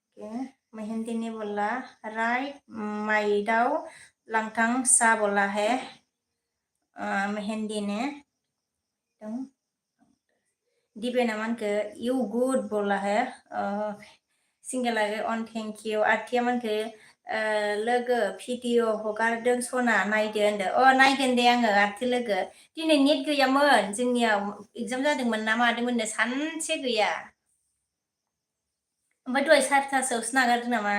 ओके मेहंदी ने बोला राइट माइदाव लांथां सा बोला है मेहंदी ने दीपेना मानके यू गुड बोला है सिंगल अन थैंक यू आर्टिया मानके लोगो भिडिअ हगारदों सना नायदो होनदो नायगोन दे आङो आर्टि लोगो दिनै नेट गैयामोन जोंनियाव एग्जाम जादोंमोन ना मादोंमोननो सानसे गैया ओमफ्राय दहाय 4थासोआवसो नागारदों नामा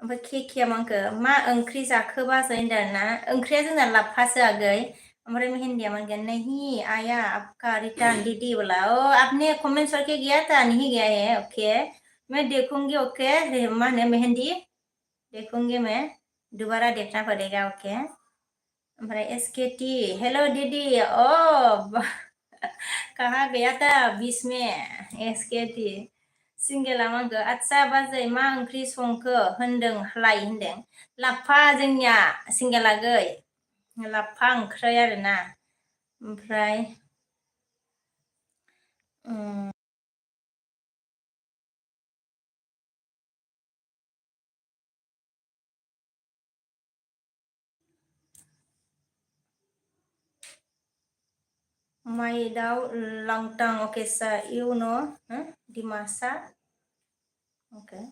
ओमफ्राय केकिया मानखो मा ओंख्रि जाखो बाजै होनदों ना ओंख्रिया जोंना लाफासो आगै ओमफ्राय मेहेन्दिया मानगोन नहीं आया आपका रिटर्न दीदी बोला आपने कमेंट्स करके गया था नहीं गया है ओके मैं देखूंगी ओके माने मेहंदी देखूंगी मैं दोबारा देखना पड़ेगा ओके ओमफ्राय एसकेटी हेलो दीदी कहाँ गया था बीच में एसकेटी सिंगेला मानगो आच्छा बाजै मा ओंख्रि संखो होनदों लाइ होनदों लाफा जोंनिया सिंगेलागै लाफा ओंख्रै आरोना ओमफ्राय माइदाव लांटां ओके सा you know Dimasa okay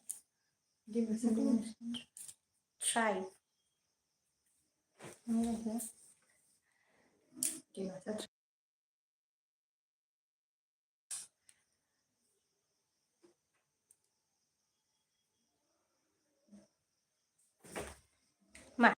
tribe मा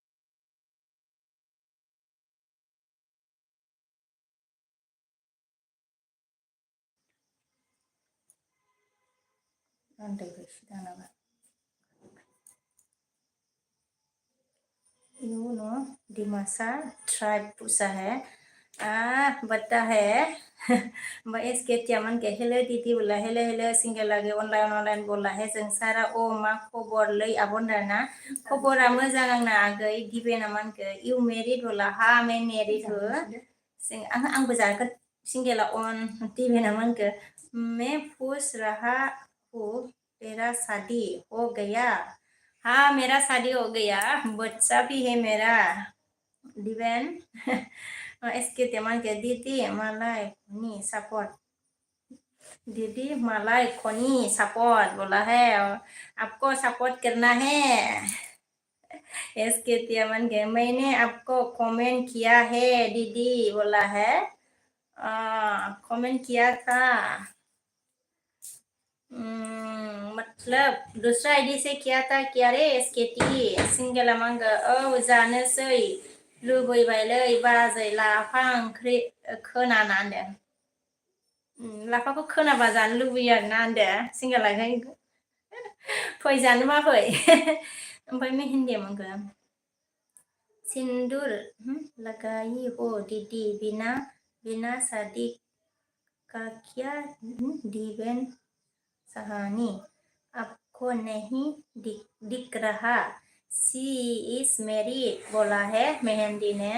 you know Dimasa tribe पूछा है बता है इसके त्यामन के हेलो दीदी बोला हेलो हेलो सिंगल लगे ऑनलाइन बोला है जों सारा मा खबर लै आबनदाना खबरा मोजां आंना आगै दिबेना मानके इउ मेरिड बोला हा मैं मेरिड हो आंबो जागोन सिंगेला ऑन दिबेना मानके मैं पूछ रहा हूँ तेरा शादी हो गया हाँ मेरा शादी हो गया बच्चा भी है मेरा दिबेन इसके तेमन के दीदी मलाई खोनी सपोर्ट दीदी मलाई खोनी सपोर्ट बोला है आपको सपोर्ट करना है इसके तेमन के मैंने आपको कमेंट किया है दीदी बोला है कमेंट किया था मतलब दूसरा आईडी से किया था क्या रे एसकेटी सिंगेला मांगो जानोसै लुबैबायलै बाजै लाफा ओंख्रि खोनाना होनदों लाफाखौ खोनाबा जानो लुबैयो आरोना होनदों सिंगेलाहाय फै जानो मा फै ओमफ्राय मेहेन्दिया मांगो सिंदूर लगाई हो दीदी बिना शादी का क्या दीबेन सहानी आपको नहीं दिख रहा सी इज मैरिड बोला है मेहंदी ने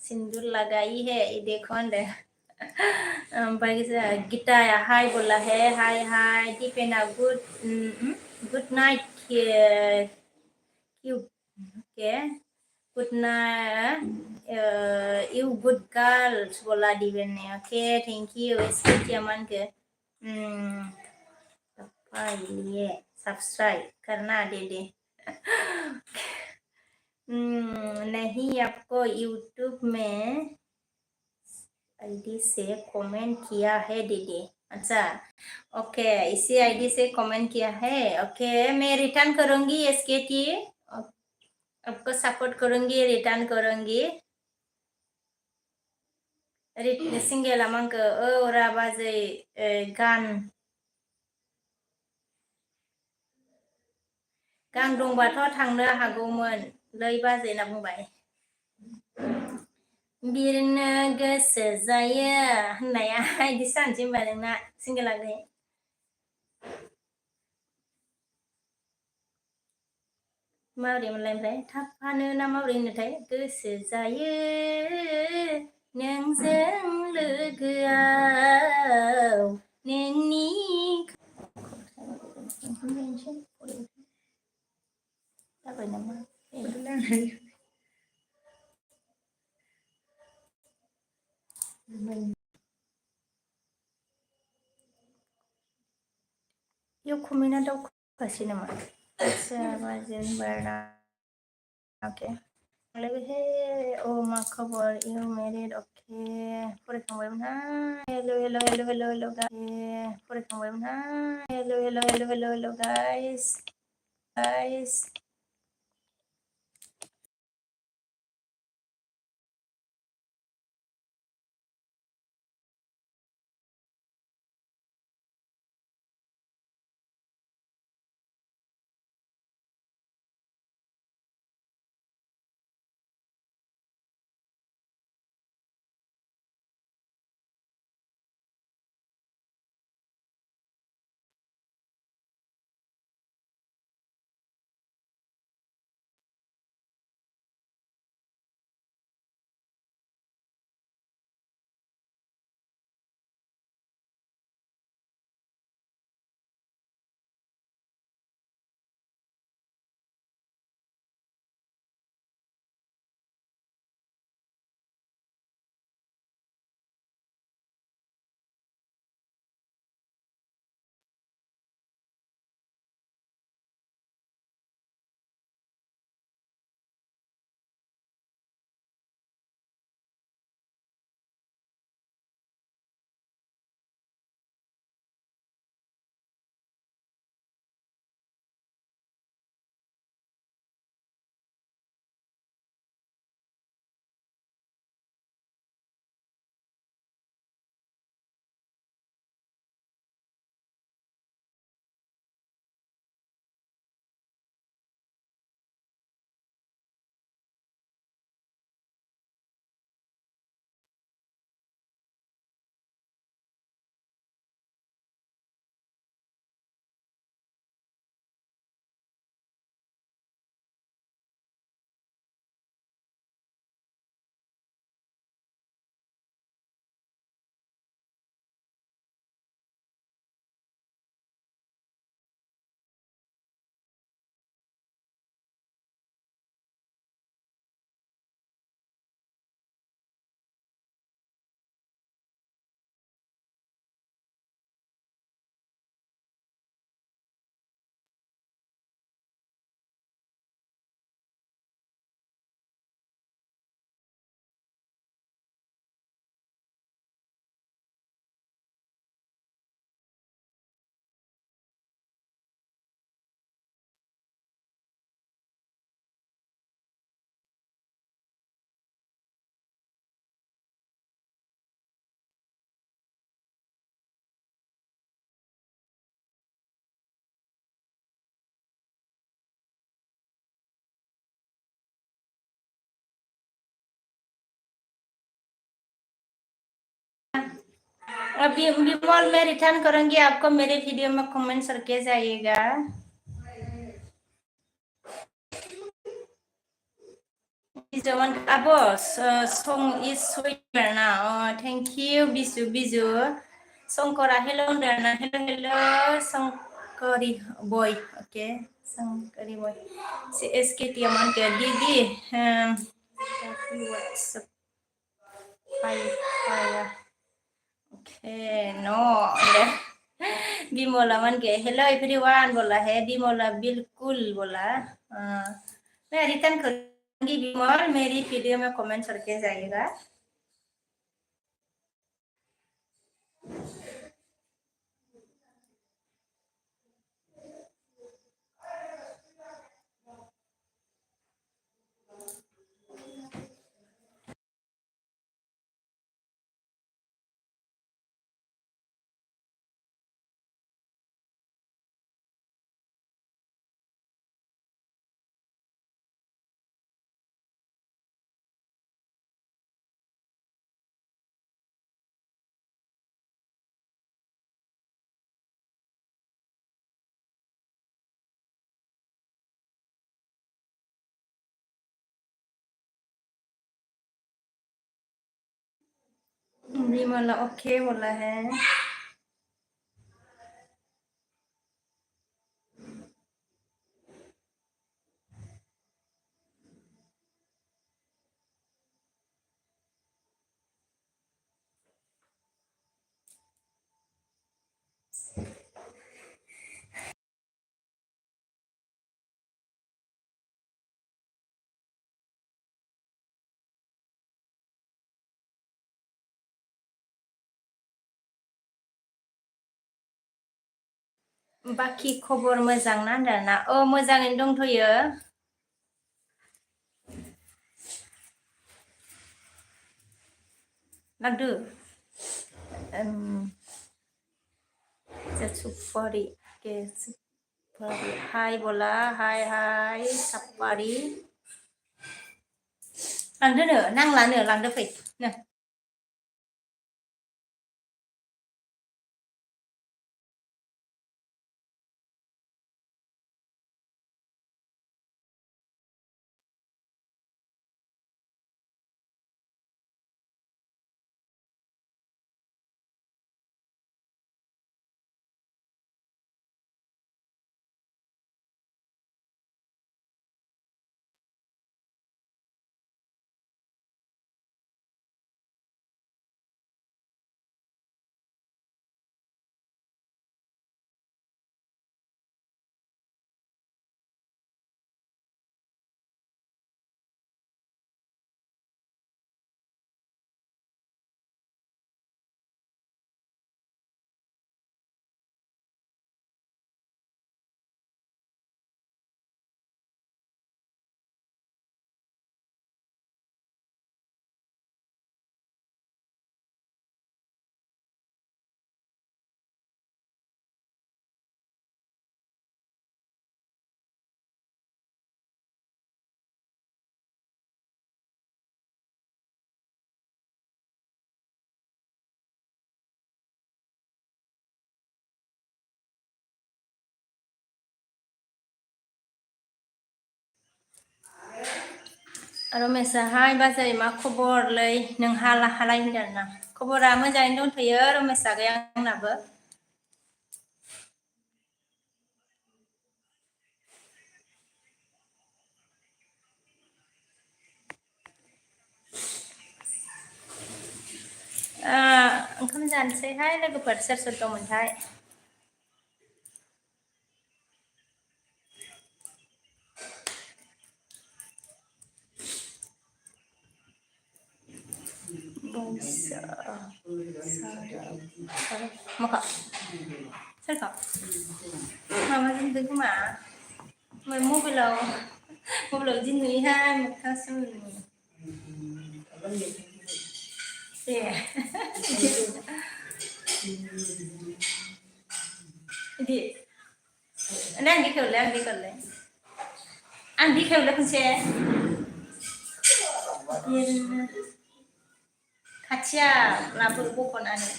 सिंदूर लगाई है ये देखो गीता हाय बोला है हाय दीपेना good night okay good night you good girls बोला दीपेन ने ओके थैंक यू इसके मन के लिए सब्सक्राइब करना दीदी नहीं आपको यूट्यूब में आईडी से कमेंट किया है दीदी अच्छा ओके इसी आईडी से कमेंट किया है ओके मैं रिटर्न करूंगी इसके लिए आपको सपोर्ट करूंगी रिटर्न करूंगी सिंगेला मांगो राबाजै गान दंबाथ' थांनो हागौमोन लै बाजै होनना बुंबाय बिरनो गोसो जायो होननाया इदि जानोसै होनबा नोंना सिंगेलागै माबोरै मोनलाय ओमफ्राय थाफानो ना माबोरै होनोथाय गोसो जायो नोंजों लोगोआव नोंनि जाबाय नामा इयाव कमेन्टआ दावखोगासिनो नामा आदसा बाजेन बारना ओके हे अ मा खबर इउ मेरिड अके फरायखांबायमोनहाय हेल' हेल' हेल' हेल' हेल' फरायखांबायमोनहाय हेल' हेल' हेल' हेल' हेल' गाइस अभी मॉल में रिटर्न करूंगी आपको मेरे वीडियो में कमेंट करके जाइएगा song is sweeter now thank you bisu songkora hello Dana hello songkori boy okay songkori boy si SK Tiaman ke Didi WhatsApp fire okay no Bimla मन के हेलो एवरीवन बोला है बिमला बिल्कुल बोला मैं रिटर्न करूंगी बिमल मेरी वीडियो में कमेंट करके जाइएगा बिमला ओके बोला है बाकी खबर मोजां ना दाना मोजाङैनो दंथ'यो लांदो सुपारी के सुपारी हाय बोला हाय हाय सापारी लांदोनो नांलानो लांदो फै नो रमेशआ हाय बाजै मा खबरलै नोंहा हालाय होनदों ना खबरा मोजाङैनो दंथ'यो रमेश आगै आंनाबो ओंखाम जानोसैहाय लोगोफोर सोर दंमोनथाय मखा सोरखौ माबाजों खोमा मबाइलाव बिदि नुयोहाय मोखांसो दे बिदि आं देखायहरलाय खनसे खाथिया लाबो बख'नानै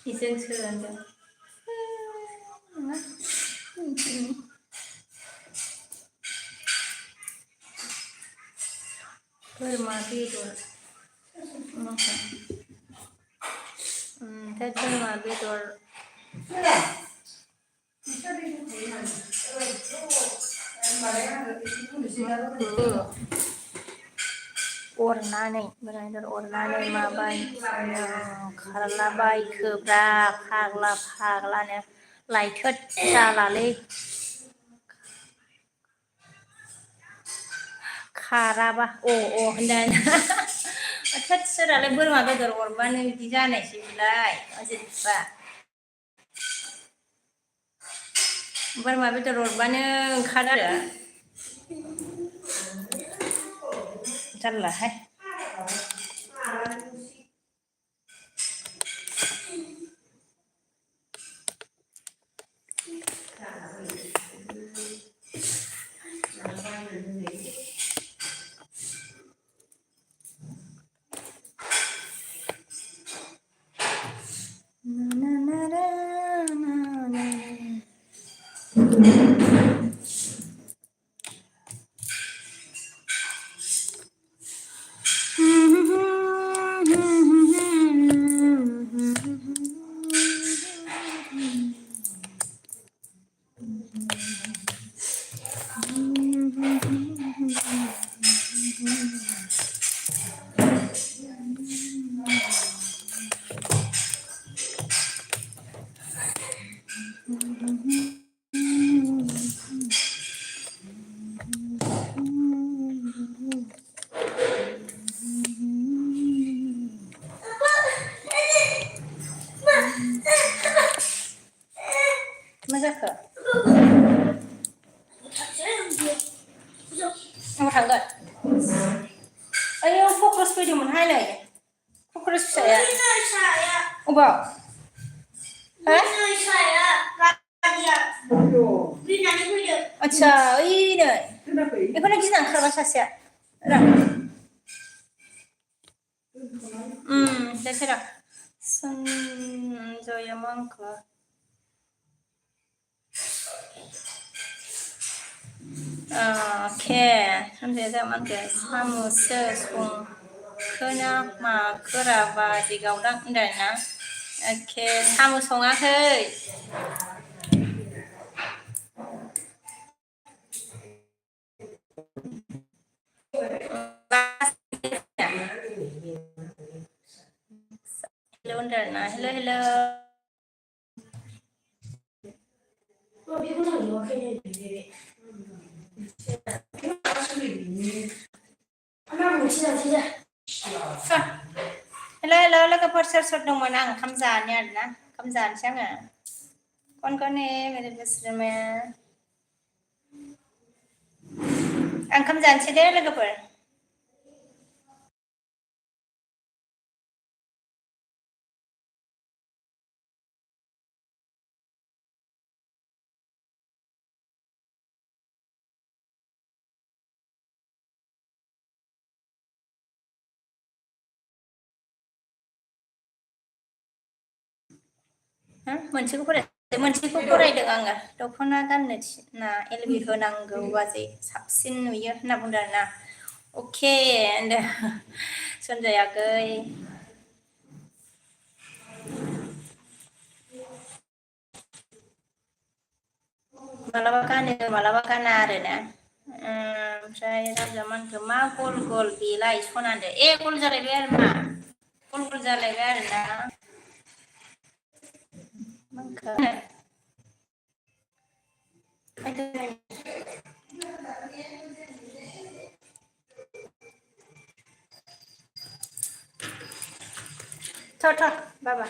इजोंसो होनदों बोरमा बेदर ओमफ्राय बोरमा बेदर अरनानै बोराय बेदर अरनानै माबाय खारलाबाय खोब्रा फाग्ला फाग्लानो लायथोद जालालै खाराबा होनदों थोद सोरालाय बोरमा बेदर अरबानो बिदि जानायसै बिलाय जेनेबा बोरमा बेदर अरबानो ओंखारो आरो जारलाहाय मा जाखो अबाव थांगोन आयौ कक्रस फैदोंमोनहाय नै कक्रस फिसाया अबाव आच्छा ओइनै बेखौनो गिनानै खारबाय सासेया देखायरा सन्जय मांखो के सन्जय जामानखो साम'सो संखोना माखोरा बाजि गावदां होनदों ना एखे साम' सङाखै हेल' होनदों ना हेल' हेल' लोगोफोर सोर दंमोन आं ओंखाम जानो आरोना ओंखाम जानोसै आङो कौन कौन है मेरे बिस्तर में आं ओंखाम जानोसै दे लोगोफोर मोनसेखौ फरायदों आङो दख'ना गाननो थिना एलबि होनांगौ बाजै साबसिन नुयो होनना बुंदों आरोना अके होनदों सन्जय आगै मालाबा गानो मालाबा गाना आरोना ओमफ्राय राजामानखो मा गल गल बेलाय सनादो गल जालायबाय आरो मा गल जालायबाय आरोना मांखो थ बाबा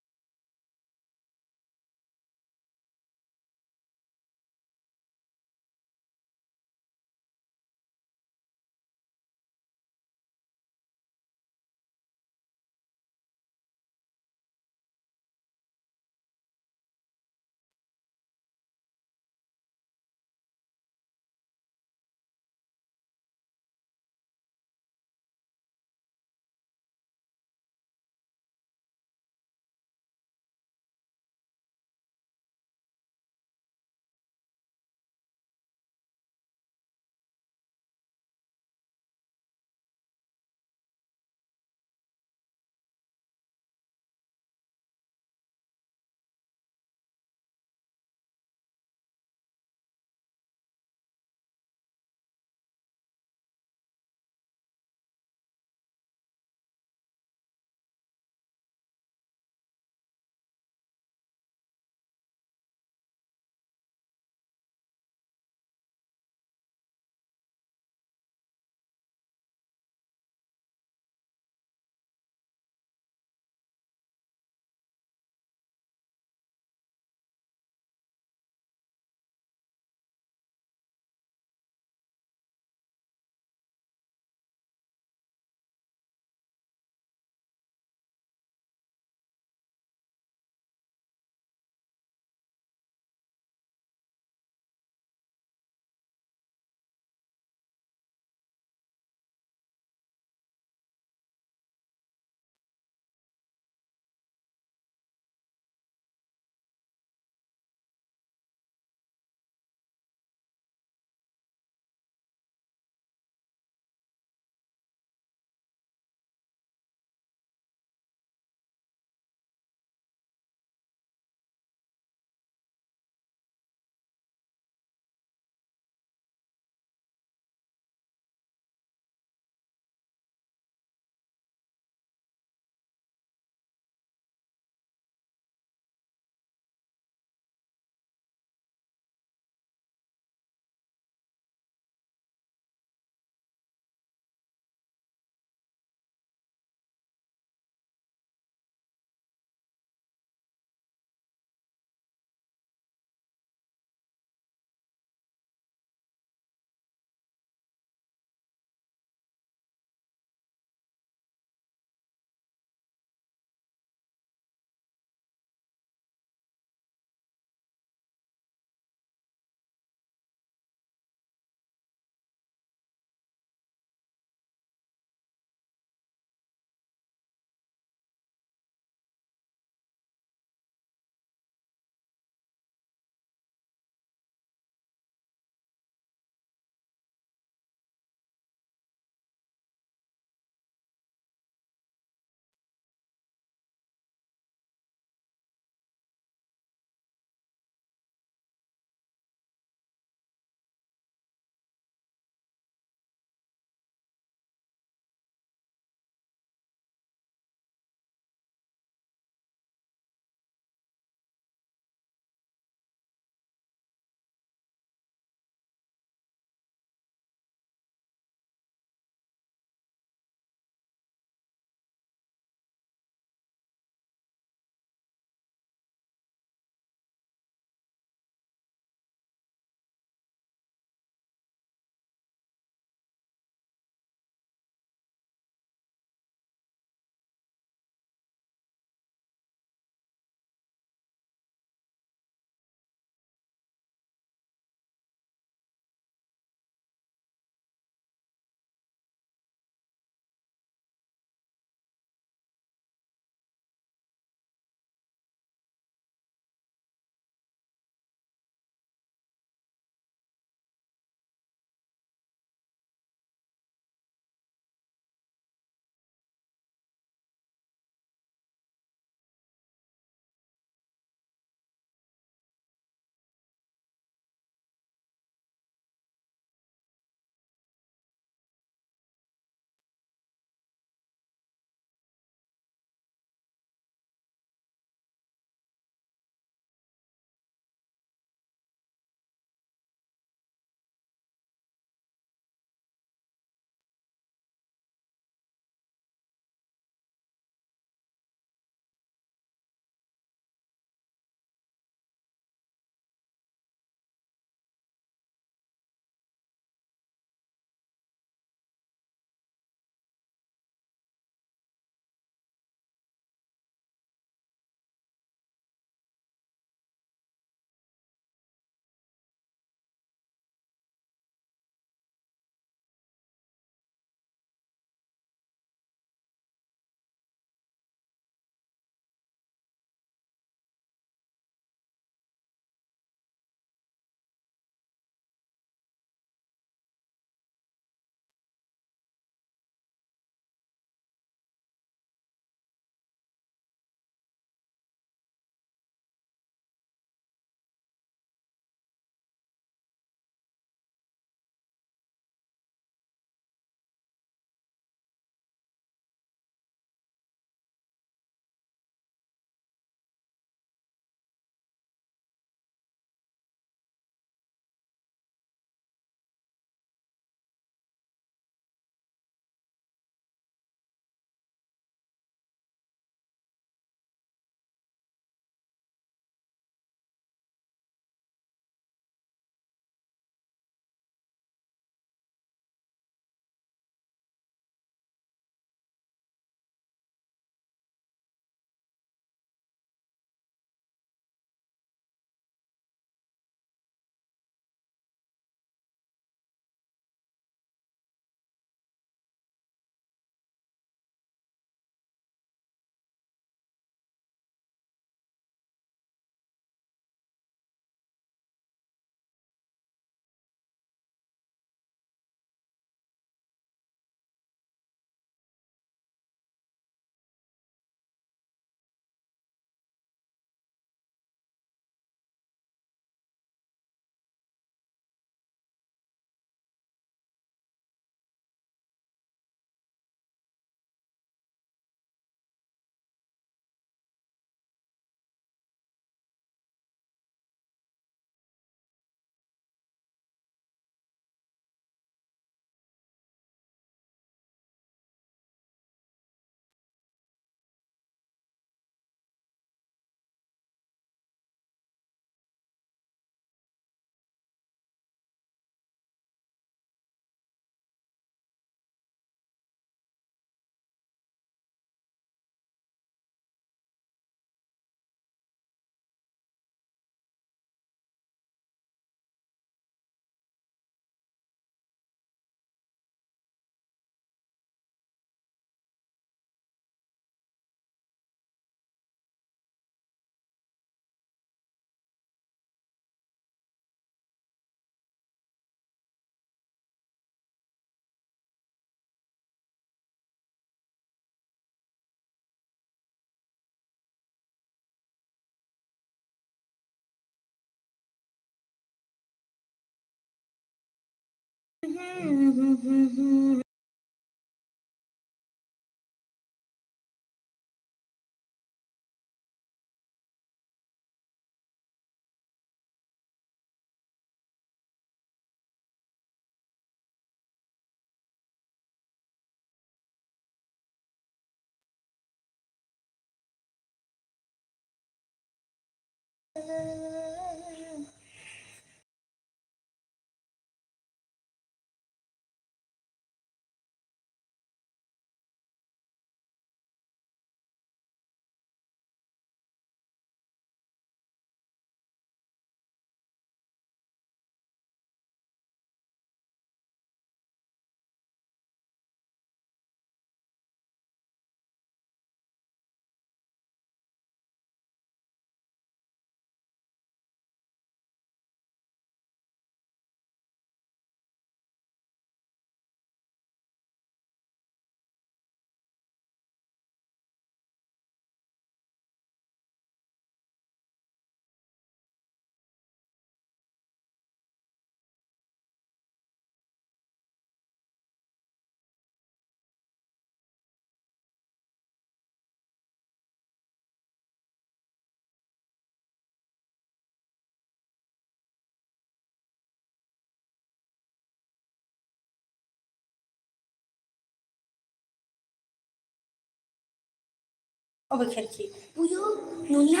เอาไปเขียนคิด Buyo, Nunia,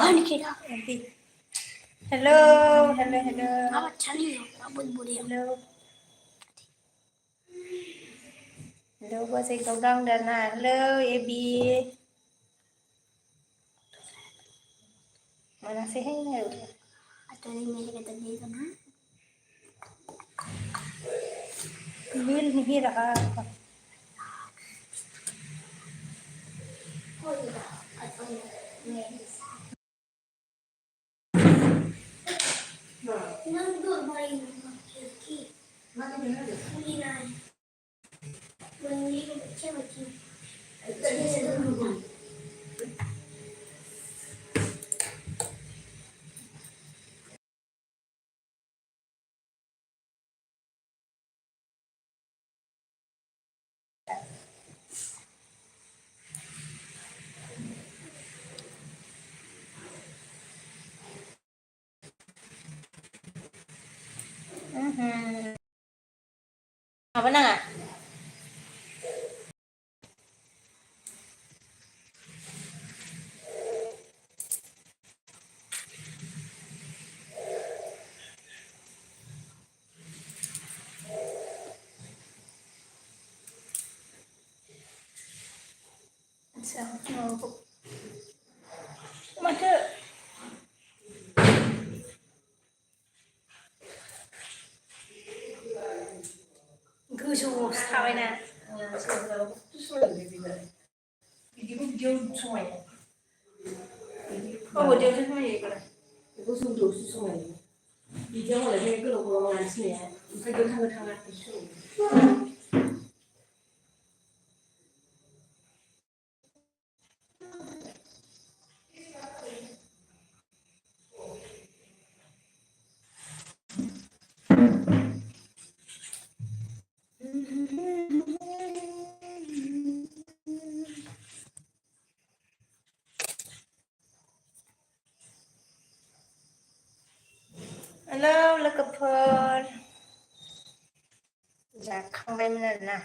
Anikira. Hello hello hello Apa cari ya? Apa boleh? hello hello có gì cậu đang đàn à hello Ebi mana sih hello Atau ini kata dia kan? Will नहीं रहा Oh iya, atau ini. Nandun main kaki. Mati benar deh. Ini nai. Beli cewek cewek. apa nang à mà chứ cứ chú sao vậy nè哦，我就是这一个了。 이거 좀 넣을 수 있어. 이제 원래 그런 거 안 쓰네. 이거 타고 타고 있어. Hello लोगोफोर जाखांबायमोन आरोना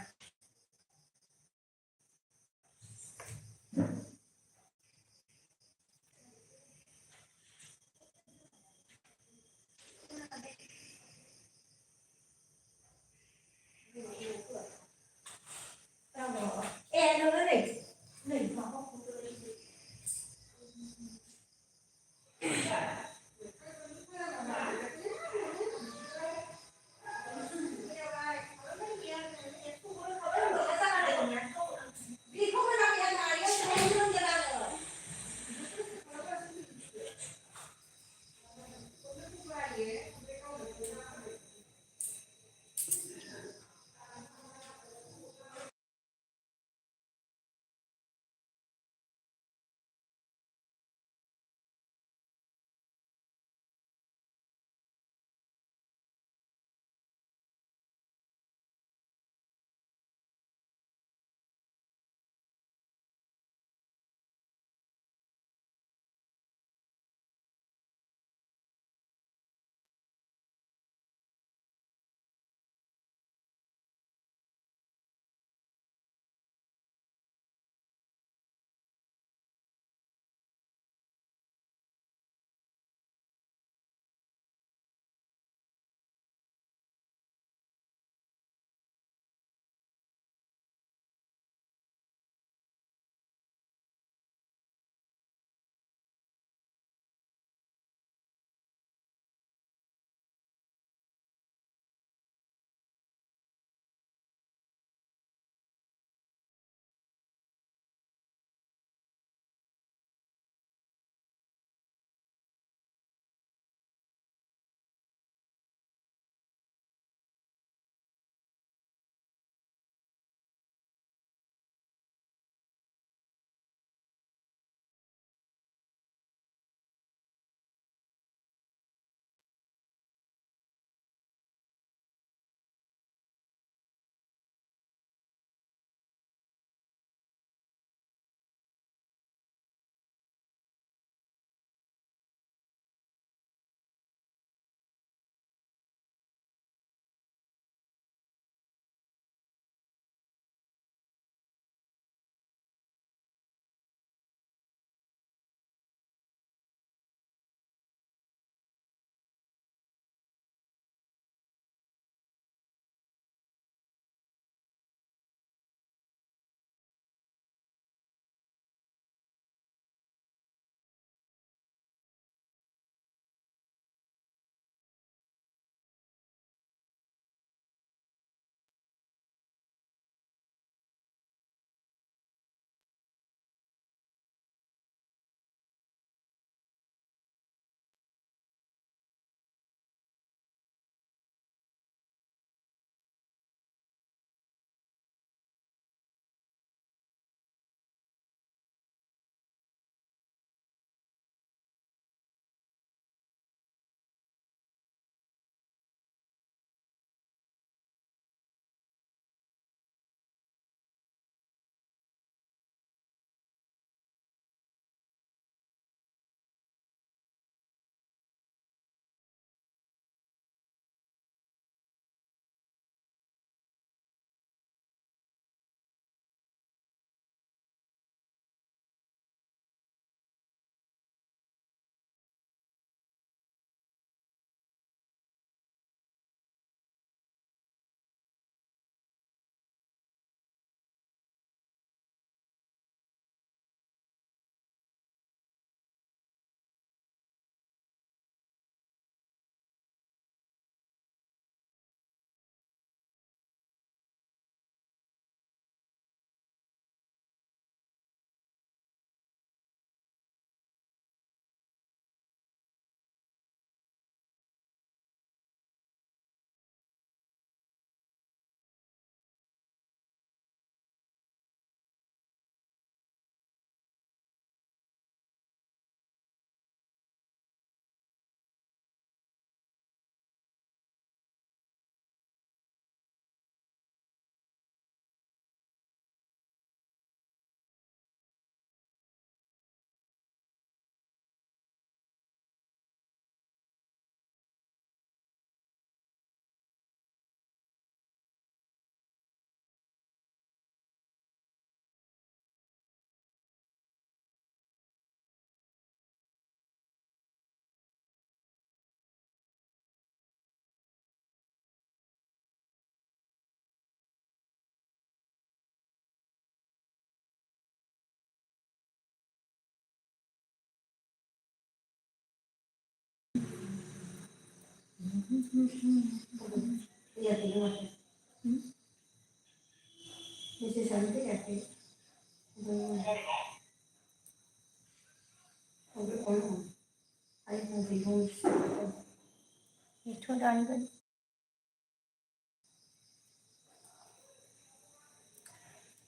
Iya, iya. Bisa sampai ya, Ayo nanti itu dan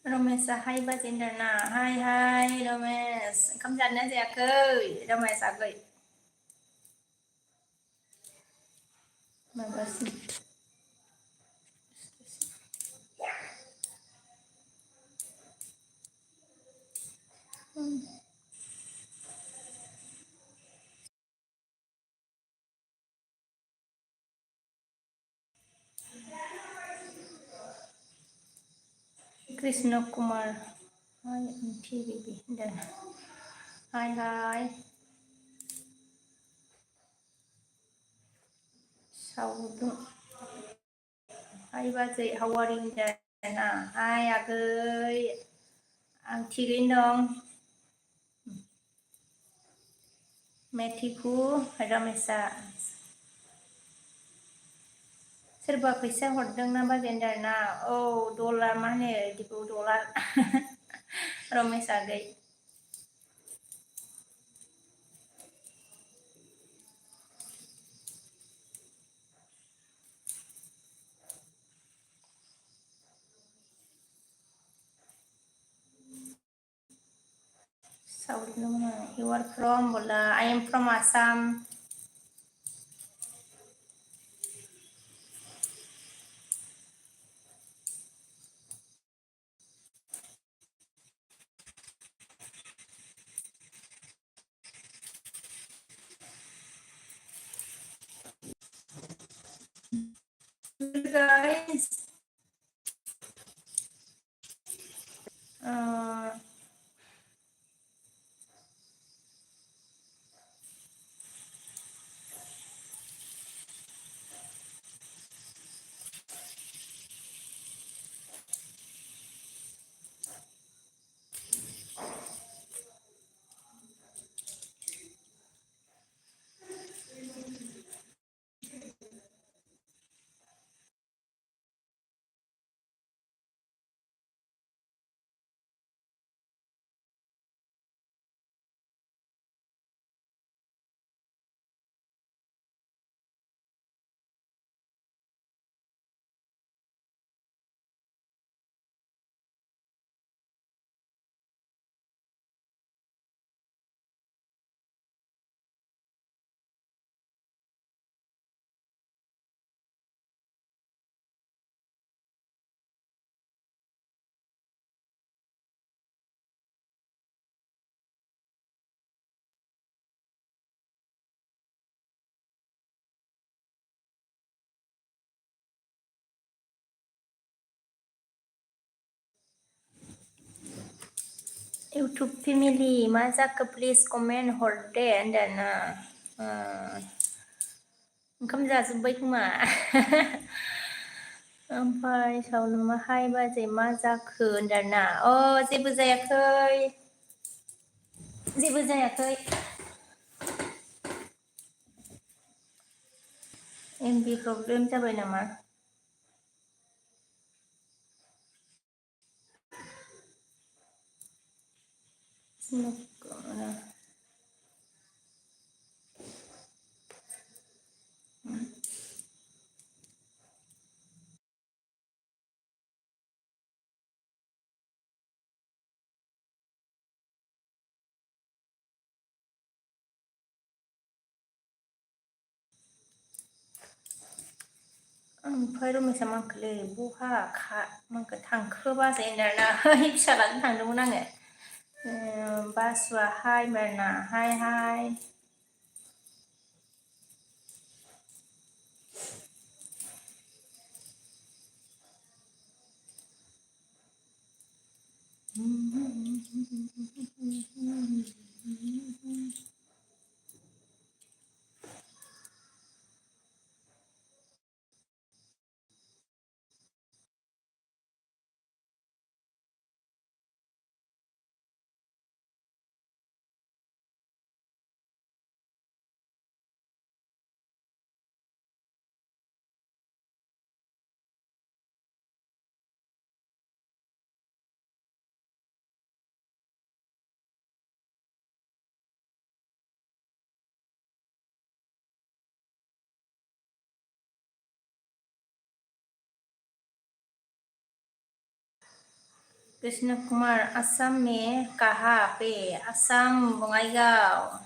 Romes hai ba Jinderna hai Romes không dành nữa dạ cơ Romes à vậy mà bớt Krishna Kumar hai TVB dan hai sau đó hai ba chị how are you Jinderna hai à cơ ang thirin dong Methiku Ramesa सोरबा फैसा हरदों ना बाजेन्डारना औ डलार मा होनो बिदिखौ डलार रमेश आगै साउथ you are from बोला I am from Assam guys YouTube family मा जाखो please comment हरदे दाना ओंखाम जाजोब्बाय खोमा ओमफ्राय सावनुमा हाय बाजै मा जाखो दाना जेबो जायाखै जेबो जायाखै MB प्रब्लेम जाबाय नामा ओमफ्राय रमेशआ मांखोलै बहा मांखो थांखो बाजै दाना फिसालाजों थांदोंमोन आङो बासुआ हाय मारना हाय कृष्ण कुमार असम में कहाँ Pay Assam Bongaigaon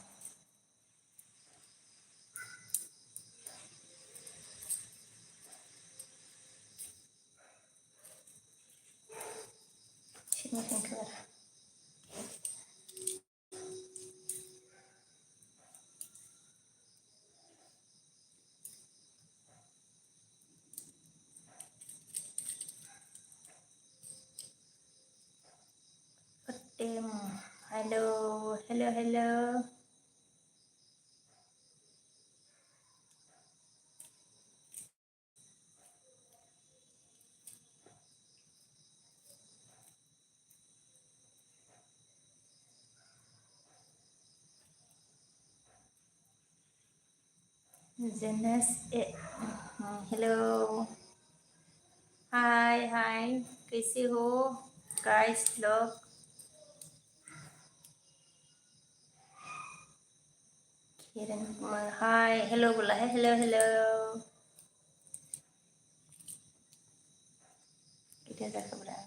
Puttem. Hello, hello, hello. Zenas, hello. Hi, hi. कैसे हो guys लोग? किरण कुमार, hi, hello बोला है, hello, hello. किधर जाकर बोला?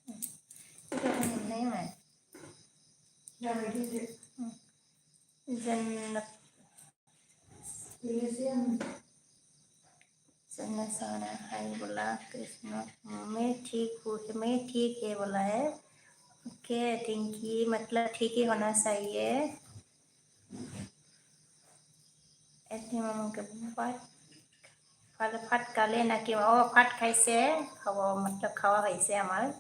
किधर नहीं मैं? क्या बैठी थे जन्नत म्यूजियम सन्नासाना हाय बोला कृष्ण मैं ठीक है बोला है ओके थैंक यू मतलब ठीक ही होना चाहिए ऐसे मामू के बाद फल फट काले ना कि ओ फट खाइसे खावा मतलब खावा खाइसे हमार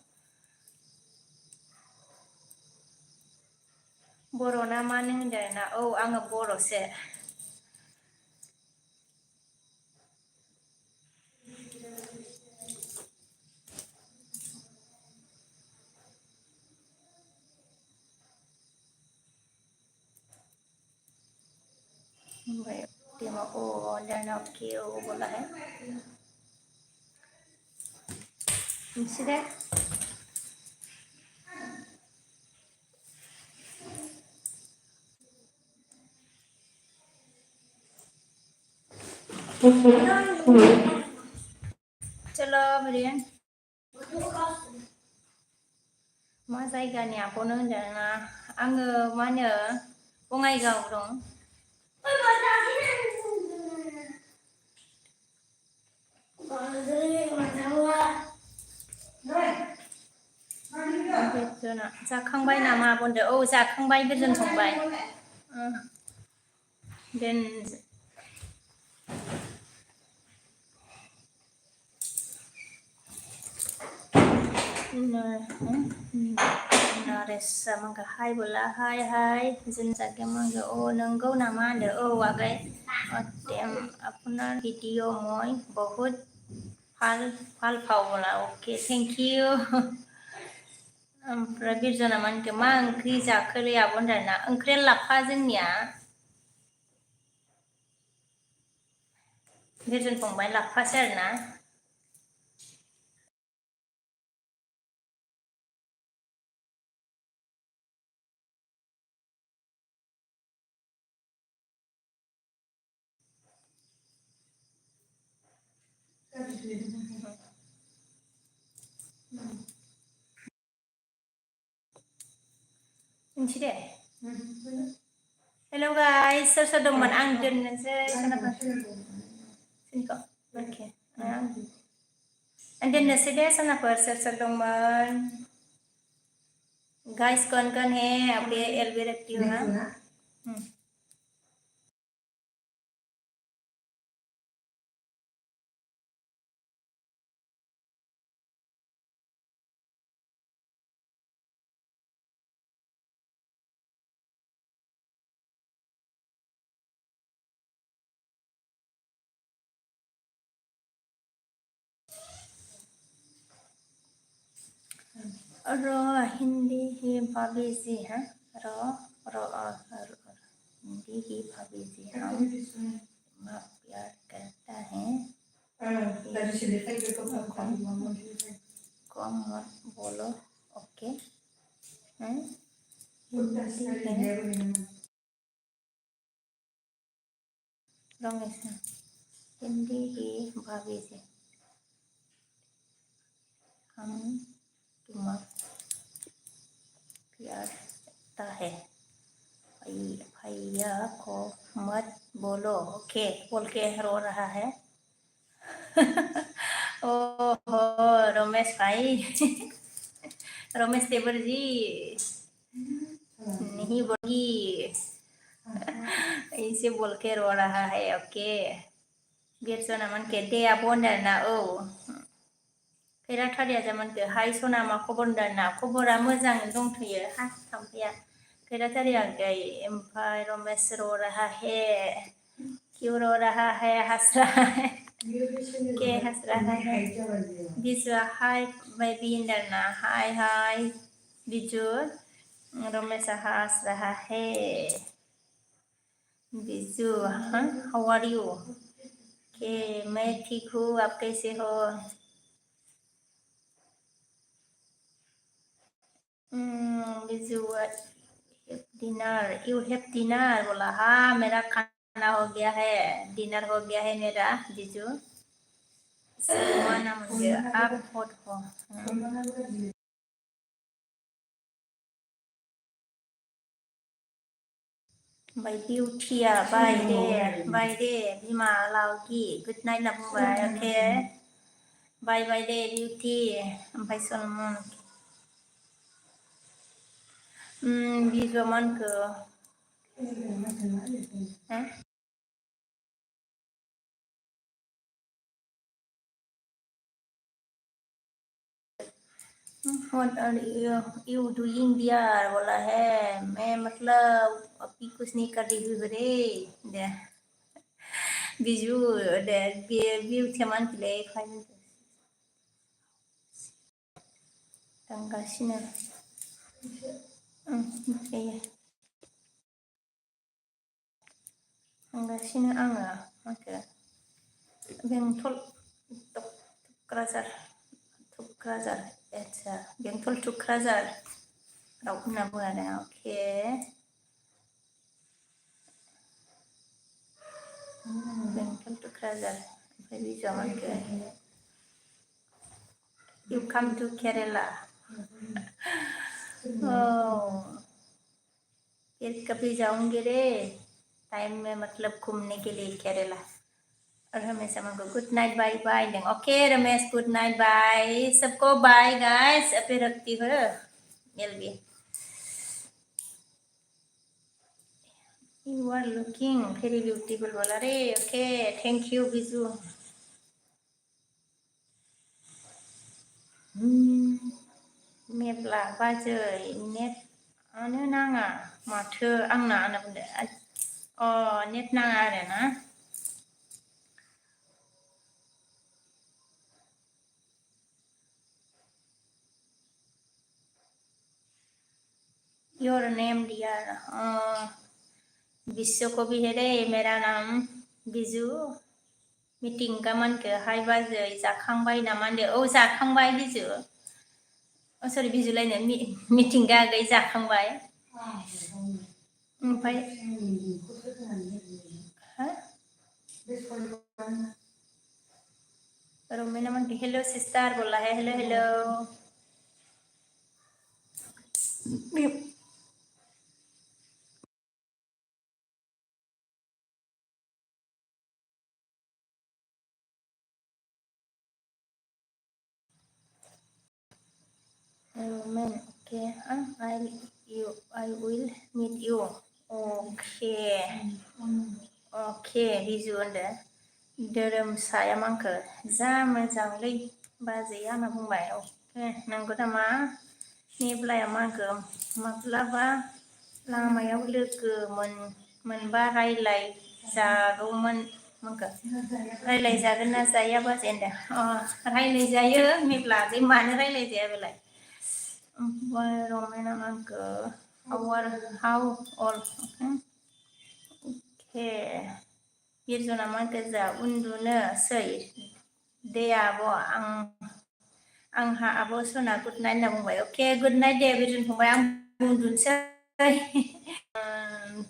बर' ना मा नों होनदों ना औ आङो बर'सो ओमफ्राय टिमा ओ दाना ओके औ बोला है मिथिदे चलो बरियान मा जायगानि आब'नो होनदों ना आङो मा होनो बङाइगाव दं बेदना जाखांबाय नामा बुंदो औ जाखांबाय बेदन संबाय देन नरेश मंगा हाय बोला हाय हाय जों जाके मंगा ओ नंगौ नामा होनदो औ आगै टेम अपना वीडियो मैं बहुत फाल फाव बोला ओके थैंक यू ओमफ्राय बिरजना मानखो मा ओंख्रि जाखोलै आब' होनदोंना ओंख्रिया लाफा जोंनिया बिरजन फंबाय लाफासो आरोना मिथिदे हेलौ गाइस सोर सोर दंमोन आं दोननोसै सोरनिखौ अके आं दोननोसै दे सनाफोर सोर सोर दंमोन गाइस कौन कौन है आप ये एलबी रखती हो हाँ रो हिंदी ही भाभी जी हैं रो रो हिंदी ही भाभी जी हम प्यार करता है कम मत बोलो ओके हैं रमेश हिंदी ही भाभी जी हम तुम्हारा ओके बोल के रो रहा है ओहो रमेश भाई रमेश देवर जी नहीं बोली ऐसे बोल के रो रहा है ओके बिर सनामान के दे बनदर ना औ खैरा थारिया जामान के हाय सना मा खबरदार ना खबरा मोजां दंथयो हा थांफैया खैरा थारिया गई ओमफ्राय रमेश रो रहा है क्यों रो रहा है हंस रहा है के हंस रहा है बिजु हाय बेबी इंदर ना हाय हाय बिजु रमेश हंस रहा है बिजू हाँ हाउ आर यू के मैं ठीक हूँ आप कैसे हो Biju dinner you have dinner बोला हाँ मेरा खाना हो गया है डिनर हो गया है मेरा बिजू semua मुझे आप होट हो बाय बिउटिया बाय दे बिमा लाउकी गुड नाइट ना बुंबाय ओके बाय बाय दे बिउटि ओमफ्राय Salomon बिजमानखौ What are you doing there बोला है मैं मतलब अभी कुछ नहीं कर रही हूँ रे दे बिजू दे बिउटि मानखौलाय फाइन थांगासिनो ओमफ्राय थांगासिनो आङो माखो बेंटल थुक्राझार आदसा बेंटल थुक्राझार राव होनना बुङो आरो अके बेंटल थुक्राझार ओमफ्राय बिजौआ मानखो You come to Kerala फिर कभी जाऊंगे रे टाइम में मतलब घूमने के लिए केरला और हमेशा हमको good night bye bye then okay Ramesh good night bye सबको बाय गाइस अभी रखती हूँ एलबी you are looking very beautiful बोला रे ओके थैंक यू बिजू मेब्ला बाजै नेट आनो नाङा माथो आंना होनना बुंदो नेट नाङा आरो ना योर नेम डियर विश्व को भी है रे मेरा नाम बिजू मिटिंगा मानखो हाय बाजै जाखांबाय नामा होनदो औ जाखांबाय बिजु सरि बिजुलायनो मिटिंगा आगै जाखांबाय ओमफ्राय रमेना मानखो हेलो सिस्टार बोला है hello hello Roman okay I will meet you okay बिजु होनदो धोरोमसाया मानखो जा मोजांलै बाजैया होनना बुंबाय अके नंगौ नामा नेब्लाया मानखो माब्लाबा लामायाव लोगो मोनबा रायलाय जागौमोन मानखो रायलाय जागोन ना जाया बाजै होनदो रायलाय जायो मेब्ला आगै मानो रायलाय जाया बेलाय ओमफ्राय रमेना मानखो how old okay बिरजना मानखो जा उन्दुनोसै दे आब' आंहा आब' सना गुड नाइट होनना बुंबाय अके गुड नाइट दे बिरजन फंबाय आं उन्दुनोसै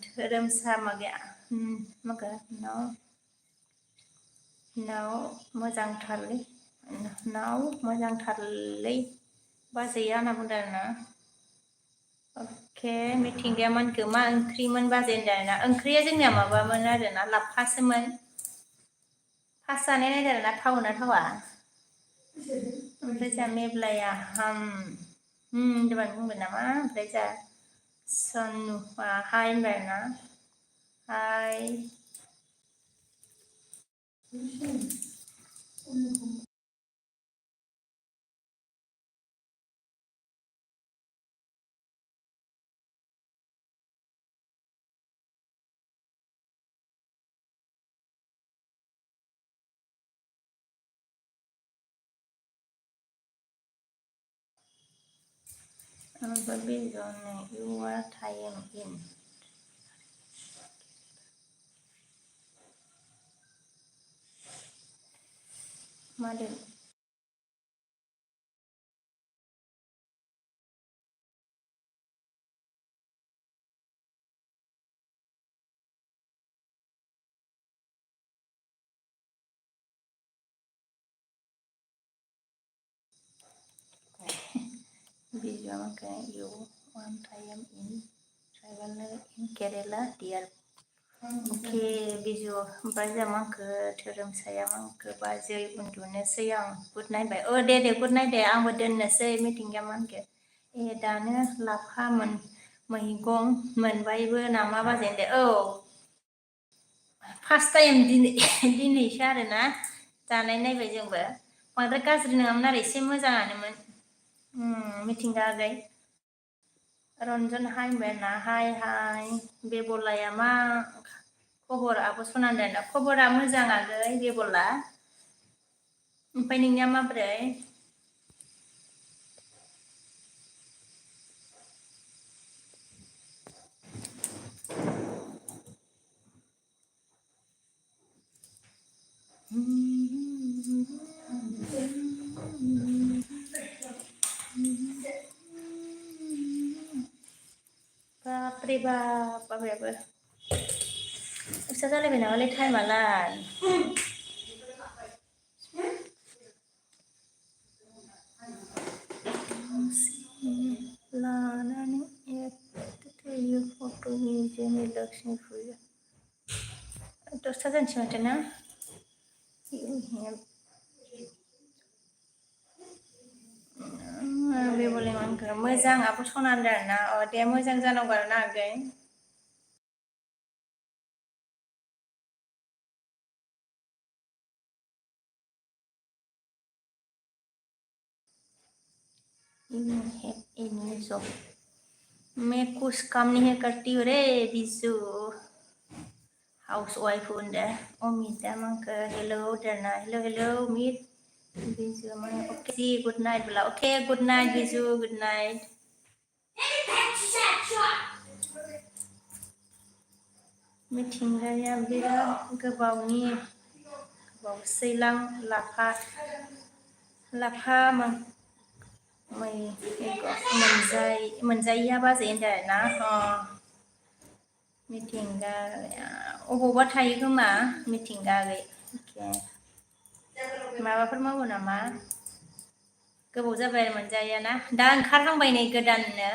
धोरोमसा माबाया माखो नाव मोजांथारलै बाजैया होनना बुंदों आरोना अके मिथिंगाया मानखो मा ओंख्रिमोन बाजेनदायना ओंख्रिया जोंनिया माबामोन आरोना लाफासोमोन फार्स्ट जानाय नायदो आरोना थावो ना थावा ओमफ्राय जोंहा मेब्लाया होनदोंबानो बुंबाय नामा ओमफ्राय जोंहा सनुआ हाय होनबाय आरोना हाय ओमफ्राय बेजोंनो you are time in मादो Visual okay, you one time in traveler in Kerala, dear. Okay, visual. Baca mangke धोरोम saya mangke baca उन्दुनोसै आं good night बाय दे good night दे आंबो दोननोसै मिथिंगाया मानके दानो लाफा मैगं मोनबायबो नामा बाजेन दे फार्स्ट टाइम दिनैसो आरोना जानाय नायबाय जोंबो बांद्राय गाज्रि नङामोन आरो एसे मोजाङानोमोन मिथिंगा आगै रन्जन हाय होनबायना हाय बेबलाया मा खबर आब' सनानदोना खबरा मोजां आगै बेबला ओमफ्राय नोंनिया माब्रै बाप्रे बाप बाबायाबो फिसा जालायबाय नामालै टाइमालाय लानानै थैयो फट'नि जोंनि लक्ष्मी फुजा 10ता जानोसै माथो ना बेबले मानखो मोजां आब' सनानदो आरोना दे मोजां जानांगौ आरोना आगै You have any job मैं कुछ काम नहीं करती हूँ रे बिजू हाउस वाइफ होनदो अमिता मांखो हेलो देरना हेलो मित बिजु माने ओके गुड नाइट बोला ओके गुड नाइट बिजु गुड नाइट मिथिंगाया बिराद गोबावसैलां लाफा मोनजायैया बाजै होनदो आरोना मिथिंगाया अबावबा थायो खोमा मिथिंगागै माबाफोर मावो नामा गोबाव जाबाय आरो मोनजायाना दा ओंखारहांबाय नै गोदाननो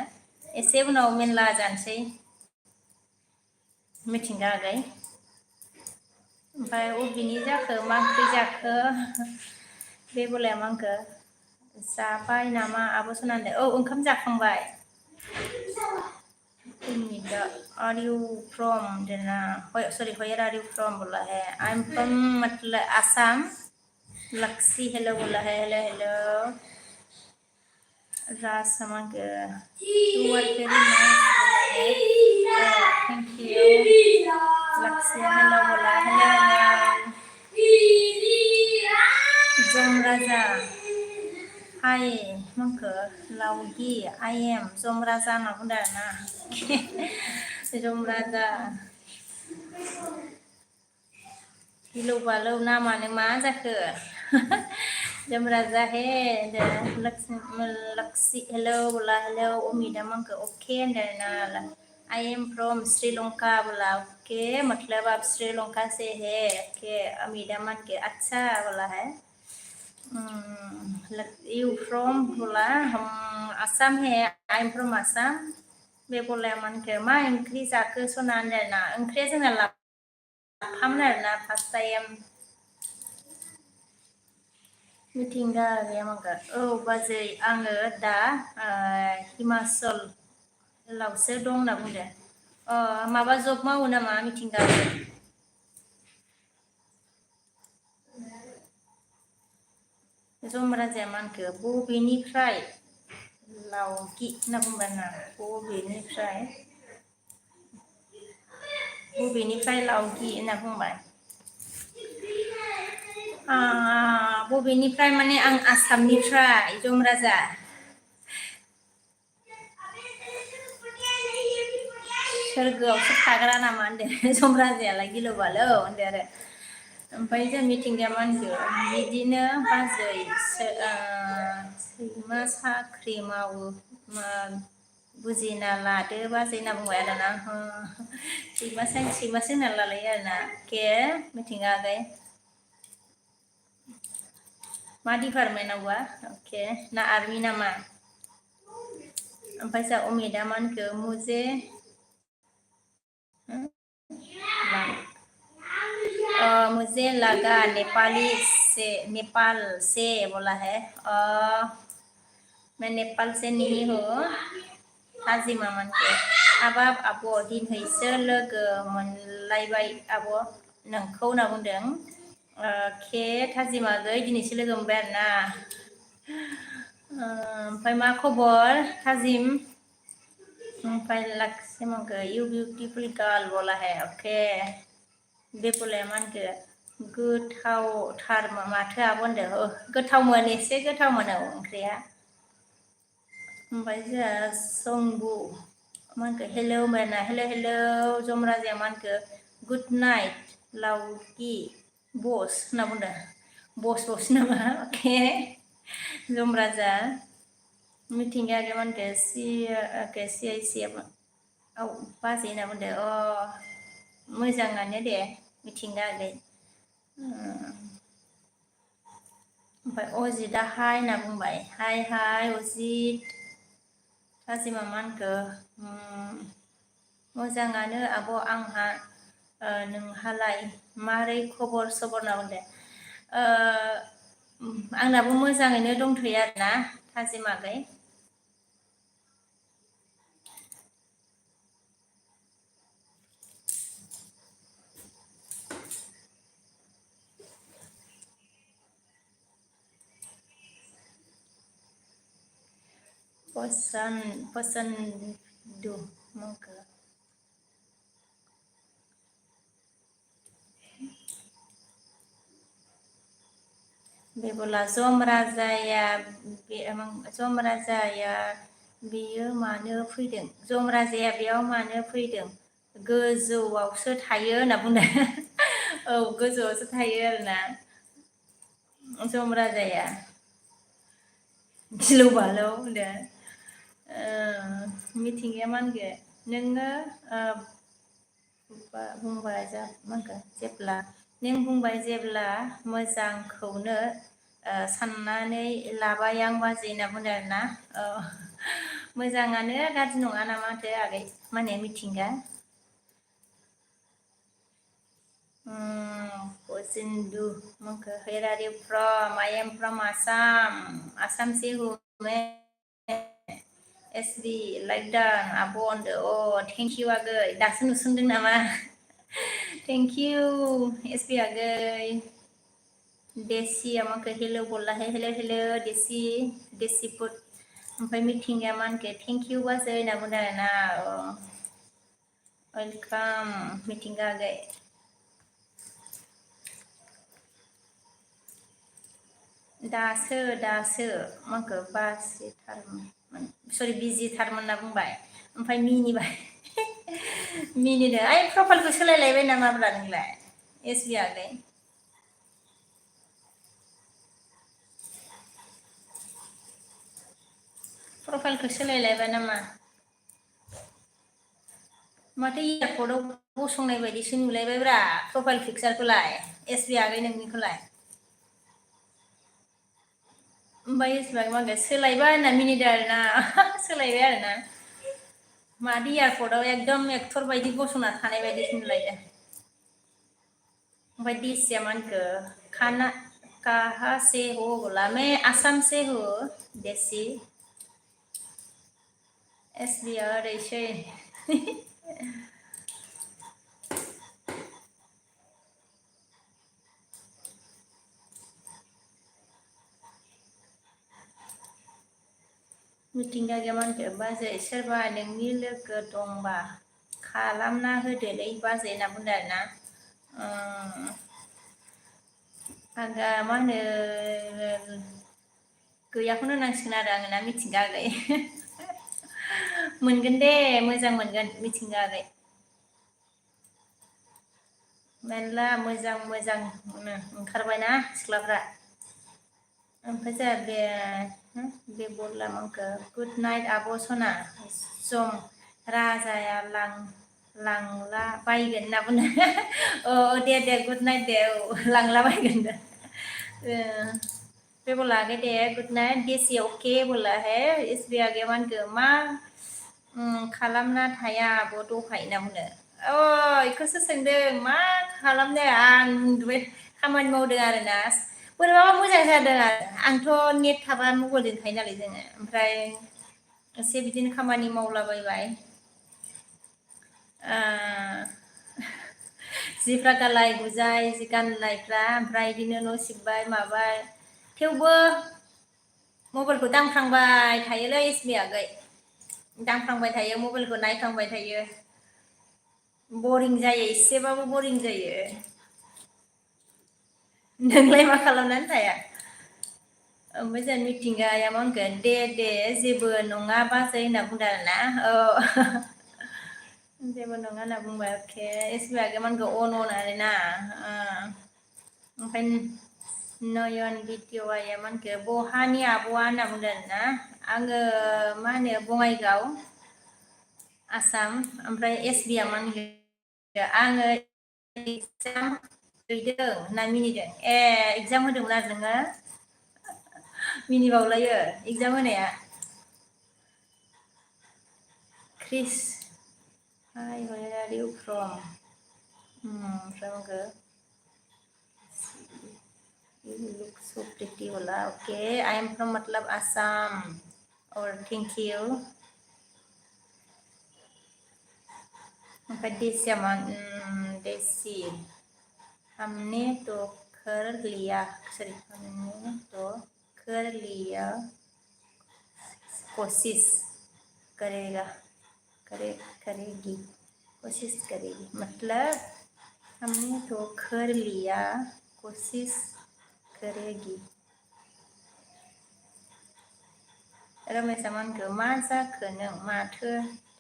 एसे उनाव मेनला जानोसै मिथिंगा आगै ओमफ्राय अबेनि जाखो मा ओंख्रि जाखो बेबलाया मांखो जाबाय नामा आब' सनानदो ओंखाम जाखांबाय Are you from sorry where are you from बोला है I'm from मतलब Assam लक्सी हेलो बोला है हेलो राज समंग you are very nice thank you लक्सी हेलो बोला हेलो जोम राजा हाय मंखो लाउगी I am जोम राजा होनना बुंदों आरोना जोम राजा गिलौ बालौ नामानो मा जाखो जोम राजा हे लक्सी हेलो बोला हेलो उमिदा मंखो ओके होनदों I am from Sri Lanka बोला ओके मतलब आप श्रीलंका से है ओके अमीदा मन के अच्छा बोला है you from बोला हम असम है I am from Assam बेबलाया मानखो मा ओंख्रि जाखो सना होनदों आरोना ओंख्रिया जोंना लाफामोन आरोना फार्स्ट टाइम मिथिंगा गैया मांगा औ बाजै आङो दा हिमाचलावसो दं होनना बुंदों माबा जब मावो नामा मिथिंगा जमराजाया मानखो बबेनिफ्राय लावगि होनना बुंबाय आरोना बबेनिफ्राय लावगि होनना बुंबाय बबेनिफ्राय माने आं आसामनिफ्राय जमराजा सोरगोआवसो थाग्रा नामा होनदों जमराजायालाय गिलु बालु होनदों आरो ओमफ्राय जों मिथिंगाया मा होनखो बिदिनो बाजै सैमा साख्रि मावो बुजिना लादो बाजै होनना बुंबाय आरोना सैमासो होनना लालायो आरोना के मिथिंगा आगै मा डिपार्टमेन्टआवबा अके ना आर्मि नामा ओमफ्राय जा अमिता मा होनखो मुजे मुझे लगा नेपाल से बोला है मैं नेपाल से नहीं हूँ हाजिमा मानके हाबाब आब' दिनैसो लोगो मोनलायबाय आब' नोंखौ होनना बुंदों के थाजिमा गै दिनैसो लोगो मोनबाय आरोना ओमफ्राय मा खबर थाजिम ओमफ्राय लाक्सिमंखो इउ बिउटिफुल गार्ल बोला है अके बेबलाया मा होनखो गोथावथार माथो आब' होनदों गोथावमोन एसे गोथाव मोनो ओंख्रिया ओमफ्राय जोंहा संबु मा होनखो हेलौ होनबायना हेलौ जमराजाया मा होनखो गुड नाइट लावगि बस होनना बुंदों बस नामा अके जमराजा मिथिंगाया मा होनखो CIC औ बाजै होनना बुंदों मोजाङानो दे मिथिंगा आगै ओमफ्राय अजितआ हाय होनना बुंबाय हाय अजित थाजिमा मा होनखो मोजाङानो आब' आंहा नोंहालाय मारै खबर सबर होनना बुंदों आंनाबो मोजाङैनो दंथ'यो आरोना थाजिमा आगै पसंदु मौका बेबोला जमराजाया बेयो मानो फैदों जमराजाया बेयाव मानो फैदों गोजौआवसो थायो होनना बुंदों औ गोजौआवसो थायो आरोना जमराजाया गिलु बालु होनदों मिथिंगाया मा होनगोन नोङो बुंबाय जेब्ला मोजांखौनो साननानै लाबाय आं बाजै होनना बुंदों आरोना मोजाङानो गाज्रि नङा नामाथो आगै माने मिथिंगा Posindu maka where are you from? I am from Assam. Assam से हूँ मैं SB like that abon oh thank you आगै दासो नुसनदों नामा thank you SB आगै देसिया माखो हेलो बोला है हेलो देसि फुड ओमफ्राय मिथिंगाया मानके थेंक इउ बाजै होनना बुंदों आरोना वेलकाम मिथिंगा आगै दासो माखो बासिथारमोन सरि बिजिथारमोन होनना बुंबाय ओमफ्राय मिनिबाय मिनिदों ओइ प्रफाइलखौ सोलायलायबाय नामाब्रा नोंलाय SB आगै प्रफाइलखौ सोलायलायबाय नामा माथो एयारपर्टआव गसंनाय बायदिसो नुलायबायब्रा प्रफाइल पिकचारखौलाय SB आगै नोंनिखौलाय ओमफ्राय SB आगै मा होनदों सोलायबाय होनना मिनिदों आरोना सोलायबाय आरोना मादि एयारपर्टआव एकदम एक्टर बायदि गसंना थानाय बायदिसो नुलायदों ओमफ्राय दिसिया मानखो खाना कहाँ से हो बोला मैं आसाम से हूँ देसी एसबिया ओरैसै मिथिंगा गेमानखो बाजै सोरबा नोंनि लोगो दंबा खालामना होदोलै बाजै होनना बुंदों आरोना आंहा मा होनो गैयाखौनो होनांसिगोन आरो आङो ना मिथिंगा आगै मोनगोन दे मोजां मोनगोन मिथिंगा आगै मेरला मोजां मोजां ओंखारबायना सिख्लाफ्रा ओमफ्राय जोंहा बे बरला मांखो गुड नाइट आब' सना जम राजाया लांला बायगोन होनना बुंनो औ दे गुड नाइट दे औ लांला बायगोन दे बे बोला आगे दे गुड नाइट देसी अके बोला है इस बे आगे मान गो मा खालामना थाया आब' दहाय होनना बुंनो बेखौसो सोंदों मा खालामनो आं उन्दुबाय खामानि मावदों आरोना बोरैबाबा मोजां जादों आरो आंथ' नेट थाबा मबाइलजों थायो नालाय जोङो ओमफ्राय एसे बिदिनो खामानि मावलाबायबाय जिफ्रा गालाय गुजाय जि गाननायफ्रा ओमफ्राय बिदिनो न' सिबबाय माबाय थेवबो मबाइलखौ दांफ्लांबाय थायोलै एसबि आगै दांफ्लांबाय थायो मबाइलखौ नायफ्लांबाय थायो बरिं जायो एसेबाबो बरिं जायो नोंलाय मा खालामनानै थाया ओमफ्राय जों मिथिंगाया मा होनगोन दे जेबो नङा बाजै होनना बुंदों आरोना जेबो नङा होनना बुंबाय अके एसबि आगै मानखौ अन आरोना ओमफ्राय नयन बिटिवाया मानखो बहानि आब'आ होनना बुंदों आरोना आङो मा होनो बङाइगाव आसाम ओमफ्राय एसबिआ मा होनगोन आङो एगजाम हैदों ना मिनिदों एगजाम होदोंमोन आरो नोङो मिनिबावलायो एगजाम होनाया क्रिस हाय where are you from ओमफ्राय you look so pretty बोला ओके I am from मतलब आसाम और थैंक यू ओमफ्राय देसी हमने तो कर लिया कोशिश करेगी कोशिश करेगी मतलब हमने तो कर लिया कोशिश करेगी रमेशा मानखो मा जाखो नों माथो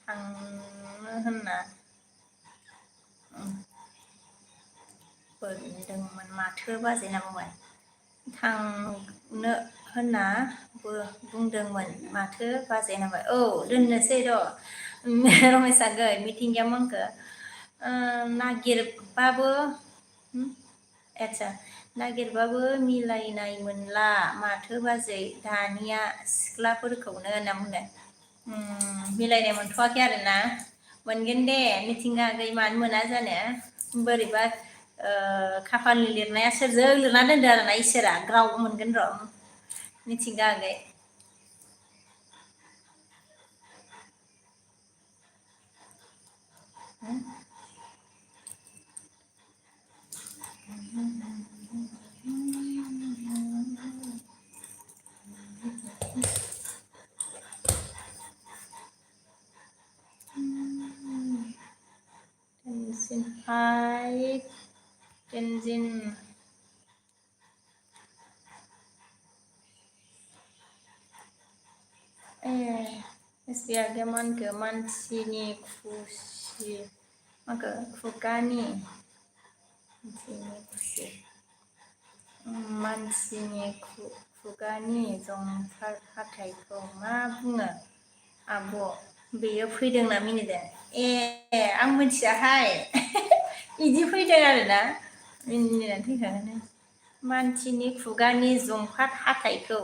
थांनो होनना बुंदोंमोन माथो बाजै होनना बुंबाय थांनो होनना बुंदोंमोन माथो बाजै होनना बुंबाय औ दोननोसै र' रमेश आगै मिथिंगाया मानखो नागिरबाबो आच्छा नागिरबाबो मिलायनाय मोनला माथो बाजै दानिया सिख्लाफोरखौनो होनना बुंदों मिलायनाय मोनथ'वाखै आरोना मोनगोन दे मिथिंगा आगै मानो मोना जानो बोरैबा खाफालनि लिरनाया सोरजों लिरना दोनदो आरोना इसोरा ग्राव मोनगोन र' मिथिंगा आगै हाय तेनजिन एसबि आगै मानखो मानसिनि खुसि माखो खुगानि मानसिनि खुगानि जंफार हाथाइखौ मा बुङो आब' बेयो फैदोंना मिनिदों आं मिथियाहाय इदि फैदों आरोना मिनिनानै थैखागोन मानसिनि खुगानि जंफार हाथाइखौ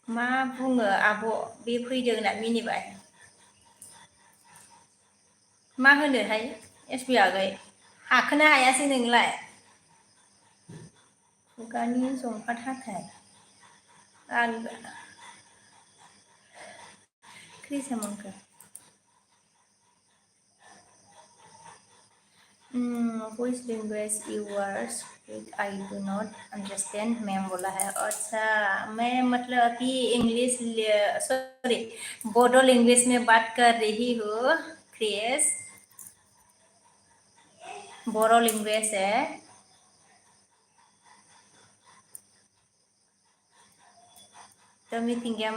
मा बुङो आब' बे फैदों होनना मिनिबाय मा होनोहाय एसबि आगै हाखोनो हायासै नोंलाय खुगानि जंफार हाथाय आं क्रिसा मोनखो which language you are speak I do not understand ma'am बोला है अच्छा मैं मतलब अभी इंग्लिश सॉरी बोडो लैंग्वेज में बात कर रही हूँ क्रिस बोरो लैंग्वेज है तो मिथिंगा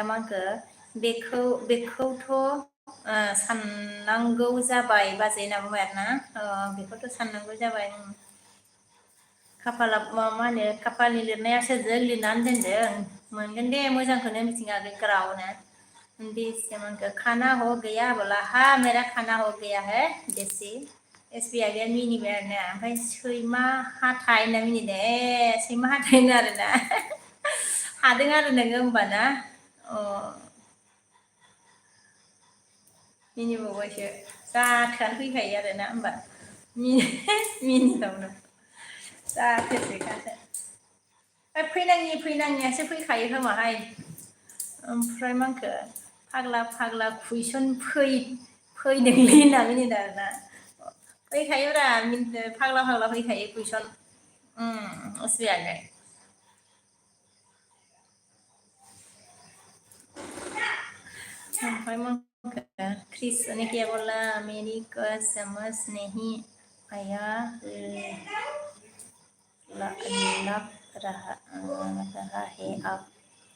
माखो बेखौथ' साननांगौ जाबाय बाजै होनना बुंबाय आरोना बेखौथ' साननांगौ जाबाय खाफाला मा होनो खाफालनि लिरनाया सोरजों लिरनानै दोनदों मोनगोन दे मोजांखौनो मिथिंगा ग्रावनो दिस मानखो खाना हो गया बोला हा मेरा खाना हो गया है देसी एसबि आगैया मिनिबाय आरोना ओमफ्राय सैमा हाथाय होनना मिनिदों सैमा हाथाय होनो आरोना हादों आरो नोङो होमबाना अ मिनिबावबायसो जाथोआनो फैखायो आरोना होमबा मिनिबावनो जाथोसैखासो फैनाङियासो फैखायो खोमाहाय ओमफ्राय मा होनखो फाग्ला कुइसन फैदोंलै होनना मिनिदों आरोना फैखायोब्रा फाग्ला फैखायो कुइसन एसबिआगै ओमफ्राय मा होनखो क्रिस ने क्या बोला मेरी को समझ नहीं आया लग रहा है आप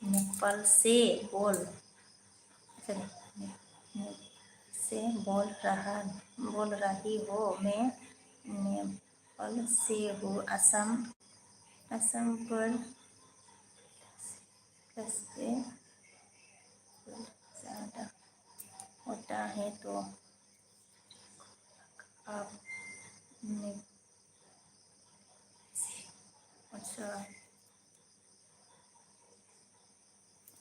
नेपाल से बोल से बोल रही हो मैं नेपाल से हूँ असम पर कैसे ज़्यादा होता है तो आप अच्छा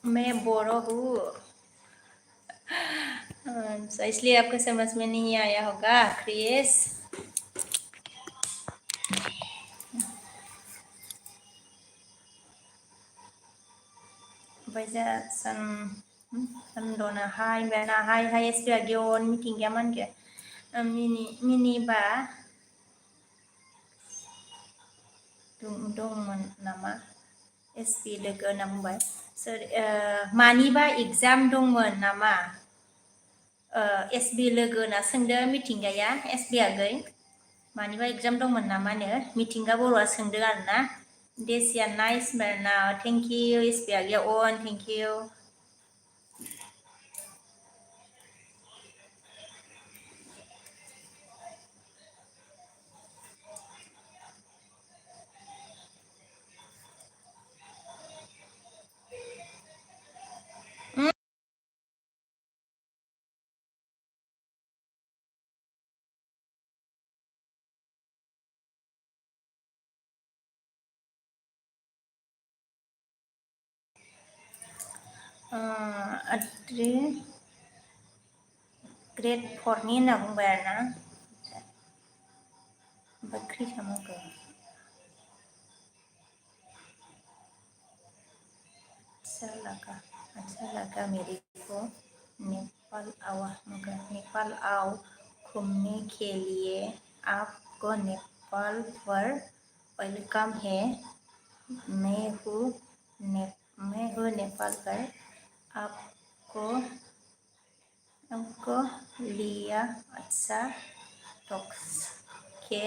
मैं बोरो हूँ अच्छा इसलिए आपको समझ में नहीं आया होगा Chris Baca sandona hai bana hai SPAgion mitingnya man ke mini ba dongमोन नामा SP लोगो होनना बुंबाय मानिबा एगजाम दंमोन नामा SB लोगो होनना सोंदों मिथिंगाया SB आगै मानिबा एगजाम दंमोन नामानो मिथिंगा बर'आ सोंदों आरोना Desia nice Berna thank you SB आगैया on thank you Adri grade 4 ni होनना बुंबाय आरोना बख्री सामोगो अच्छा लगा मेरे को नेपाल आओ घूमने के लिए आपको नेपाल पर वेलकम है मैं हूँ नेपाल पर आपको लिया अच्छा टॉक्स के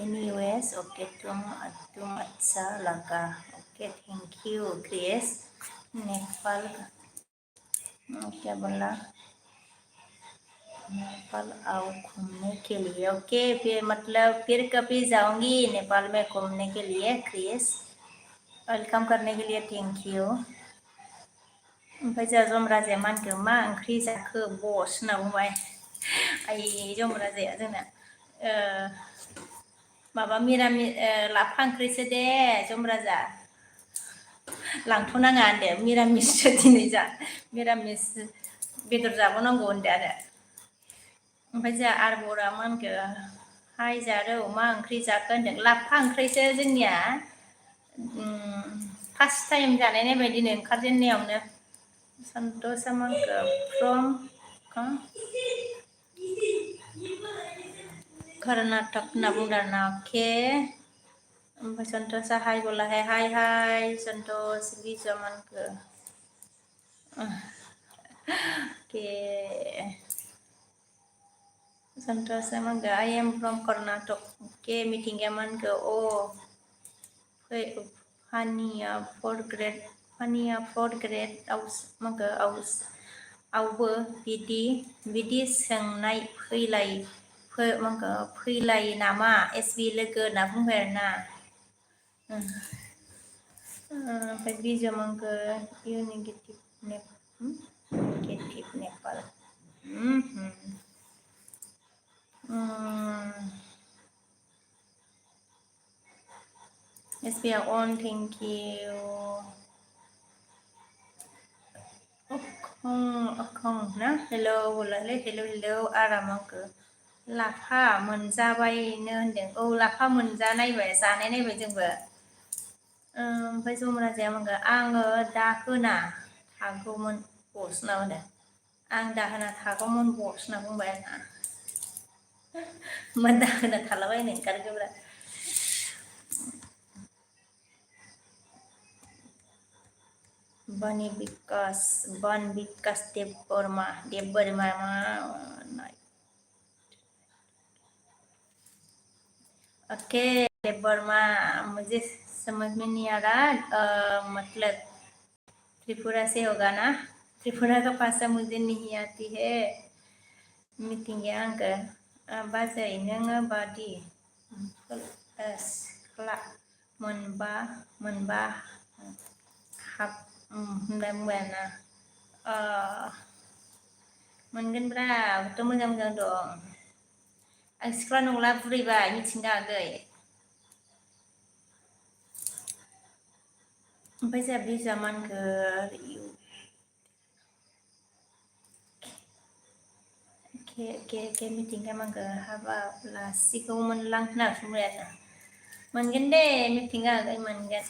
anyways ओके तुम अच्छा लगा okay thank you Chris Nepal क्या बोला नेपाल आओ घूमने के लिए ओके फिर मतलब फिर कभी जाऊंगी नेपाल में घूमने के लिए क्रिस वेलकम करने के लिए थैंक यू ओमफ्राय जोंहा जमराजाया मा होनखो मा ओंख्रि जाखो बस होनना बुंबाय आइ जमराजाया जोंना माबा मिरामिस लाफा ओंख्रिसो दे जमराजा लांथ'नाङा होनदो मिरामिससो दिनै मिरामिस बेदर जाबावनांगौ होनदो आरो ओमफ्राय जोंहा आरबरा मा होनखो हाय जारौ मा ओंख्रि जाखो होनदों लाफा ओंख्रिसो जोंनिया फार्स्ट टाइम जानायनाय बायदिनो ओंखारजेननायावनो सन्तोषा मा होनखो फ्रम कर्नाटक होनना बुंदों आरोना अके ओमफ्राय सन्तोषा हाय बोलाहाय हाय हाय सन्तोष बिजय मा होनखो अके सन्तोषा मा होनखो आई एम फ्रम कर्नाटक अके मिथिंगाया मा होनखो फानिया फोर्थ ग्रेड आवबो बिदि सोंनाय फैलाय नामा एसबि लोगो होनना बुंबाय आरोना ओमफ्राय बिजय मा होनखो इउ नेगेटिभ नेपाल एसबि अन थेंक इउ ना हेलौ बोलालै हेलौ आराम आंखो लाफा मोनजाबायनो होनदों औ लाफा जानाय नायबाय जोंबो ओमफ्राय जमुना मोनगोन आङो दाहोना थागौमोन बस ना होनो आं दाहोना थागौमोन बस होनना बुंबाय आरोना मा दाहोना थालाबायनो ओंखारखोब्रा बन विकास देव वर्मा ओके देव वर्मा मुझे समझ में नहीं आ रहा मतलब त्रिपुरा से होगा ना त्रिपुरा का भाषा मुझे नहीं आती है मिथिंगाया आंखो बाजै नोङो बादि सिख्ला मोनबा हाब होनना बुंबाय आरोना मोनगोनब्रा थ' मोजां दं आं सिख्ला नंला बुरैबाय मिथिंगा आगै ओमफ्राय जोंहा बिजा मा होनखो के मिथिंगा मा होनखो हाबाब लासिगौमोनलां होनना बुंबाय आरोना मोनगोन दे मिथिंगा आगै मोनगोन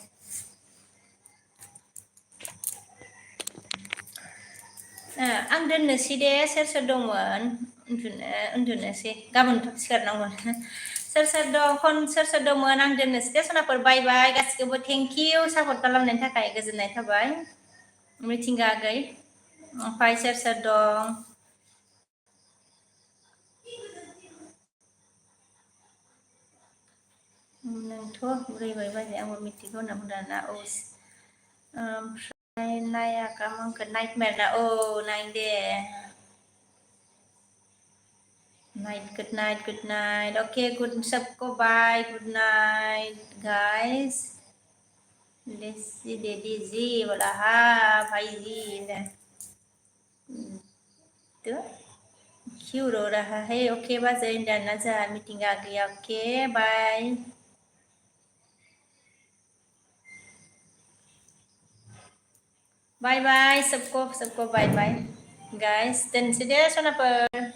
आं दोननोसै दे सोर दंमोन उन्दुनोसै गाबोन थाब सिखारनांगौ सोर दंमोन आं दोननोसै दे सनाफोर बाय बाय गासिखौबो थेंक इउ सापर्ट खालामनायनि थाखाय गोजोननाय थाबाय मिथिंगा आगै ओमफ्राय सोर दं नोंथ' बुरैबाय बाजै आंबो मिथिगौ होनना बुंदों आरोना औ ओमफ्राय नायाखा आंखौ नाइटमेर ना औ नाय दे गुड नाइट ओके सबको बाय गुड नाइट गाइस लेट्सी डेडी जी बोला हाँ भाई जी तो क्यों रो रहा है ओके बाजै डाना जा मीटिंग आ गया ओके बाय बाय बाय सबको बाय बाय गाइस दोनसै दे सनाफोर